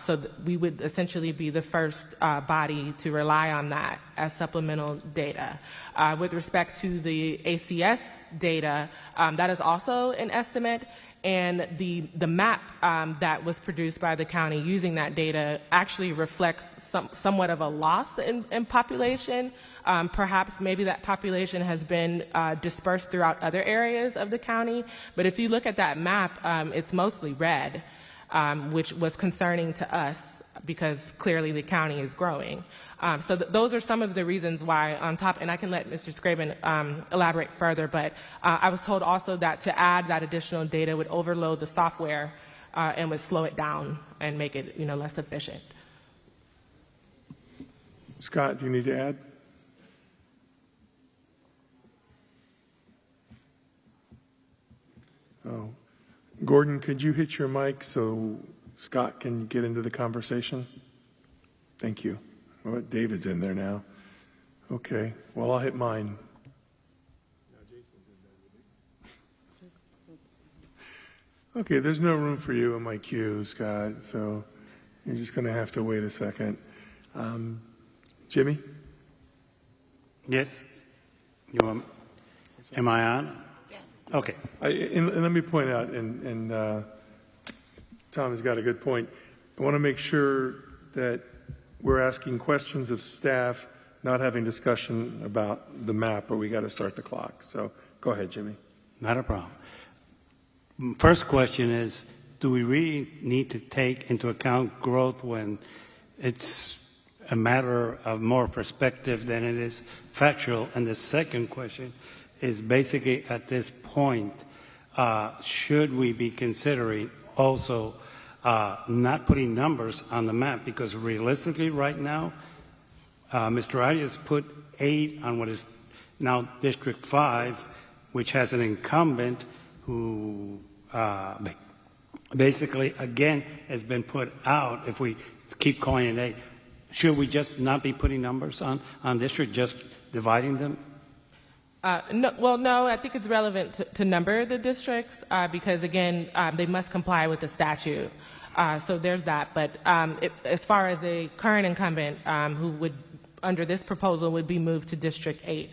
So we would essentially be the first body to rely on that as supplemental data. With respect to the ACS data, that is also an estimate, and the map that was produced by the county using that data actually reflects somewhat of a loss in population. Perhaps maybe that population has been dispersed throughout other areas of the county, but if you look at that map, it's mostly red. Which was concerning to us because clearly the county is growing. So those are some of the reasons why on top, and I can let Mr. Scraven elaborate further, but I was told also that to add that additional data would overload the software and would slow it down and make it less efficient. Scott, do you need to add? Oh. Gordon, could you hit your mic so Scott can get into the conversation? Thank you. Oh, David's in there now. Okay. Well, I'll hit mine. Okay, there's no room for you in my queue, Scott, so you're just going to have to wait a second. Jimmy? Yes? Am I on? Okay. And let me point out, and Tom has got a good point. I want to make sure that we're asking questions of staff, not having discussion about the map, or we got to start the clock. So go ahead, Jimmy. Not a problem. First question is, do we really need to take into account growth when it's a matter of more perspective than it is factual? And the second question is basically at this point, should we be considering also not putting numbers on the map? Because realistically right now, Mr. Arias put 8 on what is now District 5, which has an incumbent who basically, again, has been put out. If we keep calling it 8, should we just not be putting numbers on district, just dividing them? No, I think it's relevant to number the districts because, again, they must comply with the statute. So there's that. But as far as the current incumbent who would, under this proposal, would be moved to District 8,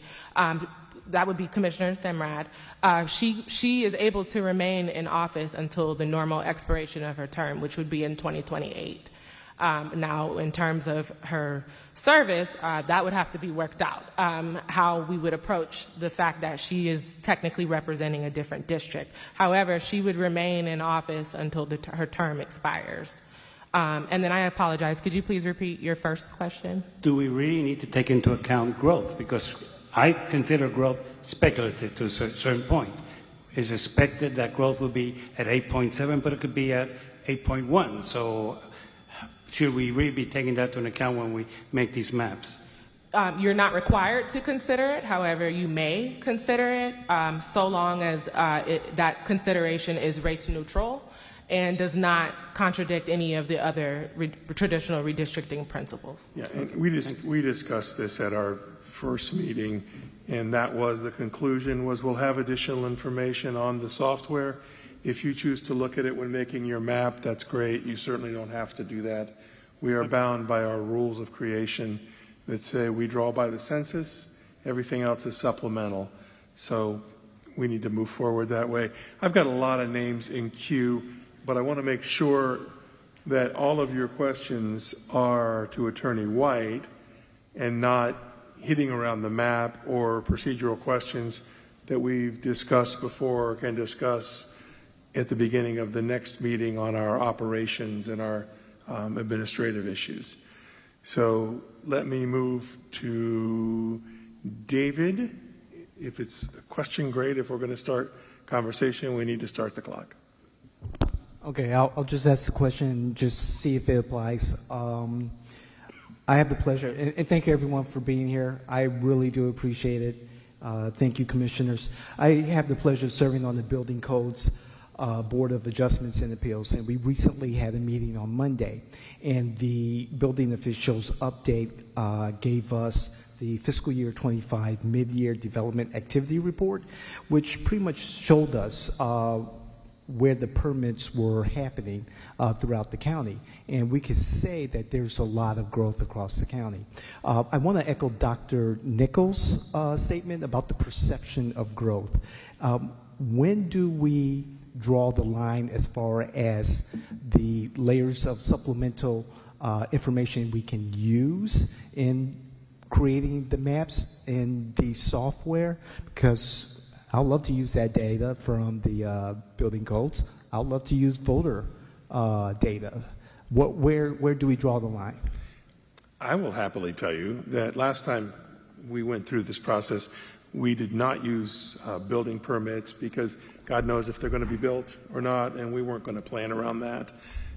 that would be Commissioner Semrad. She is able to remain in office until the normal expiration of her term, which would be in 2028. Now, in terms of her service, that would have to be worked out, how we would approach the fact that she is technically representing a different district. However, she would remain in office until her term expires. And then I apologize, could you please repeat your first question? Do we really need to take into account growth? Because I consider growth speculative to a certain point. It's expected that growth will be at 8.7, but it could be at 8.1. So should we really be taking that into account when we make these maps? You're not required to consider it. However, you may consider it so long as that consideration is race neutral and does not contradict any of the other traditional redistricting principles. Yeah, and we discussed this at our first meeting, and that was the conclusion was we'll have additional information on the software. If you choose to look at it when making your map, that's great. You certainly don't have to do that. We are bound by our rules of creation that say we draw by the census, everything else is supplemental. So we need to move forward that way. I've got a lot of names in queue, but I want to make sure that all of your questions are to Attorney White and not hitting around the map or procedural questions that we've discussed before or can discuss at the beginning of the next meeting on our operations and our administrative issues. So let me move to David. If it's a question, great. If we're going to start conversation, we need to start the clock. Okay, I'll just ask the question and just see if it applies. I have the pleasure, and thank you everyone for being here. I really do appreciate it. Thank you, commissioners. I have the pleasure of serving on the Building Codes Board of Adjustments and Appeals, and we recently had a meeting on Monday, and the building officials update gave us the fiscal year 25 mid-year development activity report, which pretty much showed us where the permits were happening throughout the county. And we could say that there's a lot of growth across the county. I want to echo Dr. Nichols' statement about the perception of growth. When do we draw the line as far as the layers of supplemental information we can use in creating the maps in the software? Because I'd love to use that data from the building codes. I'd love to use voter data. Where do we draw the line? I will happily tell you that last time we went through this process, we did not use building permits because God knows if they're going to be built or not, and we weren't going to plan around that.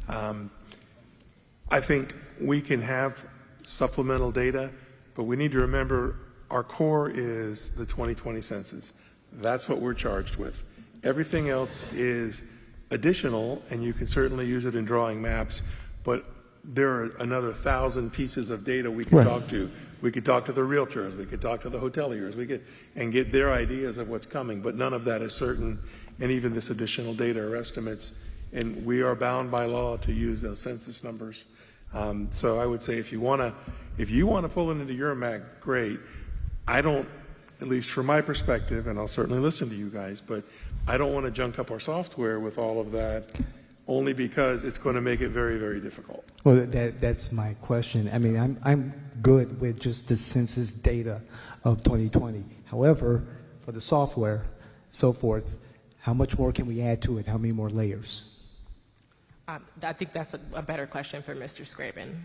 I think we can have supplemental data, but we need to remember our core is the 2020 census. That's what we're charged with. Everything else is additional, and you can certainly use it in drawing maps, but there are another 1,000 pieces of data we could talk to. We could talk to the realtors, we could talk to the hoteliers, and get their ideas of what's coming, but none of that is certain, and even this additional data are estimates, and we are bound by law to use those census numbers. So I would say if you want to pull it into your map, great. I don't, at least from my perspective, and I'll certainly listen to you guys, but I don't want to junk up our software with all of that only because it's going to make it very, very difficult. Well, that's my question. I mean, I'm good with just the census data of 2020. However, for the software, so forth, how much more can we add to it? How many more layers? I think that's a better question for Mr. Scraven.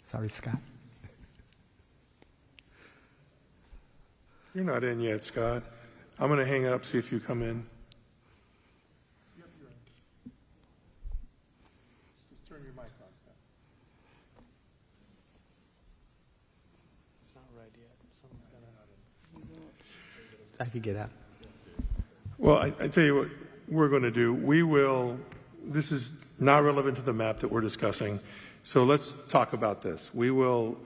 Sorry, Scott. You're not in yet, Scott. I'm going to hang up, see if you come in. Just turn your mic on, Scott. It's not right yet. I could get out. Well, I tell you what we're going to do. This is not relevant to the map that we're discussing, so let's talk about this. We will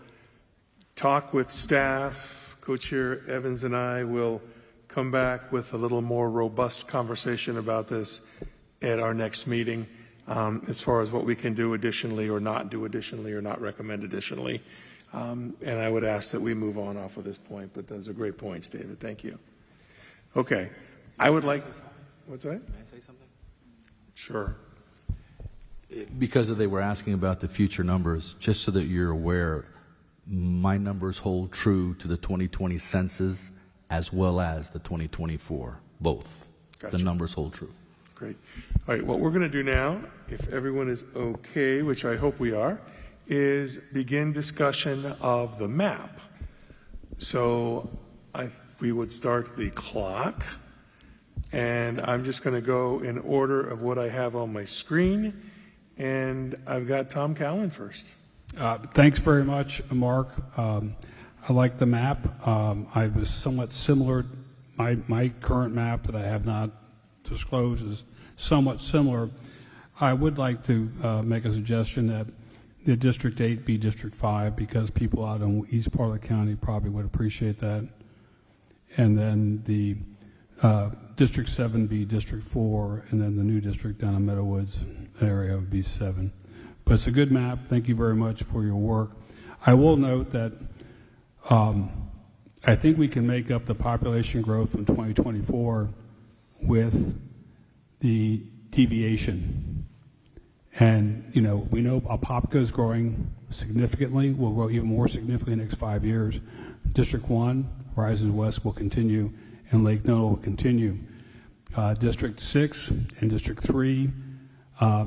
talk with staff. Co-Chair Evans and I will come back with a little more robust conversation about this at our next meeting as far as what we can do additionally or not do additionally or not recommend additionally. And I would ask that we move on off of this point, but those are great points, David. Thank you. Okay. I would like... What's that? May I say something? Sure. Because they were asking about the future numbers, just so that you're aware, my numbers hold true to the 2020 census as well as the 2024, both. Gotcha. The numbers hold true. Great. All right, what we're going to do now, if everyone is okay, which I hope we are, is begin discussion of the map. So we would start the clock, and I'm just going to go in order of what I have on my screen, and I've got Tom Cowan first. Thanks very much, Mark. I like the map. I was somewhat similar. My current map that I have not disclosed is somewhat similar. I would like to make a suggestion that the District 8 be District 5 because people out in the east part of the county probably would appreciate that. And then the District 7 be District 4, and then the new district down in Meadowwoods area would be 7. But it's a good map. Thank you very much for your work. I will note that I think we can make up the population growth from 2024 with the deviation. And, you know, we know Apopka is growing significantly, will grow even more significantly in the next 5 years. District 1, Horizon West will continue, and Lake Nona will continue. District 6 and District 3,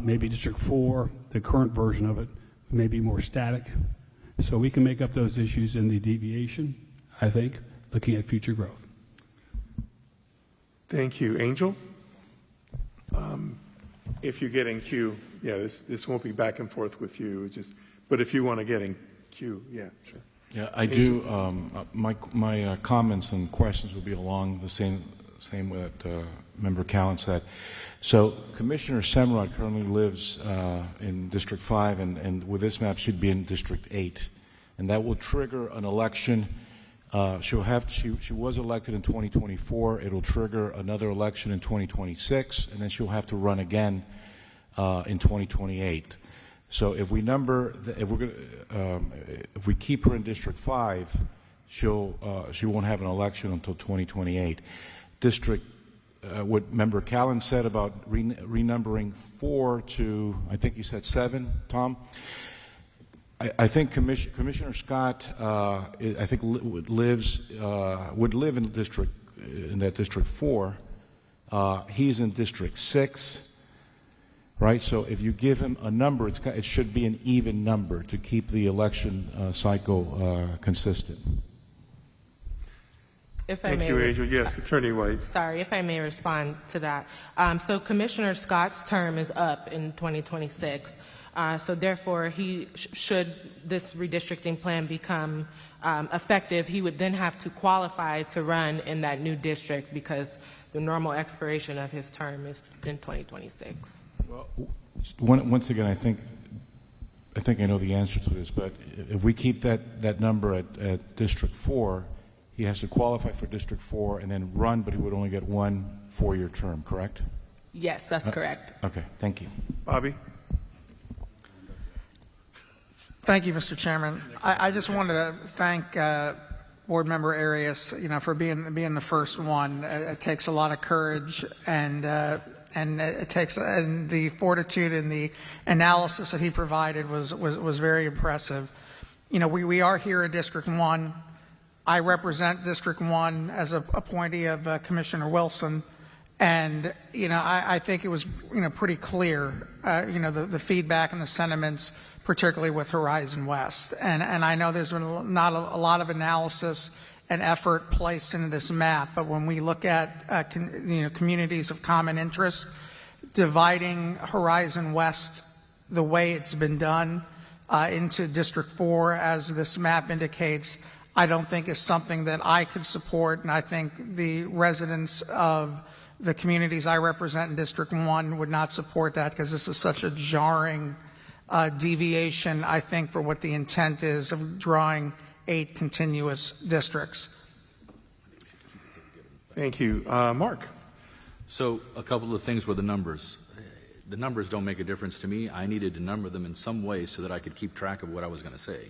maybe District 4, the current version of it, may be more static. So we can make up those issues in the deviation, I think, looking at future growth. Thank you. Angel? If you get in queue, yeah, this won't be back and forth with you. It's just, but if you want to get in queue, yeah, sure. Yeah, I do. My comments and questions will be along the same what Member Callan said. So Commissioner Semrod currently lives in District 5, and with this map should be in District 8, and that will trigger an election. She was elected in 2024. It'll trigger another election in 2026, and then she'll have to run again in 2028. So if we if we keep her in District 5, she won't have an election until 2028. What Member Callan said about renumbering 4 to, I think you said 7, Tom. I think Commissioner Scott, I think would live in that District 4. He's in District 6. Right, so if you give him a number, it should be an even number to keep the election cycle consistent. If I Thank may, you, Angel. Yes, Attorney White. Sorry, if I may respond to that. So Commissioner Scott's term is up in 2026. So therefore, should this redistricting plan become effective, he would then have to qualify to run in that new district because the normal expiration of his term is in 2026. Well, once again, I think I know the answer to this, but if we keep that number at District 4, he has to qualify for District 4 and then run, but he would only get 1 4-year term, correct? Yes, that's correct. Okay, thank you. Bobby? Thank you, Mr. Chairman. I just wanted to thank Board Member Arias, for being the first one. It takes a lot of courage and it takes the fortitude and the analysis that he provided was very impressive. We are here in District 1. I represent District 1 as a appointee of Commissioner Wilson, and I think it was pretty clear the feedback and the sentiments, particularly with Horizon West, and I know there's been not a lot of analysis and effort placed into this map, but when we look at communities of common interest, dividing Horizon West the way it's been done into District 4, as this map indicates, I don't think is something that I could support, and I think the residents of the communities I represent in District 1 would not support that because this is such a jarring deviation, I think, for what the intent is of drawing 8 continuous districts. Thank you. Mark? So a couple of things with the numbers. The numbers don't make a difference to me. I needed to number them in some way so that I could keep track of what I was going to say.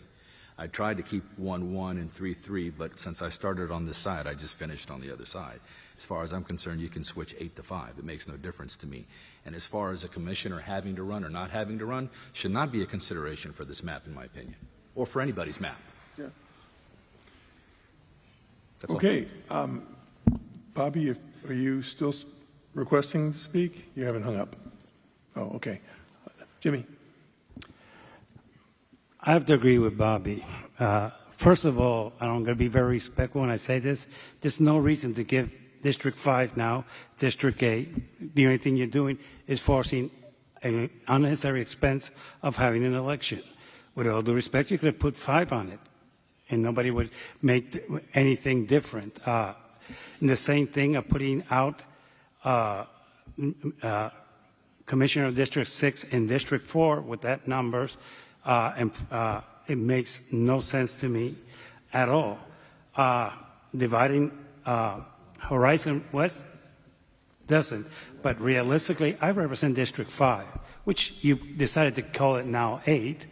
I tried to keep 1-1 and 3-3, but since I started on this side, I just finished on the other side. As far as I'm concerned, you can switch 8 to 5. It makes no difference to me. And as far as a commissioner having to run or not having to run, should not be a consideration for this map, in my opinion, or for anybody's map. Yeah. That's okay. Bobby, are you still requesting to speak? You haven't hung up. Oh, okay. Jimmy. I have to agree with Bobby. First of all, I'm going to be very respectful when I say this. There's no reason to give District 5 now, District 8. The only thing you're doing is forcing an unnecessary expense of having an election. With all due respect, you could have put 5 on it, and nobody would make anything different. And the same thing of putting out Commissioner of District 6 and District 4 with that numbers, it makes no sense to me at all. Dividing Horizon West doesn't. But realistically, I represent District 5, which you decided to call it now 8.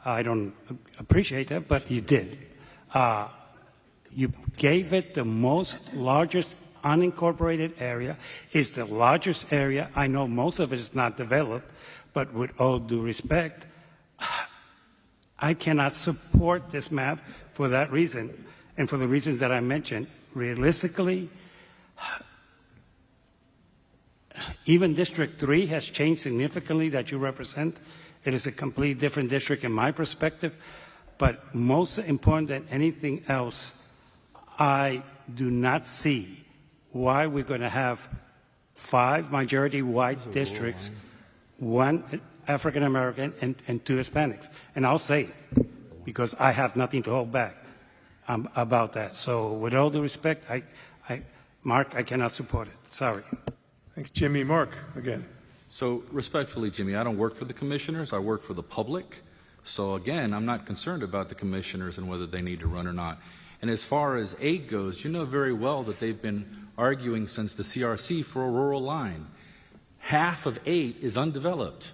I don't appreciate that, but you did. You gave it the largest unincorporated area. It's the largest area. I know most of it is not developed, but with all due respect, I cannot support this map for that reason and for the reasons that I mentioned. Realistically, even District 3 has changed significantly that you represent. It is a completely different district in my perspective. But most important than anything else, I do not see why we're going to have 5 majority white districts, 1 African American and 2 Hispanics. And I'll say it because I have nothing to hold back about that. So with all due respect, Mark, I cannot support it. Sorry. Thanks, Jimmy. Mark, again. So respectfully, Jimmy, I don't work for the commissioners. I work for the public. So again, I'm not concerned about the commissioners and whether they need to run or not. And as far as 8 goes, you know very well that they've been arguing since the CRC for a rural line. Half of 8 is undeveloped.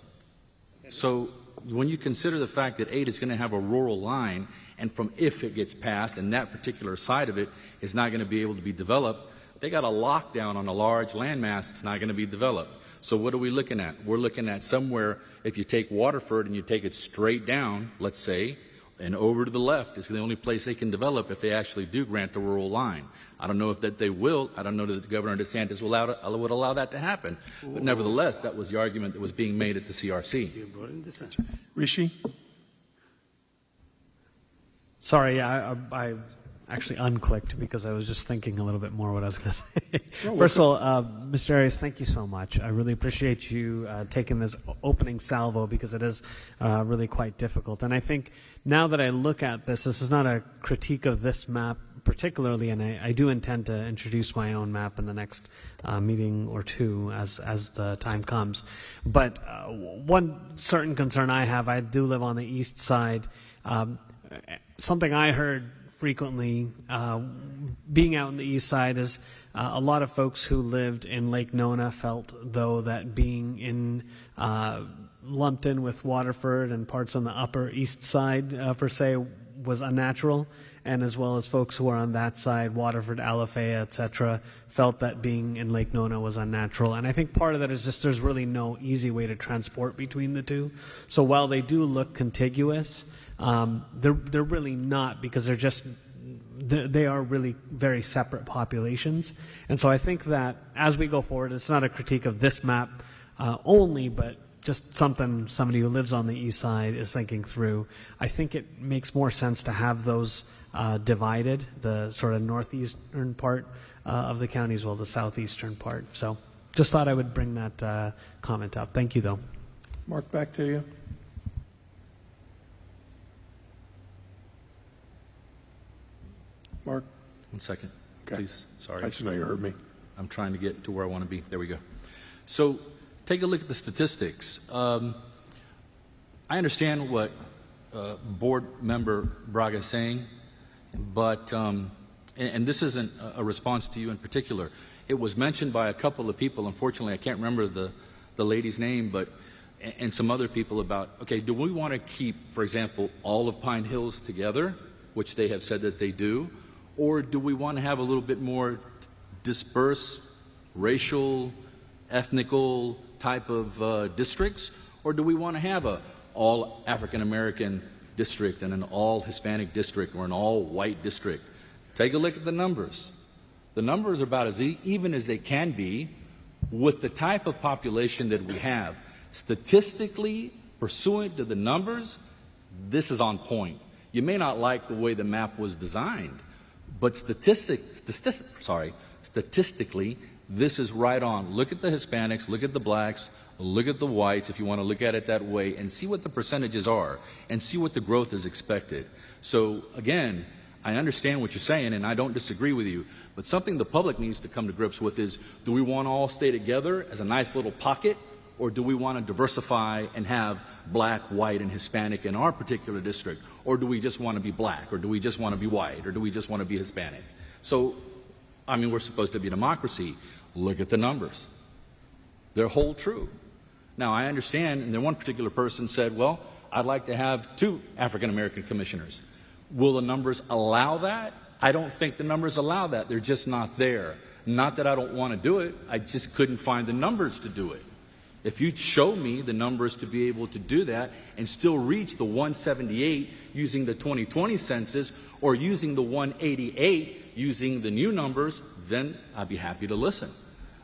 So when you consider the fact that 8 is going to have a rural line, and from if it gets passed, and that particular side of it is not going to be able to be developed, they got a lockdown on a large landmass that's not going to be developed. So what are we looking at? We're looking at somewhere, if you take Waterford and you take it straight down, let's say, and over to the left is the only place they can develop if they actually do grant the rural line. I don't know if that they will. I don't know that Governor DeSantis would allow that to happen. But nevertheless, that was the argument that was being made at the CRC. Rishi? Sorry, I actually unclicked because I was just thinking a little bit more what I was going to say. First of all, Mr. Arias, thank you so much. I really appreciate you taking this opening salvo because it is really quite difficult. And I think now that I look at this is not a critique of this map particularly, and I do intend to introduce my own map in the next meeting or two as the time comes. But one certain concern I have, I do live on the east side. Something I heard frequently being out on the east side is a lot of folks who lived in Lake Nona felt though that being in lumped in with Waterford and parts on the upper east side per se was unnatural, and as well as folks who are on that side, Waterford, Alafaya, etc., felt that being in Lake Nona was unnatural. And I think part of that is just there's really no easy way to transport between the two. So while they do look contiguous, they're really not, because they are really very separate populations. And so I think that as we go forward, it's not a critique of this map only, but just something somebody who lives on the east side is thinking through. I think it makes more sense to have those divided, the sort of northeastern part of the county as well as the southeastern part. So just thought I would bring that comment up. Thank you, though. Mark, back to you. Mark? 1 second, okay. Please. Sorry. I just know you heard me. I'm trying to get to where I want to be. There we go. So take a look at the statistics. I understand what Board Member Braga is saying, but, and this isn't a response to you in particular. It was mentioned by a couple of people. Unfortunately, I can't remember the lady's name, but and some other people about, okay, do we want to keep, for example, all of Pine Hills together, which they have said that they do, or do we want to have a little bit more dispersed racial, ethnical type of districts, or do we want to have a all African American district and an all Hispanic district or an all white district? Take a look at the numbers. The numbers are about as even as they can be with the type of population that we have. Statistically, pursuant to the numbers, this is on point. You may not like the way the map was designed, but statistically, this is right on. Look at the Hispanics, look at the blacks, look at the whites, if you want to look at it that way, and see what the percentages are, and see what the growth is expected. So again, I understand what you're saying, and I don't disagree with you, but something the public needs to come to grips with is, do we want to all stay together as a nice little pocket, or do we want to diversify and have black, white, and Hispanic in our particular district? Or do we just want to be black? Or do we just want to be white? Or do we just want to be Hispanic? So, I mean, we're supposed to be a democracy. Look at the numbers. They're whole true. Now, I understand, and then one particular person said, well, I'd like to have 2 African American commissioners. Will the numbers allow that? I don't think the numbers allow that. They're just not there. Not that I don't want to do it, I just couldn't find the numbers to do it. If you'd show me the numbers to be able to do that and still reach the 178 using the 2020 census or using the 188 using the new numbers, then I'd be happy to listen.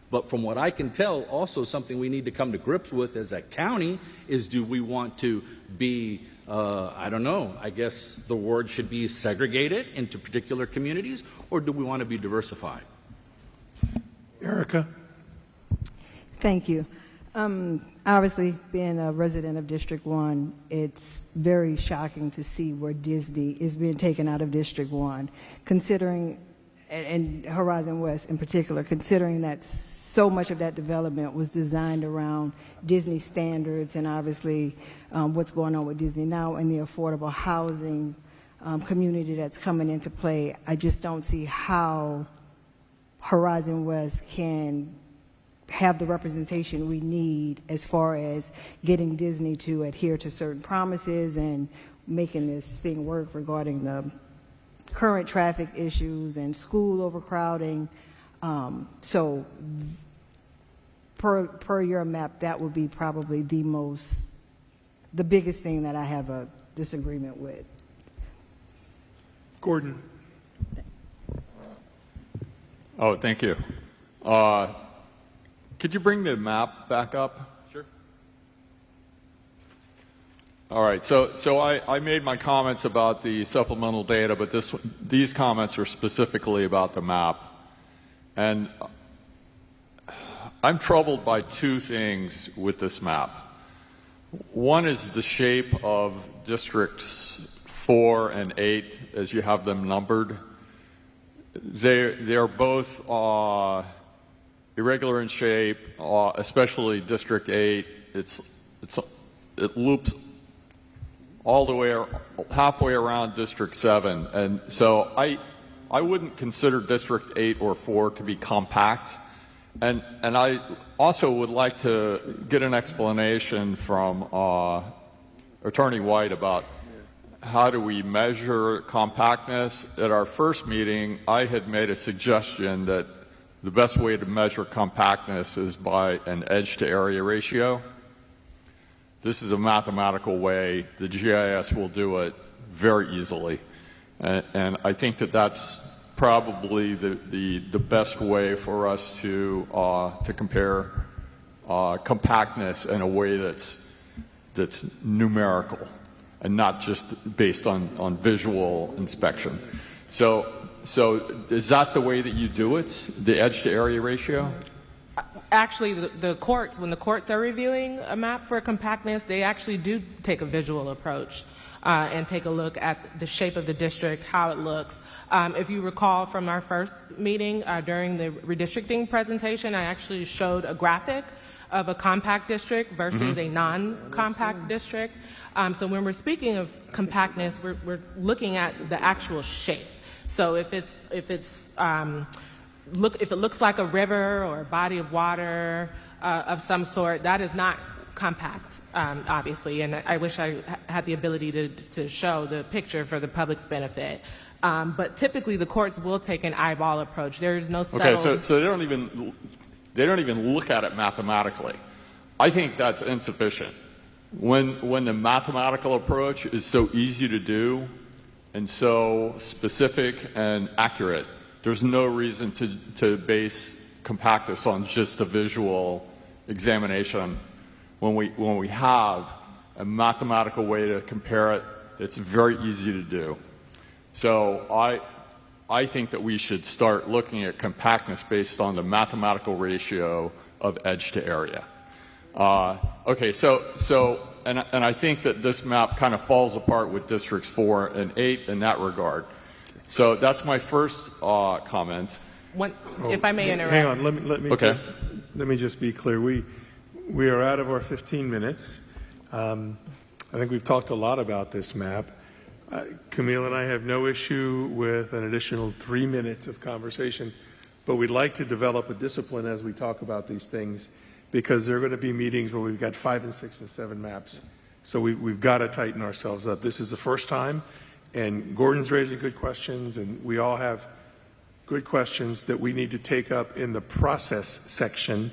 But from what I can tell, also something we need to come to grips with as a county is, do we want to be, I don't know, I guess the word should be segregated into particular communities, or do we want to be diversified? Erica? Thank you. Obviously, being a resident of District 1, it's very shocking to see where Disney is being taken out of District 1, considering, and Horizon West in particular, considering that so much of that development was designed around Disney standards and obviously what's going on with Disney now and the affordable housing community that's coming into play. I just don't see how Horizon West can have the representation we need as far as getting Disney to adhere to certain promises and making this thing work regarding the current traffic issues and school overcrowding. So per your map, that would be probably the biggest thing that I have a disagreement with. Gordon. Oh, thank you. Could you bring the map back up? Sure. All right. So I made my comments about the supplemental data, but these comments are specifically about the map. And I'm troubled by 2 things with this map. One is the shape of districts 4 and 8 as you have them numbered. They're both irregular in shape, especially District 8. It loops all the way halfway around District 7, and so I wouldn't consider District 8 or 4 to be compact. And I also would like to get an explanation from Attorney White about how do we measure compactness. At our first meeting, I had made a suggestion that the best way to measure compactness is by an edge-to-area ratio. This is a mathematical way. The GIS will do it very easily. And I think that that's probably the best way for us to compare compactness in a way that's numerical and not just based on visual inspection. So is that the way that you do it, the edge-to-area ratio? Actually, the courts, when the courts are reviewing a map for compactness, they actually do take a visual approach and take a look at the shape of the district, how it looks. If you recall from our first meeting during the redistricting presentation, I actually showed a graphic of a compact district versus a non-compact district. So when we're speaking of compactness, we're looking at the actual shape. So if it looks like a river or a body of water of some sort, that is not compact, obviously. And I wish I had the ability to show the picture for the public's benefit. But typically, the courts will take an eyeball approach. There is no settled. Okay, so they don't even look at it mathematically. I think that's insufficient. When the mathematical approach is so easy to do and so specific and accurate, there's no reason to base compactness on just a visual examination. When we have a mathematical way to compare it, it's very easy to do. So I think that we should start looking at compactness based on the mathematical ratio of edge to area. Okay, and I think that this map kind of falls apart with districts 4 and 8 in that regard. So that's my first comment. If I may interrupt. Hang on, let me just be clear. We are out of our 15 minutes. I think we've talked a lot about this map. Camille and I have no issue with an additional 3 minutes of conversation, but we'd like to develop a discipline as we talk about these things because there are going to be meetings where we've got 5 and 6 and 7 maps. So we've got to tighten ourselves up. This is the first time, and Gordon's raising good questions, and we all have good questions that we need to take up in the process section.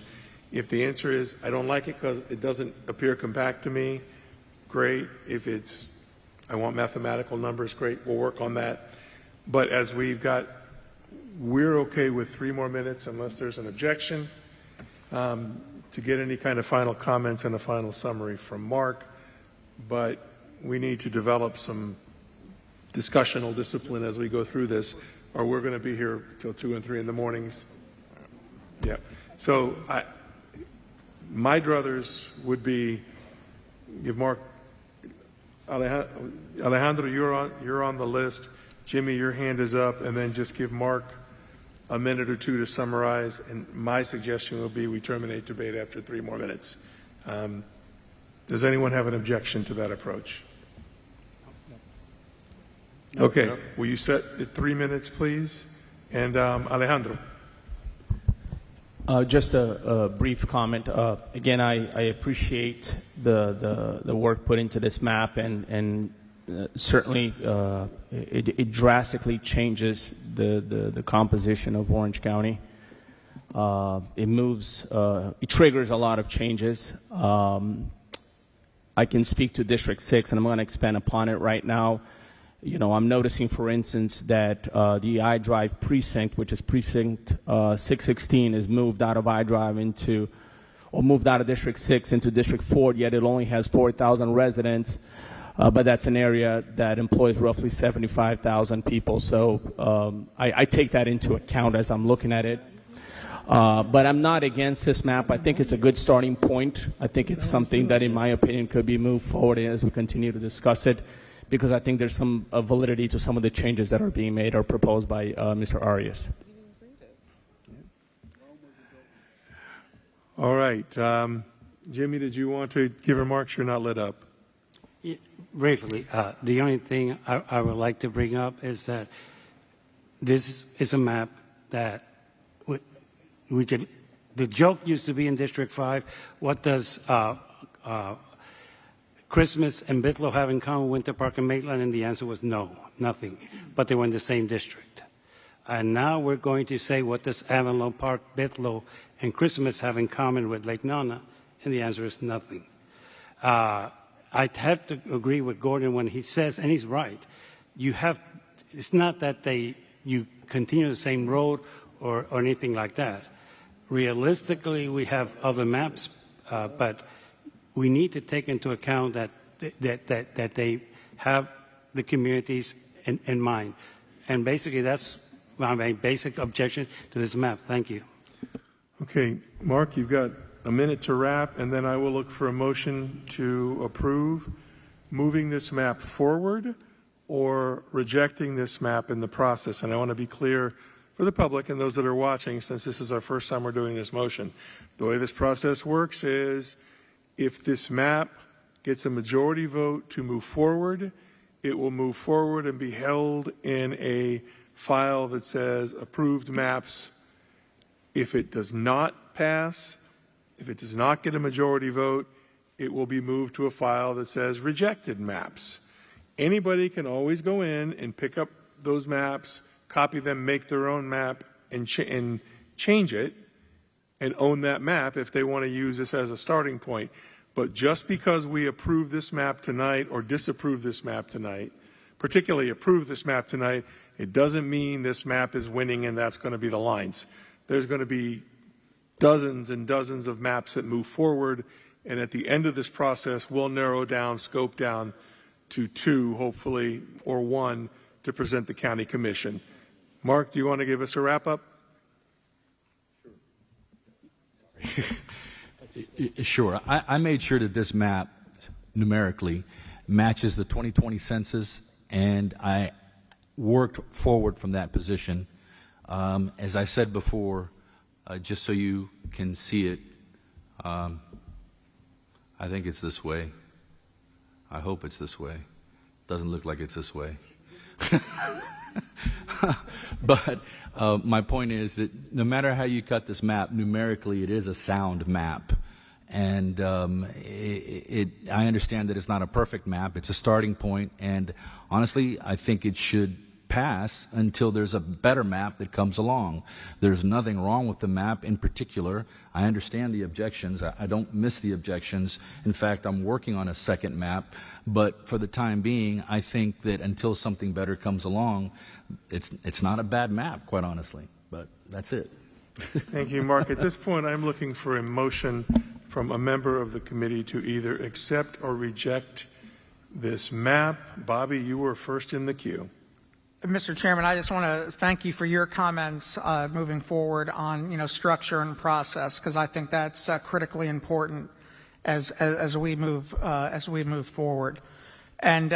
If the answer is, I don't like it because it doesn't appear compact to me, great. If it's, I want mathematical numbers, great, we'll work on that. But as we're okay with 3 more minutes unless there's an objection, to get any kind of final comments and a final summary from Mark. But we need to develop some discussional discipline as we go through this, or we're going to be here till 2 and 3 in the mornings. Yeah. So my druthers would be give Mark, Alejandro, you're on the list. Jimmy, your hand is up, and then just give Mark a minute or 2 to summarize. And my suggestion will be we terminate debate after 3 more minutes. Does anyone have an objection to that approach? Okay. Will you set it 3 minutes, please? And Alejandro. Just a brief comment. Again, I appreciate the work put into this map, and certainly it drastically changes the composition of Orange County. It triggers a lot of changes. I can speak to District 6, and I'm going to expand upon it right now. You know, I'm noticing, for instance, that the iDrive precinct, which is precinct 616, is moved out of iDrive moved out of District 6 into District 4, yet it only has 4,000 residents, but that's an area that employs roughly 75,000 people. So I take that into account as I'm looking at it. But I'm not against this map. I think it's a good starting point. I think it's something that, in my opinion, could be moved forward as we continue to discuss it, because I think there's some validity to some of the changes that are being made or proposed by Mr. Arias. All right. Jimmy, did you want to give remarks? You're not lit up. Briefly, the only thing I would like to bring up is that this is a map that we could. The joke used to be in District 5. What does Christmas and Bithlo have in common, Winter Park and Maitland? And the answer was no, nothing. But they were in the same district. And now we're going to say, what does Avalon Park, Bithlo, and Christmas have in common with Lake Nona? And the answer is nothing. I'd have to agree with Gordon when he says, and he's right, it's not that you continue the same road or anything like that. Realistically, we have other maps, but we need to take into account that they have the communities in mind. And basically, that's my basic objection to this map. Thank you. Okay, Mark, you've got a minute to wrap, and then I will look for a motion to approve moving this map forward or rejecting this map in the process. And I want to be clear for the public and those that are watching, since this is our first time we're doing this motion. The way this process works is if this map gets a majority vote to move forward, it will move forward and be held in a file that says approved maps. If it does not pass, if it does not get a majority vote, it will be moved to a file that says rejected maps. Anybody can always go in and pick up those maps, copy them, make their own map, and change it, and own that map if they want to use this as a starting point. But just because we approve this map tonight or disapprove this map tonight, particularly approve this map tonight, it doesn't mean this map is winning and that's going to be the lines. There's going to be dozens and dozens of maps that move forward, and at the end of this process, we'll narrow down, scope down to 2, hopefully, or 1 to present the county commission. Mark, do you want to give us a wrap-up? Sure. I made sure that this map numerically matches the 2020 census, and I worked forward from that position. As I said before, just so you can see it, I think it's this way. I hope it's this way. Doesn't look like it's this way. But my point is that no matter how you cut this map, numerically it is a sound map. And I understand that it's not a perfect map. It's a starting point. And honestly, I think it should pass until there's a better map that comes along. There's nothing wrong with the map in particular. I understand the objections. I don't miss the objections. In fact, I'm working on a second map. But for the time being, I think that until something better comes along, it's not a bad map, quite honestly. But that's it. Thank you, Mark. At this point, I'm looking for a motion from a member of the committee to either accept or reject this map. Bobby, you were first in the queue. Mr. Chairman, I just want to thank you for your comments moving forward on, structure and process, because I think that's critically important as we move forward. And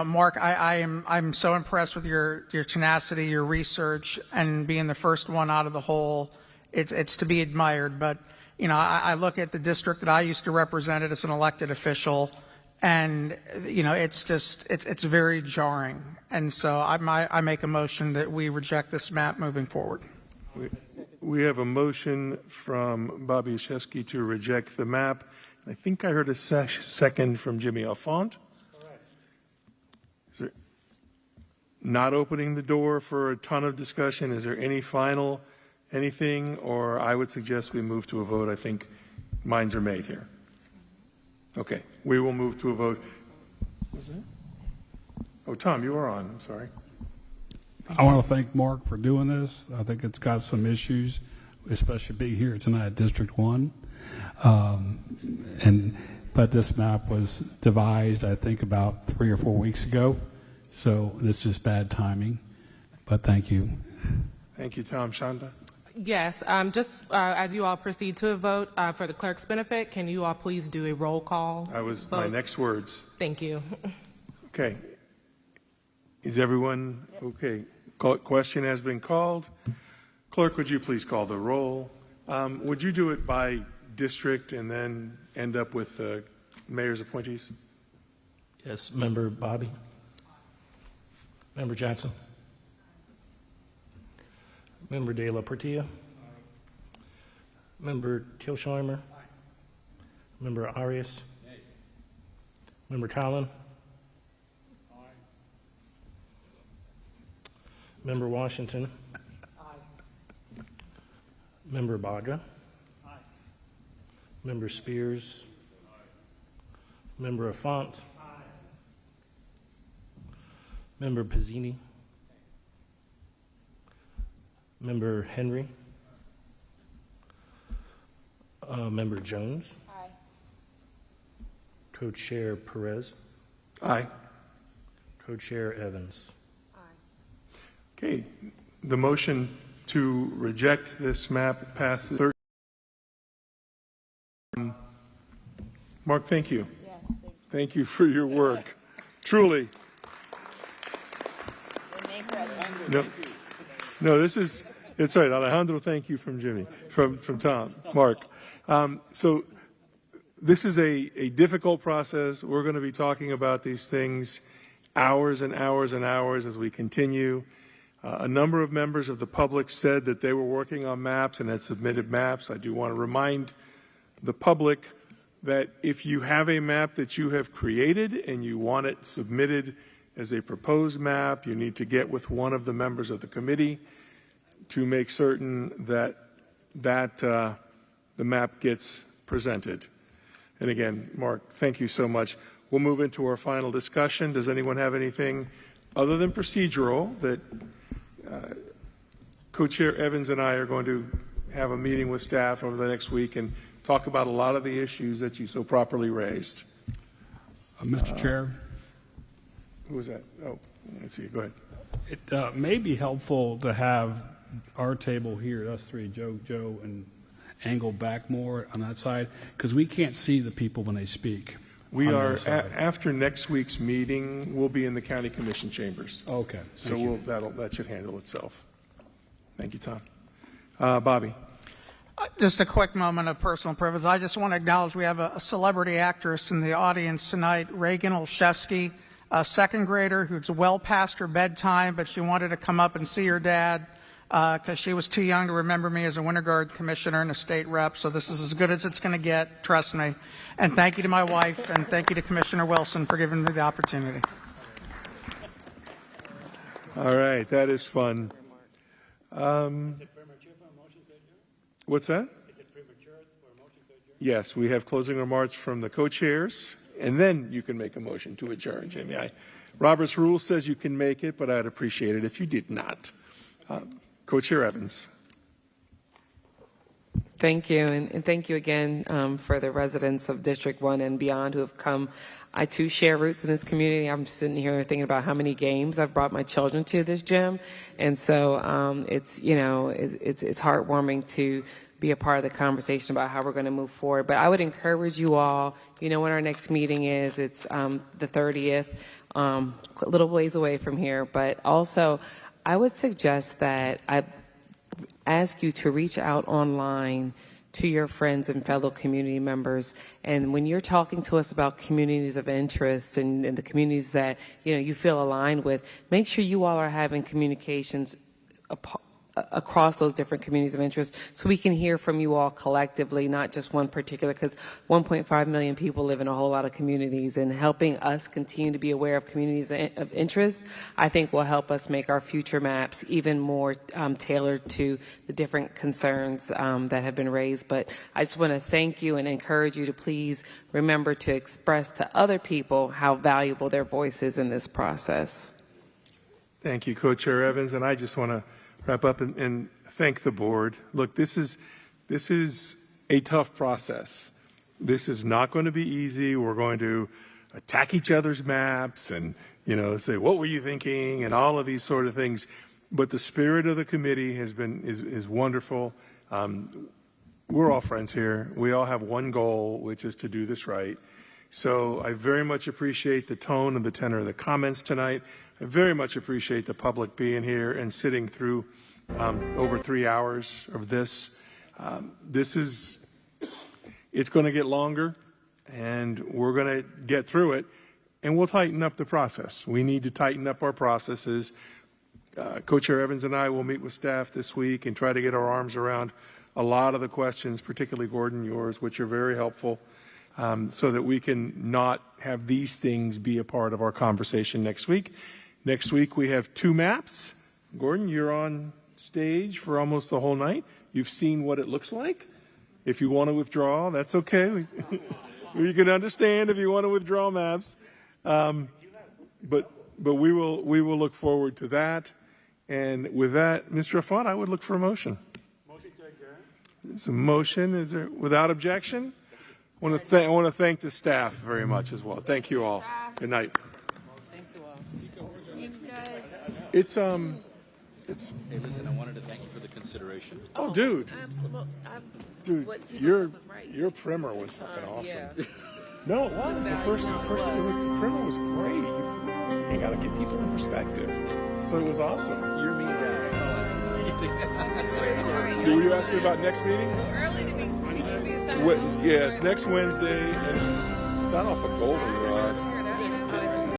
Mark, I'm so impressed with your tenacity, your research, and being the first one out of the hole. It's to be admired. But I look at the district that I used to represent as an elected official, and it's very jarring. And so I make a motion that we reject this map moving forward. We have a motion from Bobby Yashewski to reject the map. I think I heard a second from Jimmy Alfont. Is there not opening the door for a ton of discussion? Is there anything, or I would suggest we move to a vote. I think minds are made here. Okay, we will move to a vote. Was that? Oh, Tom, you are on. I'm sorry. I want to thank Mark for doing this. I think it's got some issues, especially being here tonight at District 1. But this map was devised, I think, about 3 or 4 weeks ago. So this is bad timing. But thank you. Thank you, Tom. Shonda? Yes, just as you all proceed to a vote, for the clerk's benefit, can you all please do a roll call? That was vote? my next words. Thank you. Okay. Is everyone okay? Question has been called. Clerk, would you please call the roll? Would you do it by district and then end up with mayor's appointees? Yes, Member Bobby. Member Johnson. Member De La Portilla. Member Kilsheimer. Member Arias. Member Collin. Member Washington. Member Baga. Member Spears. Member Affont. Member Pizzini. Member Henry. Member Jones. Aye. Co-Chair Perez. Aye. Co-Chair Evans. Okay. The motion to reject this map passes. Mark, thank you. Yes, thank you for your work. Truly. No, it's right. Alejandro, thank you from Jimmy, from Tom, Mark. So this is a difficult process. We're going to be talking about these things hours and hours and hours as we continue. A number of members of the public said that they were working on maps and had submitted maps. I do want to remind the public that if you have a map that you have created and you want it submitted as a proposed map, you need to get with one of the members of the committee to make certain that the map gets presented. And again, Mark, thank you so much. We'll move into our final discussion. Does anyone have anything other than procedural that Co-Chair Evans and I are going to have a meeting with staff over the next week and talk about a lot of the issues that you so properly raised? Mr. Chair? Who was that? Oh, let's see. Go ahead. It may be helpful to have our table here, us three, Joe, and angle back more on that side, because we can't see the people when they speak. We are, after next week's meeting, we'll be in the county commission chambers. Okay. So that should handle itself. Thank you, Tom. Bobby. Just a quick moment of personal privilege. I just want to acknowledge we have a celebrity actress in the audience tonight, Reagan Olszewski, a second grader who's well past her bedtime, but she wanted to come up and see her dad. because she was too young to remember me as a Winter Guard commissioner and a state rep, so this is as good as it's going to get, trust me. And thank you to my wife, and thank you to Commissioner Wilson for giving me the opportunity. All right, that is fun. What's that? Is it premature for a motion to adjourn? Yes, we have closing remarks from the co-chairs, and then you can make a motion to adjourn, Jamie. Robert's rule says you can make it, but I'd appreciate it if you did not. Co-chair Evans. Thank you, and thank you again for the residents of District 1 and beyond who have come. I, too, share roots in this community. I'm sitting here thinking about how many games I've brought my children to this gym, and so it's heartwarming to be a part of the conversation about how we're going to move forward. But I would encourage you all, when our next meeting is. It's the 30th, a little ways away from here, but also I would suggest that I ask you to reach out online to your friends and fellow community members. And when you're talking to us about communities of interest and the communities that you feel aligned with, make sure you all are having communications across those different communities of interest so we can hear from you all collectively, not just one particular, because 1.5 million people live in a whole lot of communities, and helping us continue to be aware of communities of interest, I think will help us make our future maps even more tailored to the different concerns that have been raised. But I just want to thank you and encourage you to please remember to express to other people how valuable their voice is in this process. Thank you, Co-Chair Evans, and I just want to wrap up and thank the board. Look, this is a tough process. This is not going to be easy. We're going to attack each other's maps and say, what were you thinking, and all of these sort of things. But the spirit of the committee is wonderful. We're all friends here. We all have one goal, which is to do this right. So I very much appreciate the tone and the tenor of the comments tonight. I very much appreciate the public being here and sitting through over 3 hours of this. It's going to get longer, and we're going to get through it, and we'll tighten up the process. We need to tighten up our processes. Co-Chair Evans and I will meet with staff this week and try to get our arms around a lot of the questions, particularly Gordon, yours, which are very helpful, so that we can not have these things be a part of our conversation next week. Next week we have 2 maps. Gordon, you're on stage for almost the whole night. You've seen what it looks like. If you want to withdraw, that's okay. You can understand if you want to withdraw maps. But we will look forward to that. And with that, Mr. Affan, I would look for a motion. Motion to adjourn. It's a motion. Is there without objection? I want to thank the staff very much as well. Thank you all. Good night. Thank you all. It's Hey, listen, I wanted to thank you for the consideration. Oh, dude. Dude, your primer was fucking awesome. Yeah. No, it was. The primer was great. You got to get people in perspective. So it was awesome. You're me guy. Will you ask me about next meeting? Early to be Yeah, it's next Wednesday. And it's not off of Golden.